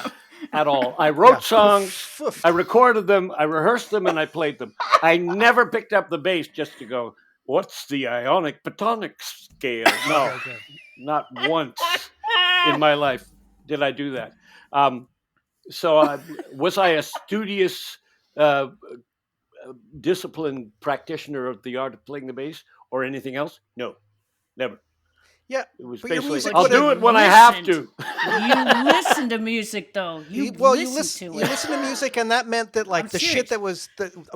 at all. I wrote songs, I recorded them, I rehearsed them, and I played them. I never picked up the bass just to go, what's the ionic pentatonic scale? No, okay. not once in my life did I do that. So was I a studious, disciplined practitioner of the art of playing the bass or anything else? No. Never. Yeah, It was but your basically, music I'll would've do it when I have listened. to. You listen to music though. You listen to you it. listen to music, and that meant that like I'm the shit that was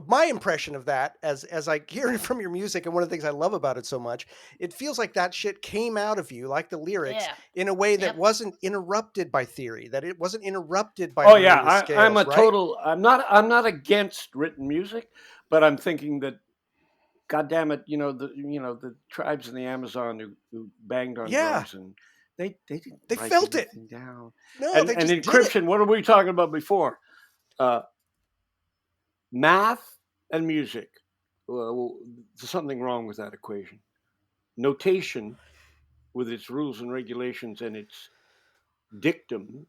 my impression of that, as I hear it from your music, and one of the things I love about it so much, it feels like that shit came out of you, like the lyrics, Yeah. in a way that Yep. wasn't interrupted by theory, that it wasn't interrupted by Oh yeah, melodious scales, I'm a right? total. I'm not against written music, but I'm thinking that, God damn it, the tribes in the Amazon who banged on Yeah. drums, and they didn't They write felt it. anything down. No, And they just did it. encryption. What were we talking about before? Math and music. Well, there's something wrong with that equation. Notation, with its rules and regulations and its dictum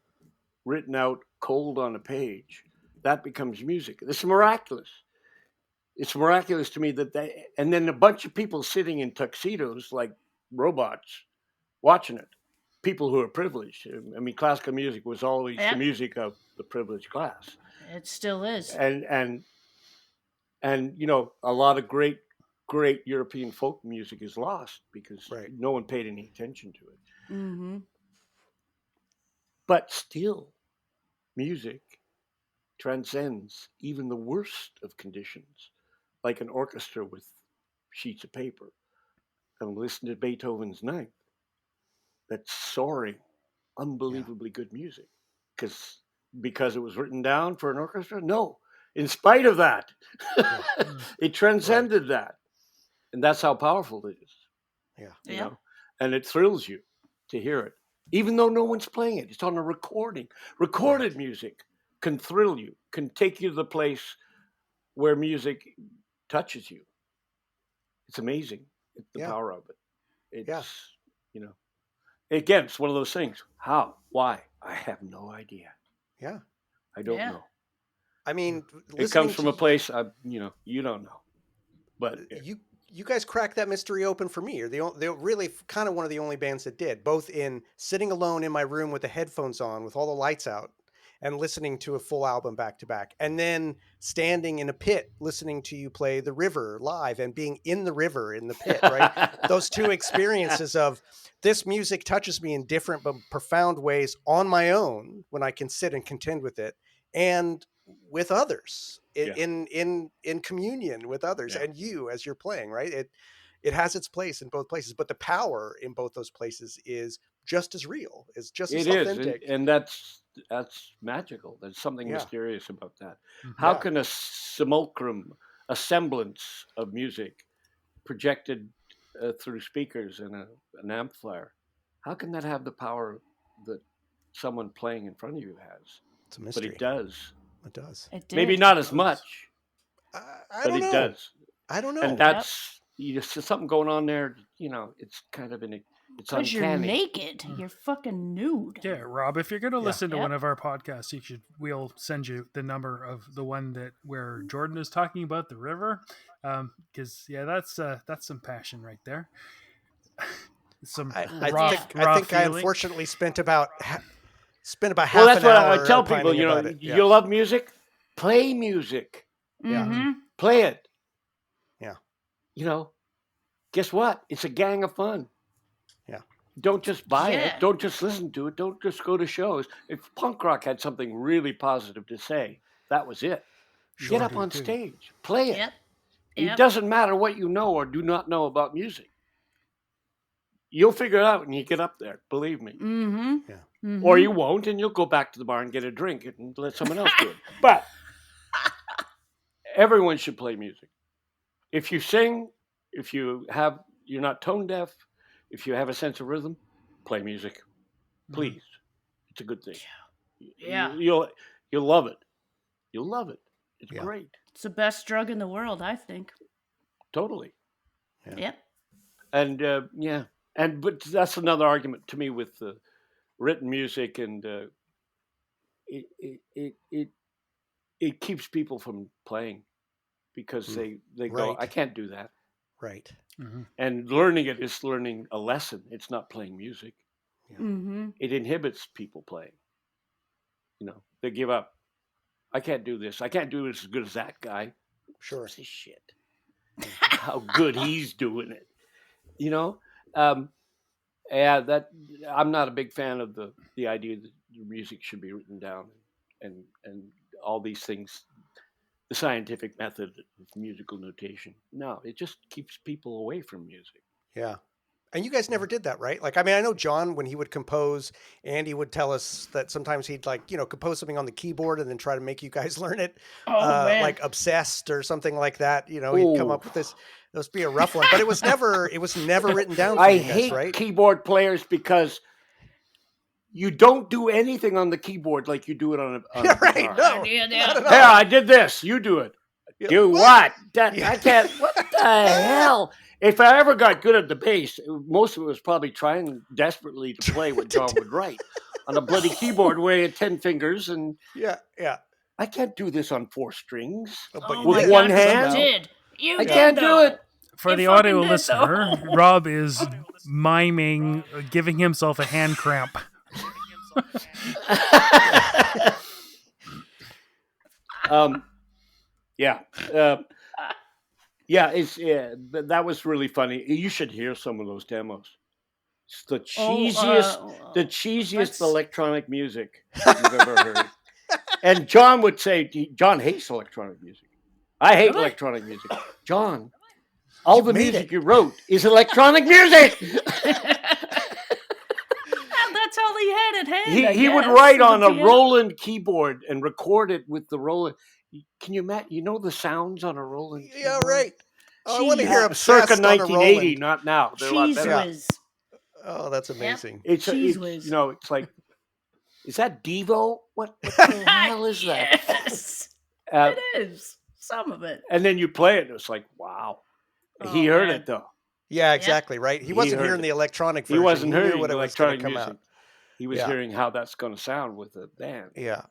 written out cold on a page, that becomes music. It's miraculous. It's miraculous to me that and then a bunch of people sitting in tuxedos like robots watching it. People who are privileged. I mean, classical music was always the Yep. music of the privileged class. It still is. And a lot of great European folk music is lost because Right. no one paid any attention to it. Mm-hmm. But still, music transcends even the worst of conditions, like an orchestra with sheets of paper. And listen to Beethoven's Ninth. That's soaring, unbelievably good music. Because it was written down for an orchestra? No. In spite of that, it transcended that. And that's how powerful it is. Yeah. You know? And it thrills you to hear it. Even though no one's playing it. It's on a recording. Recorded music can thrill you, can take you to the place where music touches you. It's amazing, the power of it. It's, again, it's one of those things. How? Why? I have no idea. Yeah. I don't know. I mean, it comes from a place you don't know. But you guys cracked that mystery open for me. You're they're really kind of one of the only bands that did, both in sitting alone in my room with the headphones on, with all the lights out, and listening to a full album back to back, and then standing in a pit listening to you play The River live and being in the river in the pit, right? Those two experiences of this music touches me in different but profound ways on my own when I can sit and contend with it, and with others in communion with others, and you as you're playing, right? It has its place in both places, but the power in both those places is just as real, is just as authentic. And that's magical. There's something mysterious about that. How can a simulacrum, a semblance of music projected through speakers and an amplifier, how can that have the power that someone playing in front of you has? It's a mystery. But it does. It does. It did. Maybe not as much, but it does. I don't know. And that's there's something going on there. It's kind of it's uncanny. Because you're naked. You're fucking nude. Yeah, Rob, if you're going to listen to one of our podcasts, we'll send you the number of the one where Jordan is talking about the river. Because that's some passion right there. I think I unfortunately spent about half well, that's an what hour I tell people. You love music, play music. Mm-hmm. Play it. Yeah. Guess what? It's a gang of fun. Yeah. Don't just buy it. Don't just listen to it. Don't just go to shows. If punk rock had something really positive to say, that was it. Get up on stage. Play it. Yep. It doesn't matter what you know or do not know about music. You'll figure it out when you get up there. Believe me. Mm-hmm. Yeah. Mm-hmm. Or you won't, and you'll go back to the bar and get a drink and let someone else do it. But everyone should play music. If you sing, if you're not tone deaf, if you have a sense of rhythm, play music. Please. It's a good thing. Yeah. You'll love it. You'll love it. It's great. It's the best drug in the world, I think. Totally. Yep. And but that's another argument to me with the written music, and it keeps people from playing because they go, I can't do that. Right. Mm-hmm. And learning it is learning a lesson. It's not playing music. Yeah. Mm-hmm. It inhibits people playing. They give up. I can't do this. I can't do it as good as that guy. Sure. This shit. How good he's doing it. Yeah, that I'm not a big fan of the idea that the music should be written down and all these things, the scientific method of musical notation. No, it just keeps people away from music. Yeah. And you guys never did that, right? Like, I mean, I know John, when he would compose, Andy would tell us that sometimes he'd like, compose something on the keyboard and then try to make you guys learn it, Oh man. like Obsessed or something like that. He'd come Oh, up with this. It must be a rough one, but it was never written down for I you guys, hate right? keyboard players because you don't do anything on the keyboard like you do it on a Yeah, right. guitar. No, Yeah. not at all. Yeah, I did this. You do it. Yeah, Do what? what? Yeah. I can't. What the hell? If I ever got good at the bass, most of it was probably trying desperately to play what John would write on a bloody keyboard weighing 10 fingers, and Yeah. I can't do this on 4 strings. But with did one God, hand? You did. You I did, can't do though. it. For You the fucking audio did, listener, though. Rob is miming, giving himself a hand cramp. Yeah. That was really funny. You should hear some of those demos. It's the cheesiest let's- electronic music you've ever heard. And John would say, John hates electronic music. I hate Really? electronic music. John, all the made music it. you wrote is electronic music. That's all he had at hand. He would write on a Roland keyboard and record it with the Roland. Can you imagine? You know the sounds on a Roland keyboard? Yeah, right. Oh, I want to hear Circa Obsessed on a 1980, Roland. not now. They're a lot Cheese better. whiz. Oh, that's amazing. It's Cheese whiz. it's like, is that Devo? What the hell is that? Yes, Uh, it is. Some of it. and then you play it, and it's like, wow. He Oh, heard man. it though. Yeah, exactly, right? He wasn't heard hearing it. the electronic He version. wasn't knew hearing what it was going electronic to come music. out. He was Yeah. hearing how that's going to sound with the band. Yeah.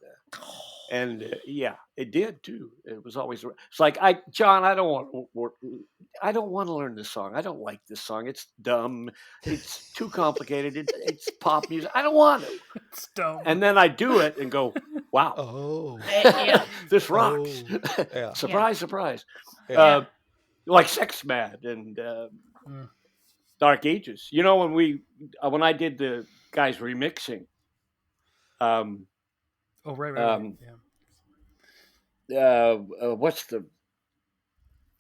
And it did too. It was always. It's like John. I don't want to learn this song. I don't like this song. It's dumb. It's too complicated. It's pop music. I don't want to. It's dumb. And then I do it and go, wow, Oh. Yeah. this rocks. Oh. Yeah. Surprise, surprise. Yeah. Like Sex Mad and Dark Ages. You know, when I did the guys remixing. Oh, right. What's the?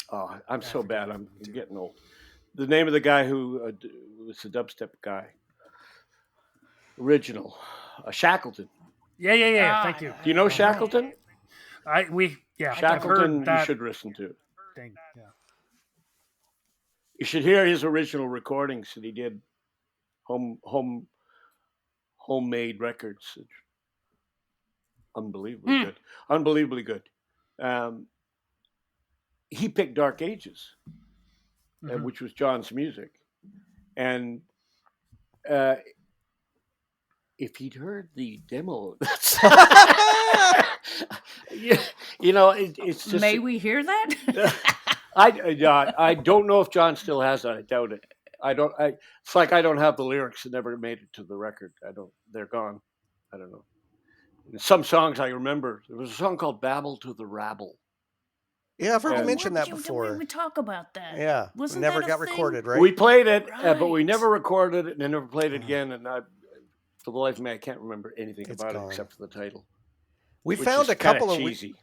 Oh, I'm so bad. I'm getting old. The name of the guy who was the dubstep guy. Original, Shackleton. Yeah. Thank you. Do you know Shackleton? I've heard Shackleton, you that should listen to. thing. Yeah. You should hear his original recordings that he did, homemade records. It's unbelievably good. He picked Dark Ages, which was John's music, and if he'd heard the demo, it's just. May we hear that? I don't know if John still has it. I doubt it. It's like I don't have the lyrics that never made it to the record. They're gone. I don't know. Some songs I remember. There was a song called "Babble to the Rabble." Yeah, I've heard you And- mention that Didn't before. we talk about that? Yeah. Wasn't Never that a got thing? recorded, right? We played it, but we Right. never recorded it and never played it again. And for the life of me, I can't remember anything It's about gone. it except for the title. We which found is a couple kinda of cheesy.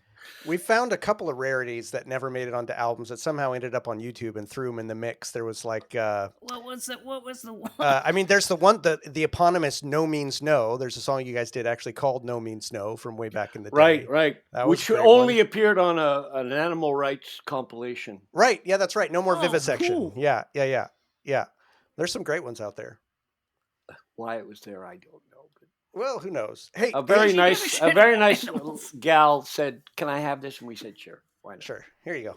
we found a couple of rarities that never made it onto albums that somehow ended up on YouTube and threw them in the mix. There was like What was it? What was the one? I mean, there's the one the eponymous "No Means No." There's a song you guys did actually called "No Means No" from way back in the day. Right. That was Which a great only one. appeared on an animal rights compilation. Right. Yeah, that's right. No more Oh, vivisection. cool. Yeah. There's some great ones out there. Why it was there, I don't know. But Well, who knows? Hey, a very give a nice shit about animals. gal said, "Can I have this?" And we said, "Sure, why not?" sure. Here you go.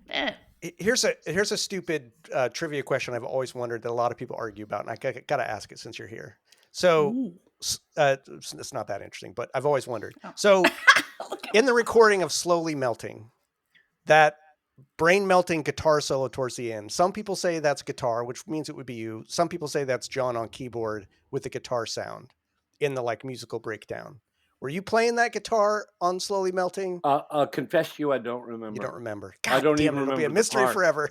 Eh, Here's a stupid trivia question I've always wondered that a lot of people argue about, and I got to ask it since you're here. So ooh. it's not that interesting, but I've always wondered. Oh. So in the recording of Slowly Melting, that brain melting guitar solo towards the end, some people say that's guitar, which means it would be you. Some people say that's John on keyboard with the guitar sound in the like musical breakdown. Were you playing that guitar on Slowly Melting? I'll confess to you, I don't remember. You don't remember. I don't damn even it, it'll be a remember the mystery part. forever.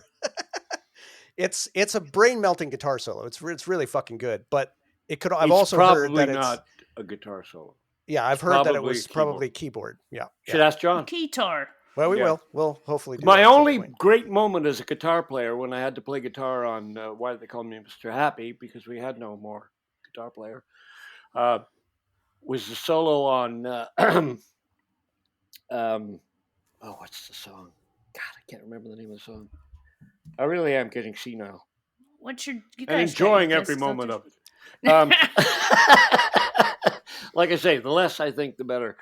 It's a brain melting guitar solo. It's really fucking good. But I've It's also heard probably that it's not a guitar solo. yeah. I've It's heard that it probably was probably keyboard. Yeah. Should ask John. Guitar. Well, we Yeah. will. We'll hopefully do My that at some only point. great moment as a guitar player when I had to play guitar on Why Did They Call Me Mr. Happy, because we had no more guitar player, was the solo on what's the song? God, I can't remember the name of the song. I really am getting senile What's your? You and guys enjoying got your every discs, don't moment you? of it. Like I say, the less I think, the better.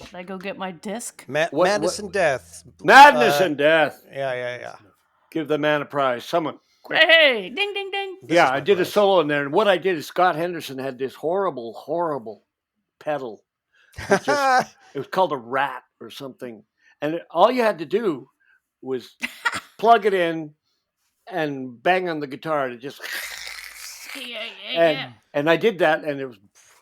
Should I go get my disc? Madness and Death. Madness and Death. Yeah. Give the man a prize. Someone. Quick. Hey, ding, ding, ding. This Yeah, is my I did a prize. solo in there, and what I did is Scott Henderson had this horrible pedal. It was called a rat or something, and all you had to do was plug it in and bang on the guitar to just. Yeah. And I did that, and it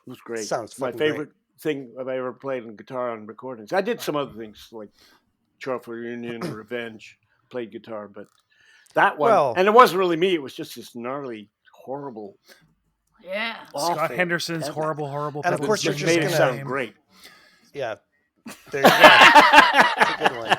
was great. Sounds my fucking favorite thing I've ever played on guitar on recordings. I did some other things like Joyful Reunion, Revenge, played guitar, but that one, Well- and it wasn't really me. It was just this gnarly, horrible. Yeah. awful Scott Henderson's pedal. horrible. And of pedal course you're Which just made it gonna- sound great. Yeah. There you go. That's a good one.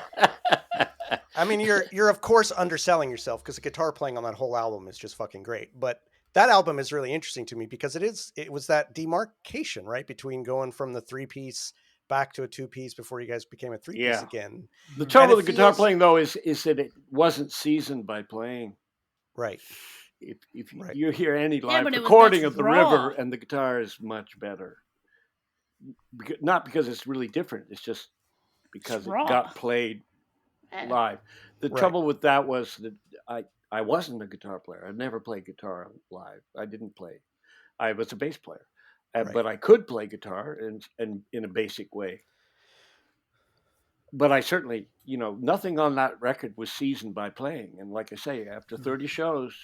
I mean, you're of course underselling yourself because the guitar playing on that whole album is just fucking great. But that album is really interesting to me because it was that demarcation, right, between going from the 3-piece back to a 2-piece before you guys became a 3-piece Yeah. again. The trouble it with the guitar feels- playing, though, is that it wasn't seasoned by playing. Right. If Right. you hear any Yeah, live but it was recording much of the raw. river, and the guitar is much better. Not because it's really different. It's just because It's it raw. got played Yeah. live. The Right. trouble with that was that I wasn't a guitar player. I never played guitar live. I didn't play. I was a bass player, Right. but I could play guitar and in a basic way. But I certainly, nothing on that record was seasoned by playing. And like I say, after 30 shows,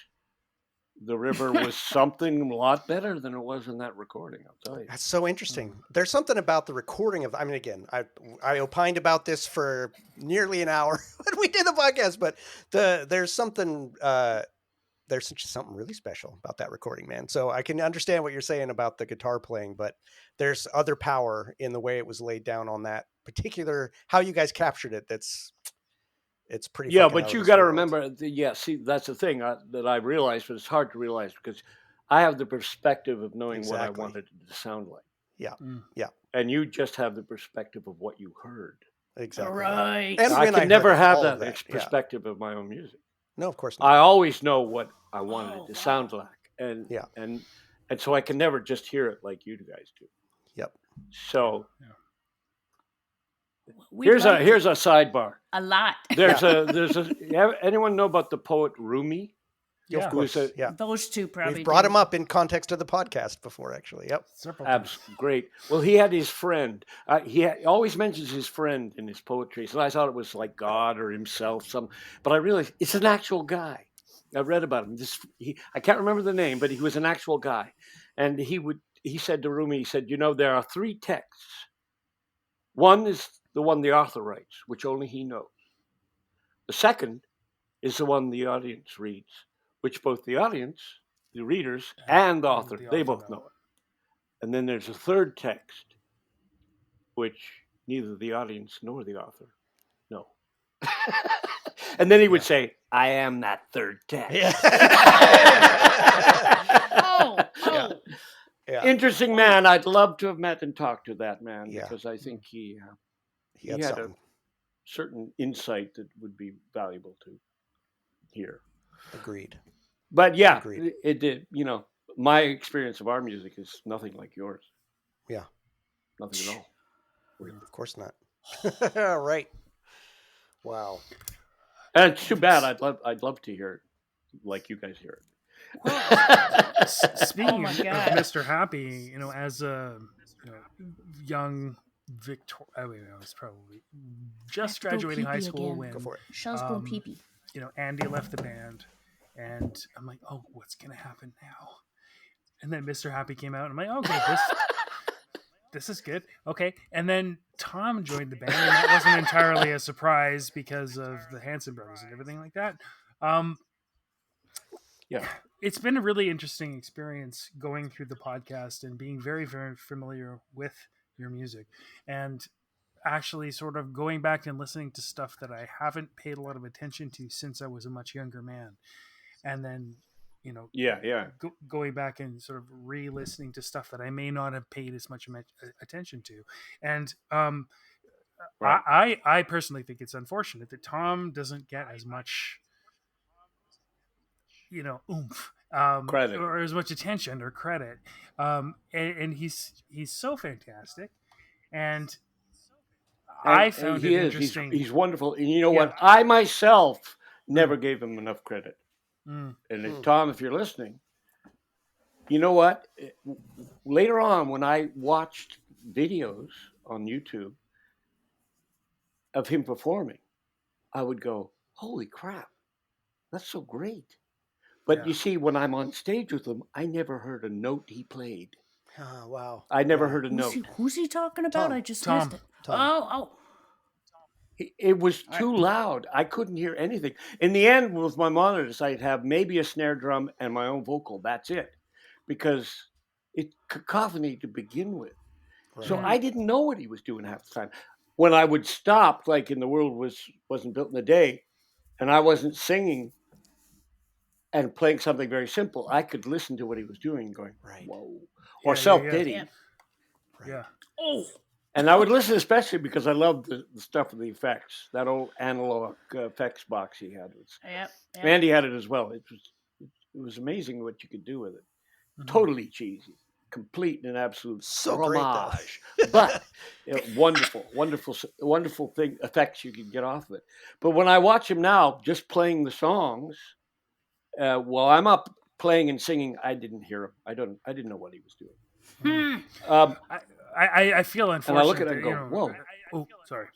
the river was something a lot better than it was in that recording. I'll tell you. That's so interesting. There's something about the recording of. I mean, again, I opined about this for nearly an hour when we did the podcast, but there's something. There's just something really special about that recording, man. So I can understand what you're saying about the guitar playing, but there's other power in the way it was laid down on that particular, how you guys captured it. It's pretty. Yeah, fucking but out you of this got to world. remember. See, that's the thing that I realized, but it's hard to realize because I have the perspective of knowing what I Exactly. wanted it to sound like. Yeah. Mm. Yeah. And you just have the perspective of what you heard. Exactly. Right. And I when can heard never it, have all of that yeah. perspective of my own music. No, of course not. I always know what I wanted Oh, it to wow. sound like, and Yeah. and so I can never just hear it like you guys do. Yep. So We here's liked a sidebar. a lot. There's anyone know about the poet Rumi? Yeah, Yeah. of course. Who's a- Yeah. Those two probably. We've brought do. him up in context of the podcast before, actually. Yep. Several times. Great. Well, he had his friend. He always mentions his friend in his poetry. So I thought it was like God or himself. But I realized it's an actual guy. I read about him. I can't remember the name, but he was an actual guy. And he said to Rumi, he said, there are 3 texts. One is the one the author writes, which only he knows. The second is the one the audience reads, which both the audience, the readers, and the author, they both know it. And then there's a third text, which neither the audience nor the author know. And then he would say, I am that third text. Oh. Yeah. Interesting man. I'd love to have met and talked to that man Yeah. because I think he He had had something. a certain insight that would be valuable to hear. Agreed. But yeah, Agreed. it did. My experience of our music is nothing like yours. Yeah. Nothing at all. Of course not. Right. Wow. And it's too bad. I'd love to hear it like you guys hear it. Speaking Oh my of God. Mr. Happy, as a young Victor, I was probably just graduating high school when Go for it. Shell's going pee-pee. Andy left the band, and I'm like, oh, what's gonna happen now? And then Mr. Happy came out, and I'm like, okay, this is good. Okay. And then Tom joined the band, and that wasn't entirely a surprise because of the Hanson brothers and everything like that. Yeah. It's been a really interesting experience going through the podcast and being very, very familiar with your music, and actually sort of going back and listening to stuff that I haven't paid a lot of attention to since I was a much younger man. And then, going back and sort of re-listening to stuff that I may not have paid as much attention to. And Right. I personally think it's unfortunate that Tom doesn't get as much, oomph, Credit. or as much attention or credit. And he's so fantastic. And I found he it is. interesting. He's wonderful. And you know Yeah. what? I myself never gave him enough credit. Mm. And Tom, if you're listening, you know what? Later on, when I watched videos on YouTube of him performing, I would go, holy crap, that's so great. But you see, when I'm on stage with him, I never heard a note he played. Oh, wow. I never heard a note. Who's he talking about? Tom. I just Tom. missed it. Tom. Oh. It was too loud. I couldn't hear anything. In the end, with my monitors, I'd have maybe a snare drum and my own vocal. That's it. Because it's cacophony to begin with. Right. So I didn't know what he was doing half the time. When I would stop, like in The World Wasn't Built in a Day, and I wasn't singing and playing something very simple, I could listen to what he was doing going, Right. whoa. Or Yeah, self-pity. Yeah. Yeah. Oh. And I would listen especially because I loved the stuff with the effects. That old analog effects box he had. Yep. Andy had it as well. It was amazing what you could do with it. Mhm. Totally cheesy. Complete and absolute So great, though. fromage. But wonderful thing, effects you can get off of it. But when I watch him now, just playing the songs, while I'm up playing and singing, I didn't hear him. I didn't know what he was doing. I feel unfortunate. And I look at it and that, go, whoa. Oh, sorry.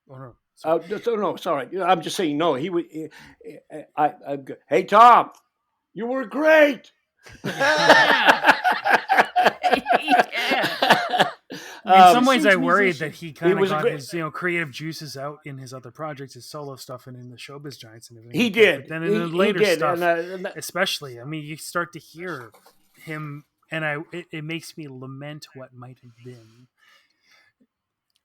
Oh, no. No, sorry. I'm just saying, no, he would. Hey, Tom, you were great. Yeah. In some ways, I Huge worried musician. that he kind of was a got great- his creative juices out in his other projects, his solo stuff, and in the Showbiz Giants and everything. He like that. did. But then in the later he did. stuff, And especially, I mean, you start to hear him, and it makes me lament what might have been.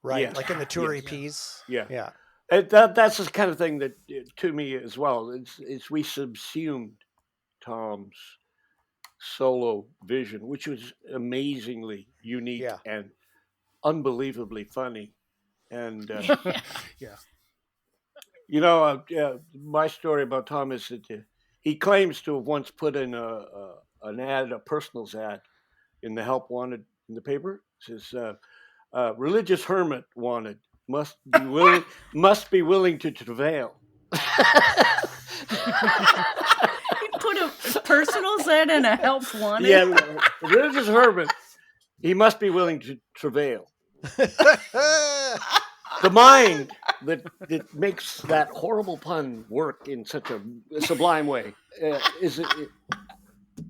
Right. Yes. Like in the tour Yes. EPs. Yeah. Yeah. That's the kind of thing that, to me as well, it's we subsumed Tom's solo vision, which was amazingly unique Yeah. and unbelievably funny. And Yeah. you know, my story about Tom is that he claims to have once put in an ad, a personals ad, in the Help Wanted in the paper. It says, "Religious hermit wanted, must be willing to travail." He put a personal ad and a help wanted. Yeah, religious hermit. He must be willing to travail. The mind that makes that horrible pun work in such a sublime way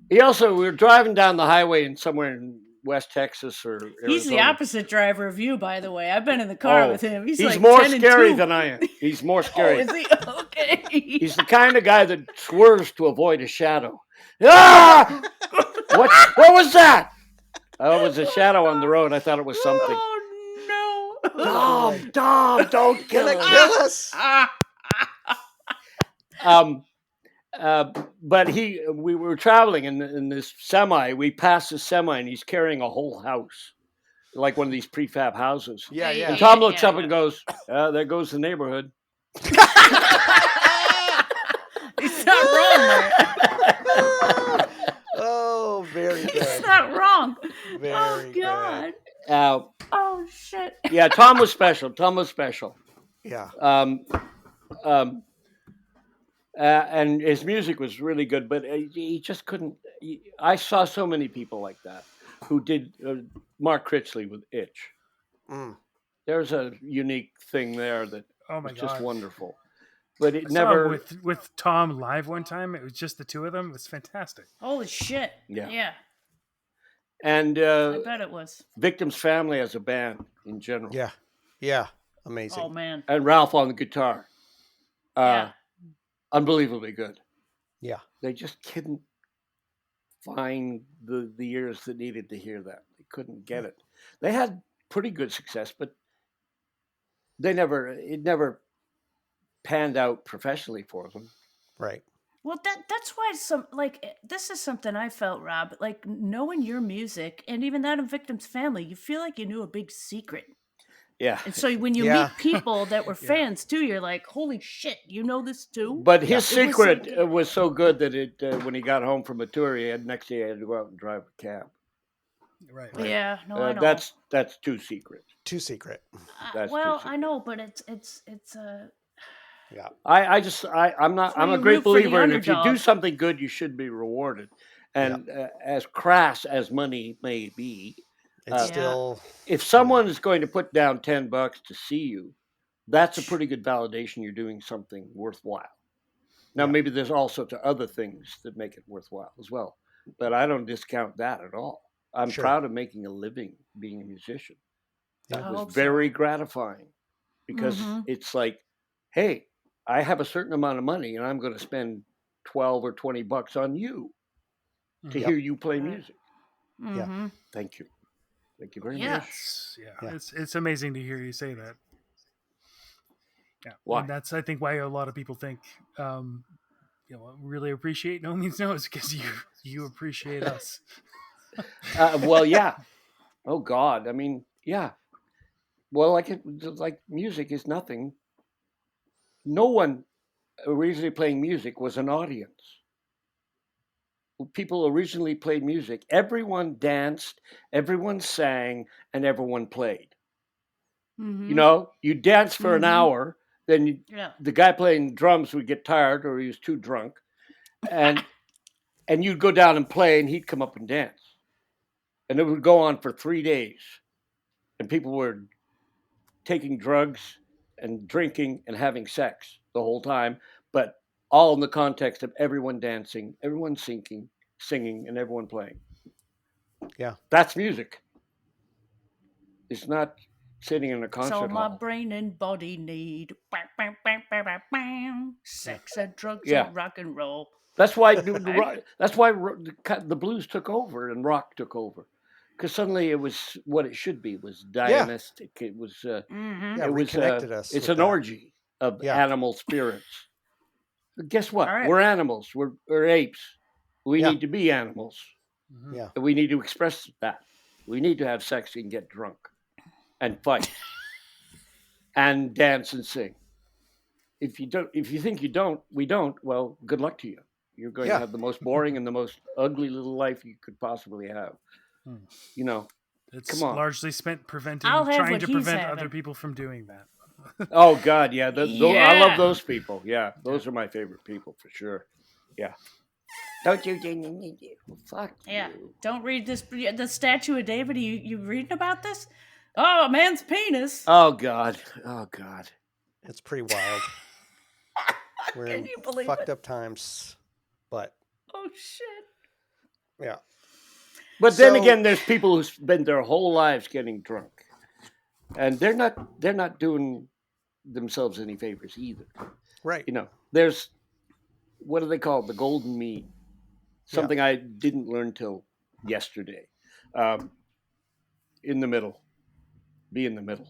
He also, we were driving down the highway in somewhere in West Texas or Arizona. He's the opposite driver of you, by the way. I've been in the car with him. He's like more 10 and scary 2. than I am. He's more Oh, scary. is he? Okay. He's the kind of guy that swerves to avoid a shadow. Ah! What was that? Oh, it was a shadow on the road. I thought it was something. Oh, no. Dom, don't kill Gonna us. kill us. But we were traveling in this semi. We passed the semi, and he's carrying a whole house, like one of these prefab houses. Yeah, And yeah. Tom looks up and goes, "There goes the neighborhood." He's not wrong there. Oh, very He's good. not wrong. Very Oh, good. God. Oh, shit. Yeah, Tom was special. Tom was special. Yeah. And his music was really good, but he just couldn't. I saw so many people like that who did Mark Critchley with Itch. Mm. There's a unique thing there that Oh my was just God. wonderful. But it I saw never. with Tom live one time. It was just the two of them. It was fantastic. Holy shit. Yeah. Yeah. And I bet it was. Victim's Family as a band in general. Yeah. Yeah. Amazing. Oh man. And Ralph on the guitar. Yeah. Unbelievably good. Yeah. They just couldn't find the ears that needed to hear that. They couldn't get it. They had pretty good success, but it never panned out professionally for them. Right. Well, that's why this is something I felt, Rob. Like knowing your music, and even that of Victim's Family, you feel like you knew a big secret. Yeah. And so when you Yeah. meet people that were Yeah. fans too, you're like, "Holy shit, you know this too?" But his It was secret was so good that when he got home from a tour, next day he had to go out and drive a cab. Right. Yeah, no, I know. That's too secret. Too secret. That's well, too I know, but it's Yeah. I'm why a you great root for the believer in if you do underdog. something good, you should be rewarded. And as crass as money may be, It's Yeah. still if someone is going to put down $10 to see you, that's a pretty good validation you're doing something worthwhile. Now, Yeah. maybe there's all sorts of other things that make it worthwhile as well, but I don't discount that at all. I'm Sure. proud of making a living being a musician. That I was hope so. very gratifying because Mhm. it's like, hey, I have a certain amount of money and I'm going to spend 12 or 20 bucks on you to Yep. hear you play Right. music. Mhm. Thank you. Thank you very Yeah. much. Yeah. It's amazing to hear you say that. Yeah. Why? And that's, I think, why a lot of people think, really appreciate No Means No is because you appreciate us. Well, yeah. Oh God. I mean, yeah. Well, like music is nothing. No one originally playing music was an audience. People originally played music. Everyone danced, everyone sang, and everyone played. Mhm. You know, you dance for an Mhm. hour, then Yeah. the guy playing drums would get tired or he was too drunk, and you'd go down and play, and he'd come up and dance, and it would go on for 3 days, and people were taking drugs and drinking and having sex the whole time, but all in the context of everyone dancing, everyone singing, and everyone playing. Yeah. That's music. It's not sitting in a It's all concert my hall. brain and body need. Bam, bam, bam, bam, bam, bam. Sex and drugs Yeah. and rock and roll. That's why Right? the blues took over and rock took over, because suddenly it was what it should be. It was Dionysic. It was. Mhm. Yeah. It was. Reconnected us. It's with an that. orgy of Yeah. animal spirits. But guess what? All right. We're animals. We're apes. We Yeah. need to be animals. Mhm. Yeah. And we need to express that. We need to have sex and get drunk, and fight, and dance and sing. If you think we don't. Well, good luck to you. You're going Yeah. to have the most boring and the most ugly little life you could possibly have. Hmm. You know. It's Come on. largely spent I'll have trying what to he's prevent having. other people from doing that. Oh God, yeah. I Yeah. love those people. Yeah, those are my favorite people for sure. Yeah. Don't you? Fuck Yeah. you. Don't read this. The Statue of David. You reading about this? Oh, a man's penis. Oh God. Oh God. It's pretty wild. We're Can in you believe fucked it? up times, but Oh shit. yeah. But then So- again, there's people who spend their whole lives getting drunk, and they're not doing themselves any favors either. Right. You know, there's what do they call it? The golden mean. Something I didn't learn till yesterday. In the middle. Be in the middle.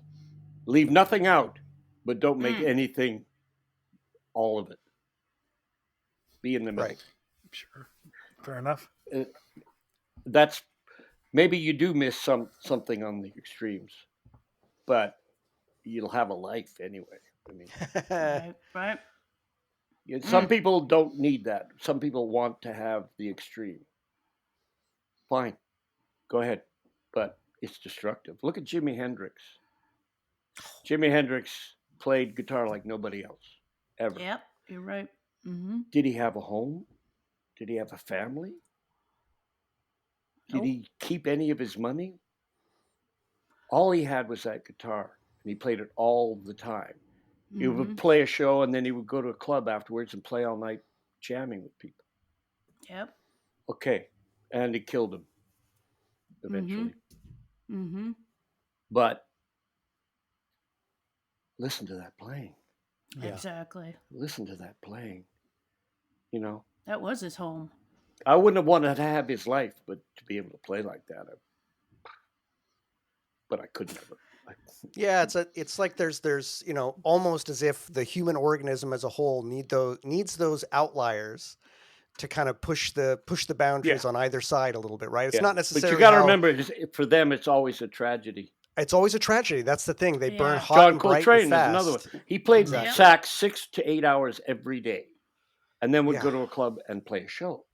Leave nothing out, but don't make anything all of it. Be in the middle. Right. Sure. Fair enough. That's maybe you do miss something on the extremes, but you'll have a life anyway. I mean, Right. some people don't need that. Some people want to have the extreme. Fine, go ahead, but it's destructive. Look at Jimi Hendrix. Jimi Hendrix played guitar like nobody else ever. Yep. You're right. Mm-hmm. Did he have a home? Did he have a family? Did Nope. he keep any of his money? All he had was that guitar, and he played it all the time. He would play a show, and then he would go to a club afterwards and play all night jamming with people. Yep. Okay, and it killed him. eventually. Mm-hmm. But listen to that playing. Yeah. Exactly. Listen to that playing. You know, That was his home. I wouldn't have wanted to have his life, but to be able to play like that, but I could never. Yeah, it's like there's almost as if the human organism as a whole needs those outliers to kind of push the boundaries on either side a little bit, right? It's not necessarily. But you got to remember, for them, it's always a tragedy. It's always a tragedy. That's the thing. They burn hot John and bright Coltrane and fast. is another one. He played Exactly. sax 6 to 8 hours every day, and then would go to a club and play a show.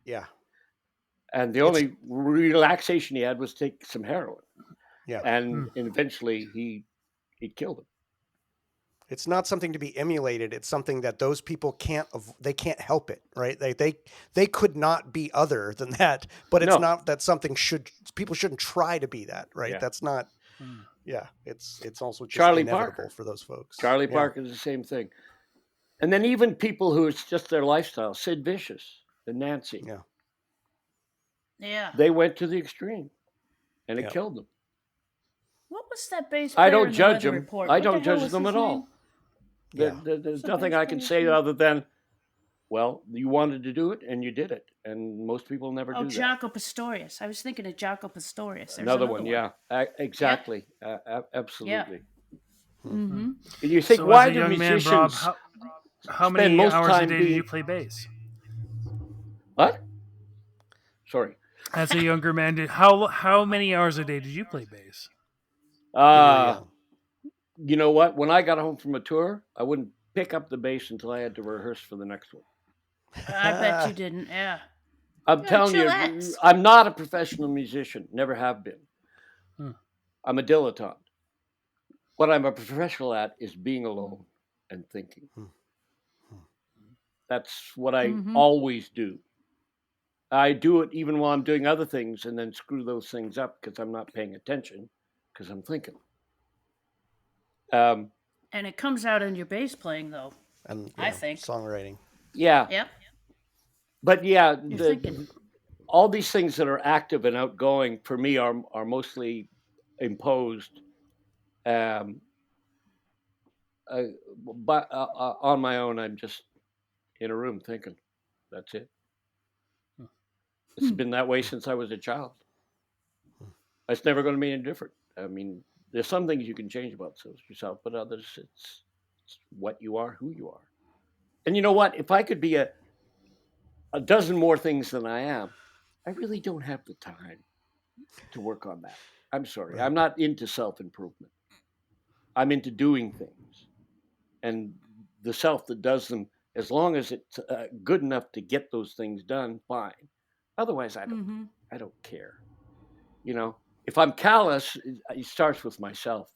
Yeah. And the only relaxation he had was take some heroin. Yeah. And eventually he killed him. It's not something to be emulated. It's something that those people can't help it, right? They could not be other than that, but it's not that something people shouldn't try to be that, right? Yeah. That's not. Yeah, it's also just Charlie inevitable Parker. for those folks. Charlie Parker is the same thing. And then even people who it's just their lifestyle, Sid Vicious and Nancy. Yeah. Yeah. They went to the extreme, and it killed them. What was that bass? I don't player in the judge Weather them. Report? I What the don't hell judge was them his at all. name? Yeah. There's So nothing I can say other than, well, you wanted to do it and you did it, and most people never do that. Jaco Pastorius. I was thinking of Jaco Pastorius. There's Another one, yeah, exactly, absolutely. Mm-hmm. And you think, So why as a do young man, musicians Bob, how spend many most hours a time day did being- you play bass? What? Sorry. As a younger man, how many hours a day did you play bass? You know what? When I got home from a tour, I wouldn't pick up the bass until I had to rehearse for the next one. I bet you didn't. Yeah. I'm telling you, chillax. I'm not a professional musician. Never have been. I'm a dilettante. What I'm a professional at is being alone and thinking. That's what I always do. I do it even while I'm doing other things and then screw those things up because I'm not paying attention because I'm thinking. And it comes out in your bass playing, though. And I think. songwriting. Yeah. Yep. But yeah, You're thinking. all these things that are active and outgoing for me are mostly imposed but on my own. I'm just in a room thinking. That's it. It's been that way since I was a child. It's never going to be any different. I mean, there's some things you can change about yourself, but others, it's what you are, who you are. And you know what? If I could be a dozen more things than I am, I really don't have the time to work on that. I'm sorry. I'm not into self-improvement. I'm into doing things. And the self that does them, as long as it's good enough to get those things done, fine. Otherwise, I don't care. You know, if I'm callous, it starts with myself.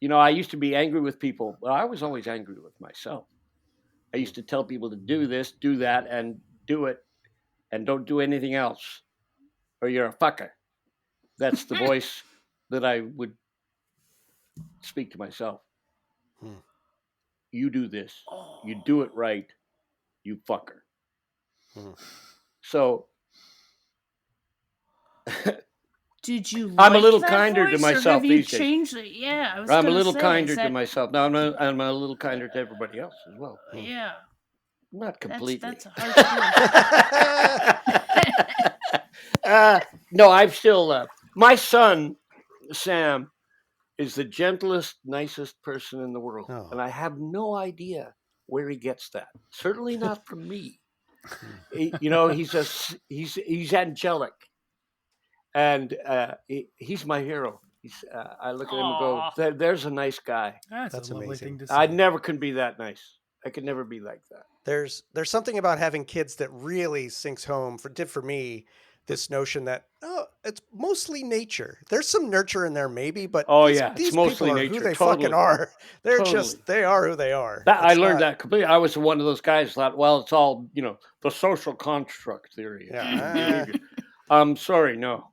You know, I used to be angry with people, but I was always angry with myself. I used to tell people to do this, do that, and do it, and don't do anything else, or you're a fucker. That's the voice that I would speak to myself. You do this. You do it right. You fucker. So Did you? I'm a like little that kinder to voice, or myself have you these days. changed it? Yeah, I was I'm a gonna little say, kinder is to that- myself. Now I'm a little kinder to everybody else as well. Yeah, Not completely. that's a hard feeling. No, I'm still. My son, Sam, is the gentlest, nicest person in the world, and I have no idea where he gets that. Certainly not from me. You know, he's angelic, and he's my hero. I look at him and go, "There's a nice guy." That's a lovely amazing. thing to say. I never can be that nice. I could never be like that. There's something about having kids that really sinks home for me this notion that it's mostly nature. There's some nurture in there maybe, but these mostly people are nature. who they Totally. fucking are. They're Totally. they are who they are. I learned that completely. I was one of those guys that, well, it's all, the social construct theory. Yeah. I'm sorry, no.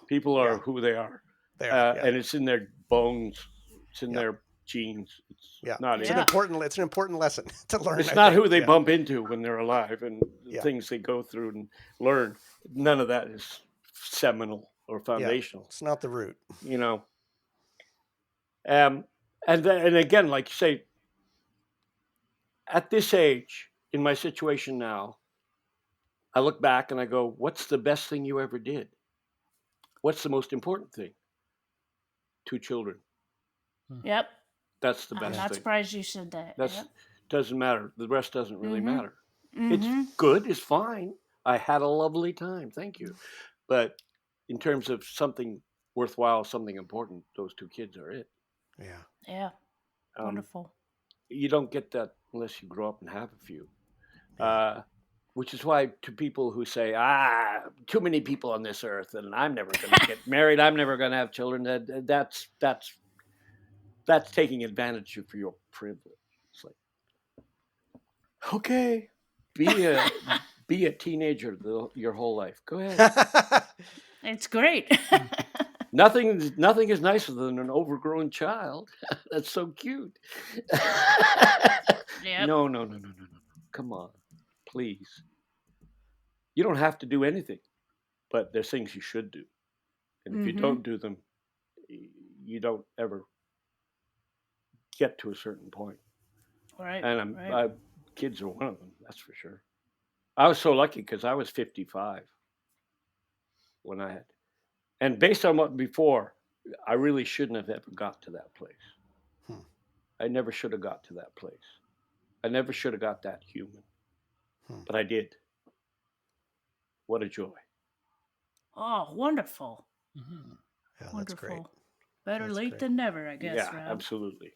People are Yeah. who they are. They are, And it's in their bones. It's in their genes. It's not it's in an important lesson to learn. It's I not think. who they bump into when they're alive and the things they go through and learn. None of that is seminal or foundational. It's not the root. You know. And again, like you say, at this age, in my situation now, I look back and I go, what's the best thing you ever did? What's the most important thing? 2 children. Yep. That's the I'm best not thing. surprised you said that. That's Yep. doesn't matter. The rest doesn't really Mhm. matter. Mhm. It's good. It's fine. I had a lovely time. Thank you. But in terms of something worthwhile, something important, those 2 kids are it. Yeah. Yeah. Um, Wonderful. You don't get that unless you grow up and have a few. Yeah. Which is why to people who say, too many people on this earth and I'm never going to get married, I'm never going to have children, that's taking advantage of your privilege. It's like, okay, be a teenager your whole life. Go ahead. It's great. Nothing is nicer than an overgrown child. That's so cute. Yep. No. Come on, please. You don't have to do anything, but there's things you should do. And if you don't do them, you don't ever get to a certain point. Right. And right. Kids are one of them, that's for sure. I was so lucky because I was 55 when I had. And based on what before, I really shouldn't have ever got to that place. I never should have got to that place. I never should have got that human. But I did. What a joy. Oh, wonderful. Yeah, that's Wonderful. great. Better That's late great. than never, I guess, Yeah, Rob. absolutely.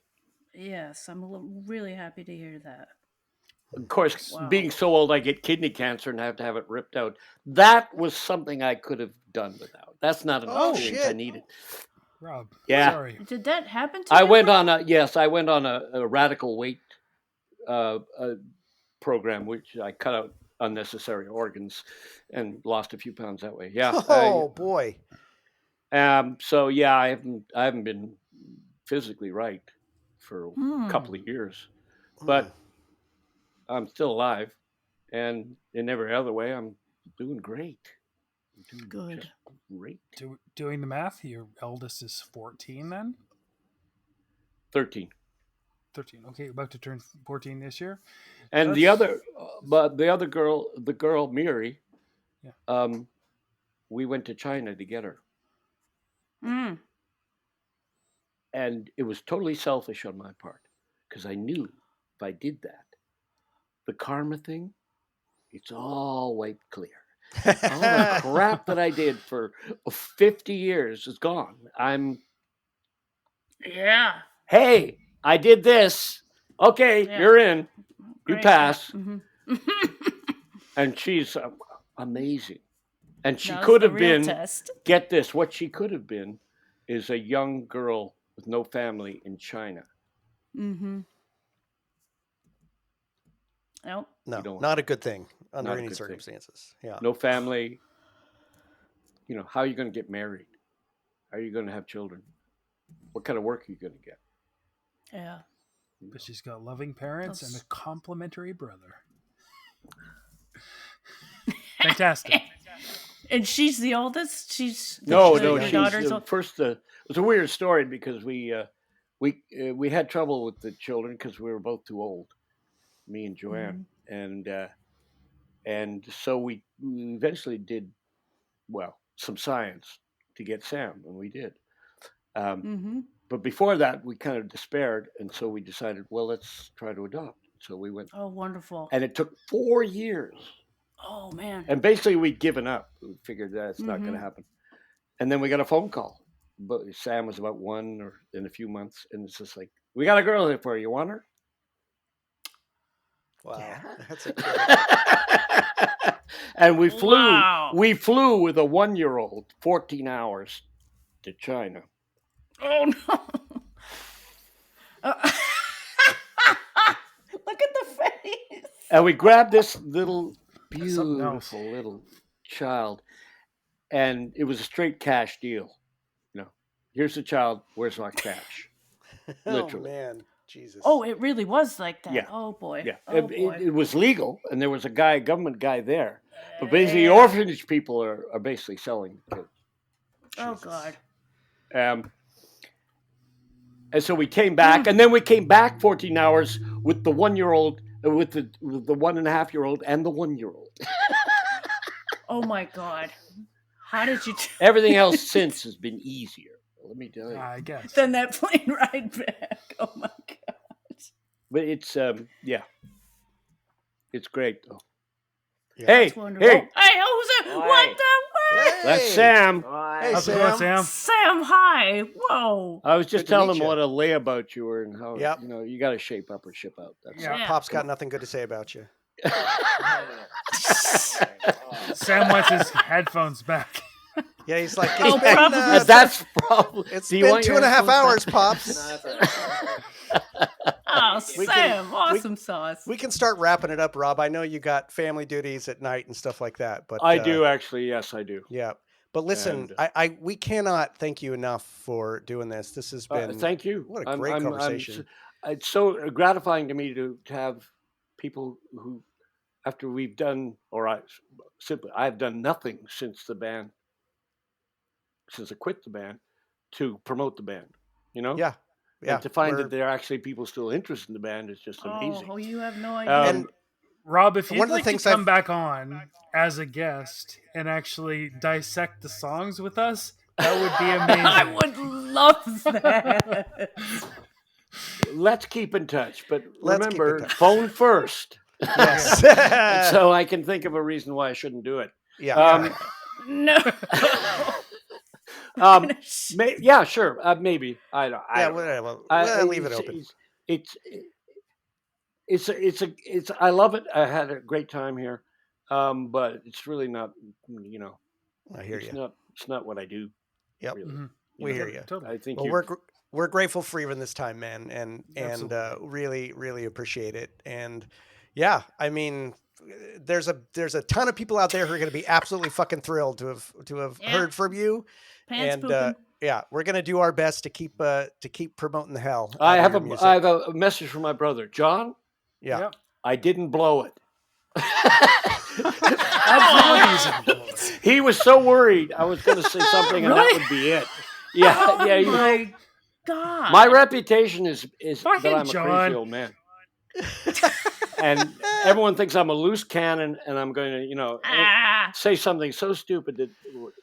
Yes, I'm really happy to hear that. Of course, Wow. being so old, I get kidney cancer and have to have it ripped out. That was something I could have done without. That's not an experience I needed. Rob, Yeah. sorry. Did that happen to I you? went Rob? on a radical weight program, which I cut out unnecessary organs and lost a few pounds that way. Yeah. Oh boy. So yeah, I haven't been physically right for a couple of years, but I'm still alive, and in every other way, I'm doing great. Good. Just great. Doing the math, your eldest is 14 then? 13. 13. Okay, about to turn 14 this year. And the other girl, Miri, we went to China to get her. And it was totally selfish on my part because I knew if I did that, the karma thing, it's all wiped clear. All the crap that I did for 50 years is gone. Hey, I did this. Okay, you're in. Great, you pass. Yeah. And she's amazing. And she Now could it's the have real been, test. get this, what she could have been is a young girl with no family in China. Nope. No, not a good thing under Not a any good circumstances. Yeah. No family. How are you going to get married? How are you going to have children? What kind of work are you going to get? Yeah. But she's got loving parents and a complimentary brother. Fantastic. And she's the oldest? She's No, your she's daughter's first. It was a weird story because we had trouble with the children because we were both too old, me and Joanne, and so we eventually did some science to get Sam, and we did. But before that, we kind of despaired, and so we decided, well, let's try to adopt. So we went. Oh, wonderful! And it took 4 years. Oh man! And basically, we'd given up. We figured that's not going to happen. And then we got a phone call. But Sam was about 1 or in a few months, and it's just like, we got a girl here for you. You want her? Wow, yeah. That's incredible. And we flew. Wow. We flew with a 1-year-old 14 hours to China. Oh no! Look at the face. And we grabbed this little beautiful little child, and it was a straight cash deal. Here's the child. Where's my cash? Literally. Oh man, Jesus. Oh, it really was like that. Yeah. Oh boy. Yeah. Oh, boy. It was legal, and there was a government guy there. But basically, orphanage people are basically selling kids. Oh God. And so we came back, and then we came back 14 hours with the 1-year-old, with the 1.5-year-old, and the 1-year-old. Oh my God. How did you do Everything else since has been easier. Let me tell you. I guess. Then that plane ride back. Oh my God. But it's it's great though. Yeah. Hey, That's wonderful. hey, Hey, who's it? What the Hey. that's Sam. Hey, How's it going, Sam. Sam? Sam, hi. Whoa. I was just Good to meet telling him you. what a layabout you were and how Yep. you got to shape up or ship out. That's Yeah. Yeah. Pop's got nothing good to say about you. Sam wants his headphones back. Yeah, he's like, Oh, it's been, probably. That's probably. it's Do you been want your 2.5 headphones hours, back? Pops. Oh, We Sam. can- Awesome sauce. We can start wrapping it up, Rob. I know you got family duties at night and stuff like that, but I do actually. Yes, I do. Yeah, but listen, And, we cannot thank you enough for doing this. This has been Thank you. What a great conversation. It's so gratifying to me to have people who, after we've done, I've done nothing since I quit the band, to promote the band. Yeah. And to find that there are actually people still interested in the band is just amazing. Oh, you have no idea. And Rob, if you'd one of the like to things come back on as a guest and actually dissect the songs with us, that would be amazing. I would love that. Let's keep in touch, but Let's keep in remember, touch. phone first. Yes. And so I can think of a reason why I shouldn't do it. Yeah. No. Yeah, sure, maybe. I don't. Yeah, know. we'll leave it open. It's. I love it. I had a great time here, but it's really not. I hear you. It's not what I do. Yep. Really. Mhm. We hear you. Totally. I think Well, we're grateful for even this time, man, and Absolutely. really really appreciate it. And yeah, I mean, there's a ton of people out there who are going to be absolutely fucking thrilled to have Yeah. heard from you. Pants And pooping. yeah, we're going to do our best to keep promoting the hell. I out of have your music. I have a message from my brother, John. Yeah. Yep. I didn't blow it. Absolutely. He was so worried I was going to say something and that Really? would be it. Yeah, Oh yeah. my God. My reputation is Fucking that I'm a John. crazy old man, and everyone thinks I'm a loose cannon, and I'm going to, Ah, say something so stupid that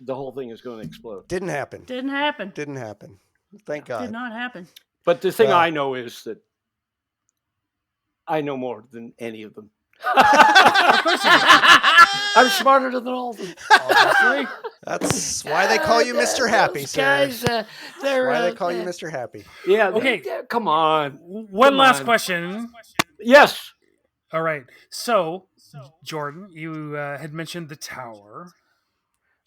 the whole thing is going to explode. Didn't happen. didn't happen. Didn't happen. Thank God. Did not happen. But the thing Well- I know is that I know more than any of them. I'm smarter than all of them. Obviously. That's why they call you Mr. Happy, Those sir. guys, they're Why they call you Mr. Happy. Yeah. Okay. Come on. One Come last on. question. Yes. All right. So, Jordan, you had mentioned the tower.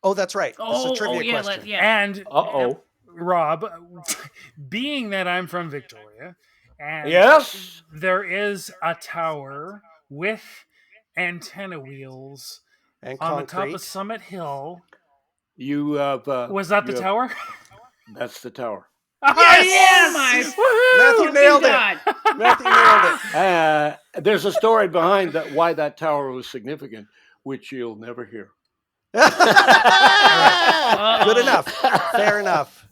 Oh, that's right. This is a trivia yeah, question. And Uh-oh. Rob, being that I'm from Victoria, and Yes. there is a tower with antenna wheels And on the top concrete. of Summit Hill. You have. Was that the tower? That's the tower. Oh my Matthew nailed it. God. Matthew nailed it. There's a story behind that why that tower was significant, which you'll never hear. Good enough. Fair enough.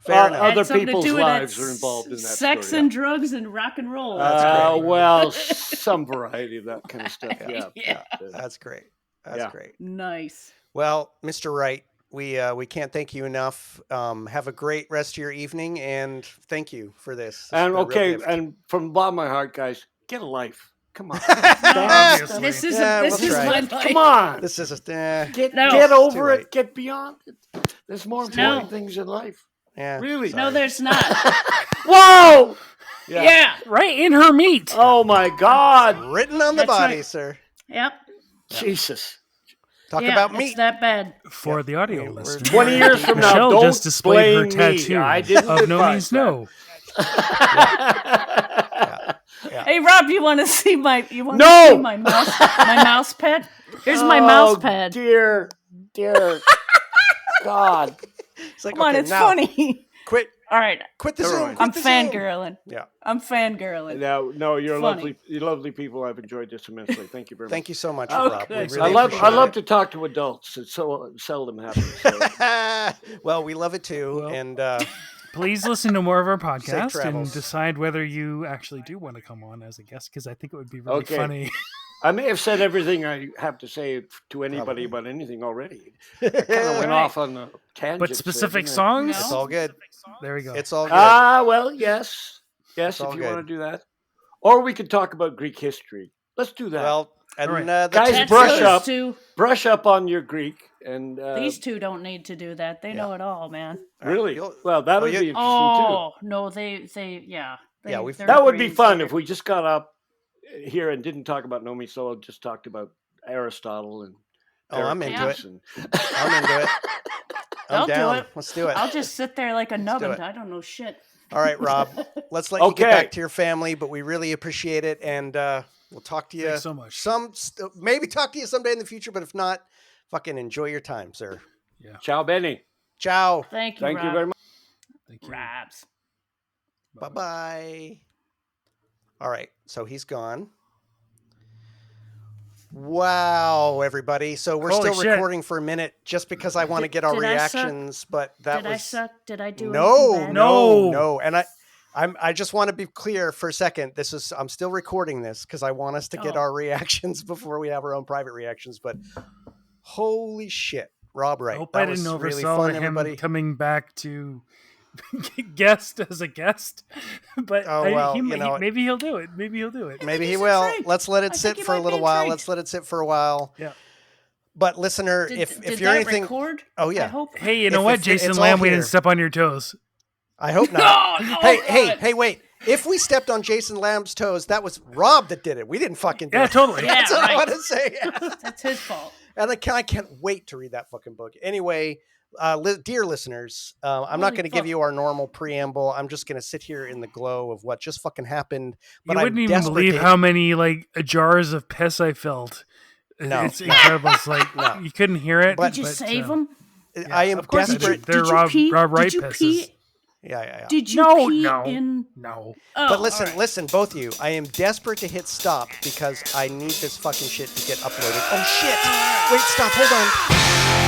Fair enough. Other Had something to people's do with that lives are involved in that sex story. and drugs and rock and roll. That's great. Well, some variety of that kind of stuff. Yeah. Yeah. That's great. That's Yeah. great. Nice. Well, Mr. Wright, we can't thank you enough. Have a great rest of your evening, and thank you for this. This has And been a real okay, gift. and from the bottom of my heart, guys, get a life. Come on. Obviously. This is Yeah, this we'll is try. my life. Come on. This is Get No. get It's too over late. it. Get beyond it. There's more No. important things in life. yeah. Really? No, there's not. Whoa! Yeah. Right in her meat. Oh my God! Written on the That's body, right. sir. Yep. Jesus. Talk Yeah, about it's meat. that bad. For the audio We're- listener. 20 years from now, Michelle don't just displayed her blame tattoo me. I didn't of No advise Means No. Hey Rob, you want to see my No! see my mouse pad? Here's my mouse pad. Dear God. It's like, Come on, okay, it's now, funny. Quit All right. Quit the Never Zoom. mind. Quit I'm the Zoom. fangirling. Yeah. I'm fangirling. No, you're Funny. lovely people. I've enjoyed this immensely. Thank you very much. Thank you so much, Oh, Rob. We good. really I appreciate love it. to talk to adults. It so seldom happens. So. Well, we love it too. Well, And Please listen to more of our Safe podcast and travels. decide whether you actually do want to come on as a guest, because I think it would be really Okay. funny. I may have said everything I have to say to anybody Probably. about anything already. I kind of went off on a tangent. But there, specific didn't I? songs? It's all good. There we go. It's all good. Well, yes. Yes, all if you good. want to do that. Or we could talk about Greek history. Let's do that. Well, and All right. the Guys, tips- brush those up. two- Brush up on your Greek. And These two don't need to do that. They know it all, man. really? You'll- Well, that would you- be interesting Oh no, they yeah. Yeah, They- we've- they're too. That would be brains fun here. if we just got up here and didn't talk about No Me Solo, just talked about Aristotle and Oh, I'm into Pericles it. and- I'm into it. I'm I'll do down. it. Let's do it. I'll just sit there like a nubbin. it. I don't know shit. All right, Rob. Let's let you get Okay. back to your family, but we really appreciate it, and we'll talk to you. Thanks so much. Maybe talk to you someday in the future, but if not, fucking enjoy your time, sir. Ciao, Benny. Ciao. Thank you, Thank Rob. you very much. Thank you. Rabs. Bye bye. All right, so he's gone. Wow, everybody. So we're Holy still shit. recording for a minute just because I want to get our Did I suck? reactions, but that Did I was suck? Did I do no, anything bad? no. And I just want to be clear for a second. I'm still recording this because I want us to get Oh. our reactions before we have our own private reactions. But holy shit, Rob Wright. I hope That I didn't was really oversell fun, him everybody. coming back to guest as a guest. But Oh, well, you know, maybe he'll do it. Maybe he'll do it. Maybe he he's will. intrigued. Let's let I it think sit he for a might be little while. intrigued. Let's let it sit for a while. Yeah. But listener, Did, if did you're that anything, record? oh yeah, I hope. Hey, you know If what, it's Jason all Lamb? We here. didn't step on your toes. I hope not. No, hey, God. wait. If we stepped on Jason Lamb's toes, that was Rob that did it. We didn't fucking do Yeah, it. totally. Yeah, That's all I right. want to say. That's his fault. And I can't wait to read that fucking book. Anyway, dear listeners, I'm not Holy going to give fuck. you our normal preamble. I'm just going to sit here in the glow of what just fucking happened. But You I'm wouldn't even desperate believe to- how many jars of piss I filled. No. It's incredible. It's like No. you couldn't hear it. But- Did you save him? I am of course I desperate. did. They're Did you Rob pee? Wright Did you pisses. pee? Yeah. Did you No, pee no. in? No. Oh, But listen, all right. listen, both of you. I am desperate to hit stop because I need this fucking shit to get uploaded. Oh shit! Wait, stop. Hold on.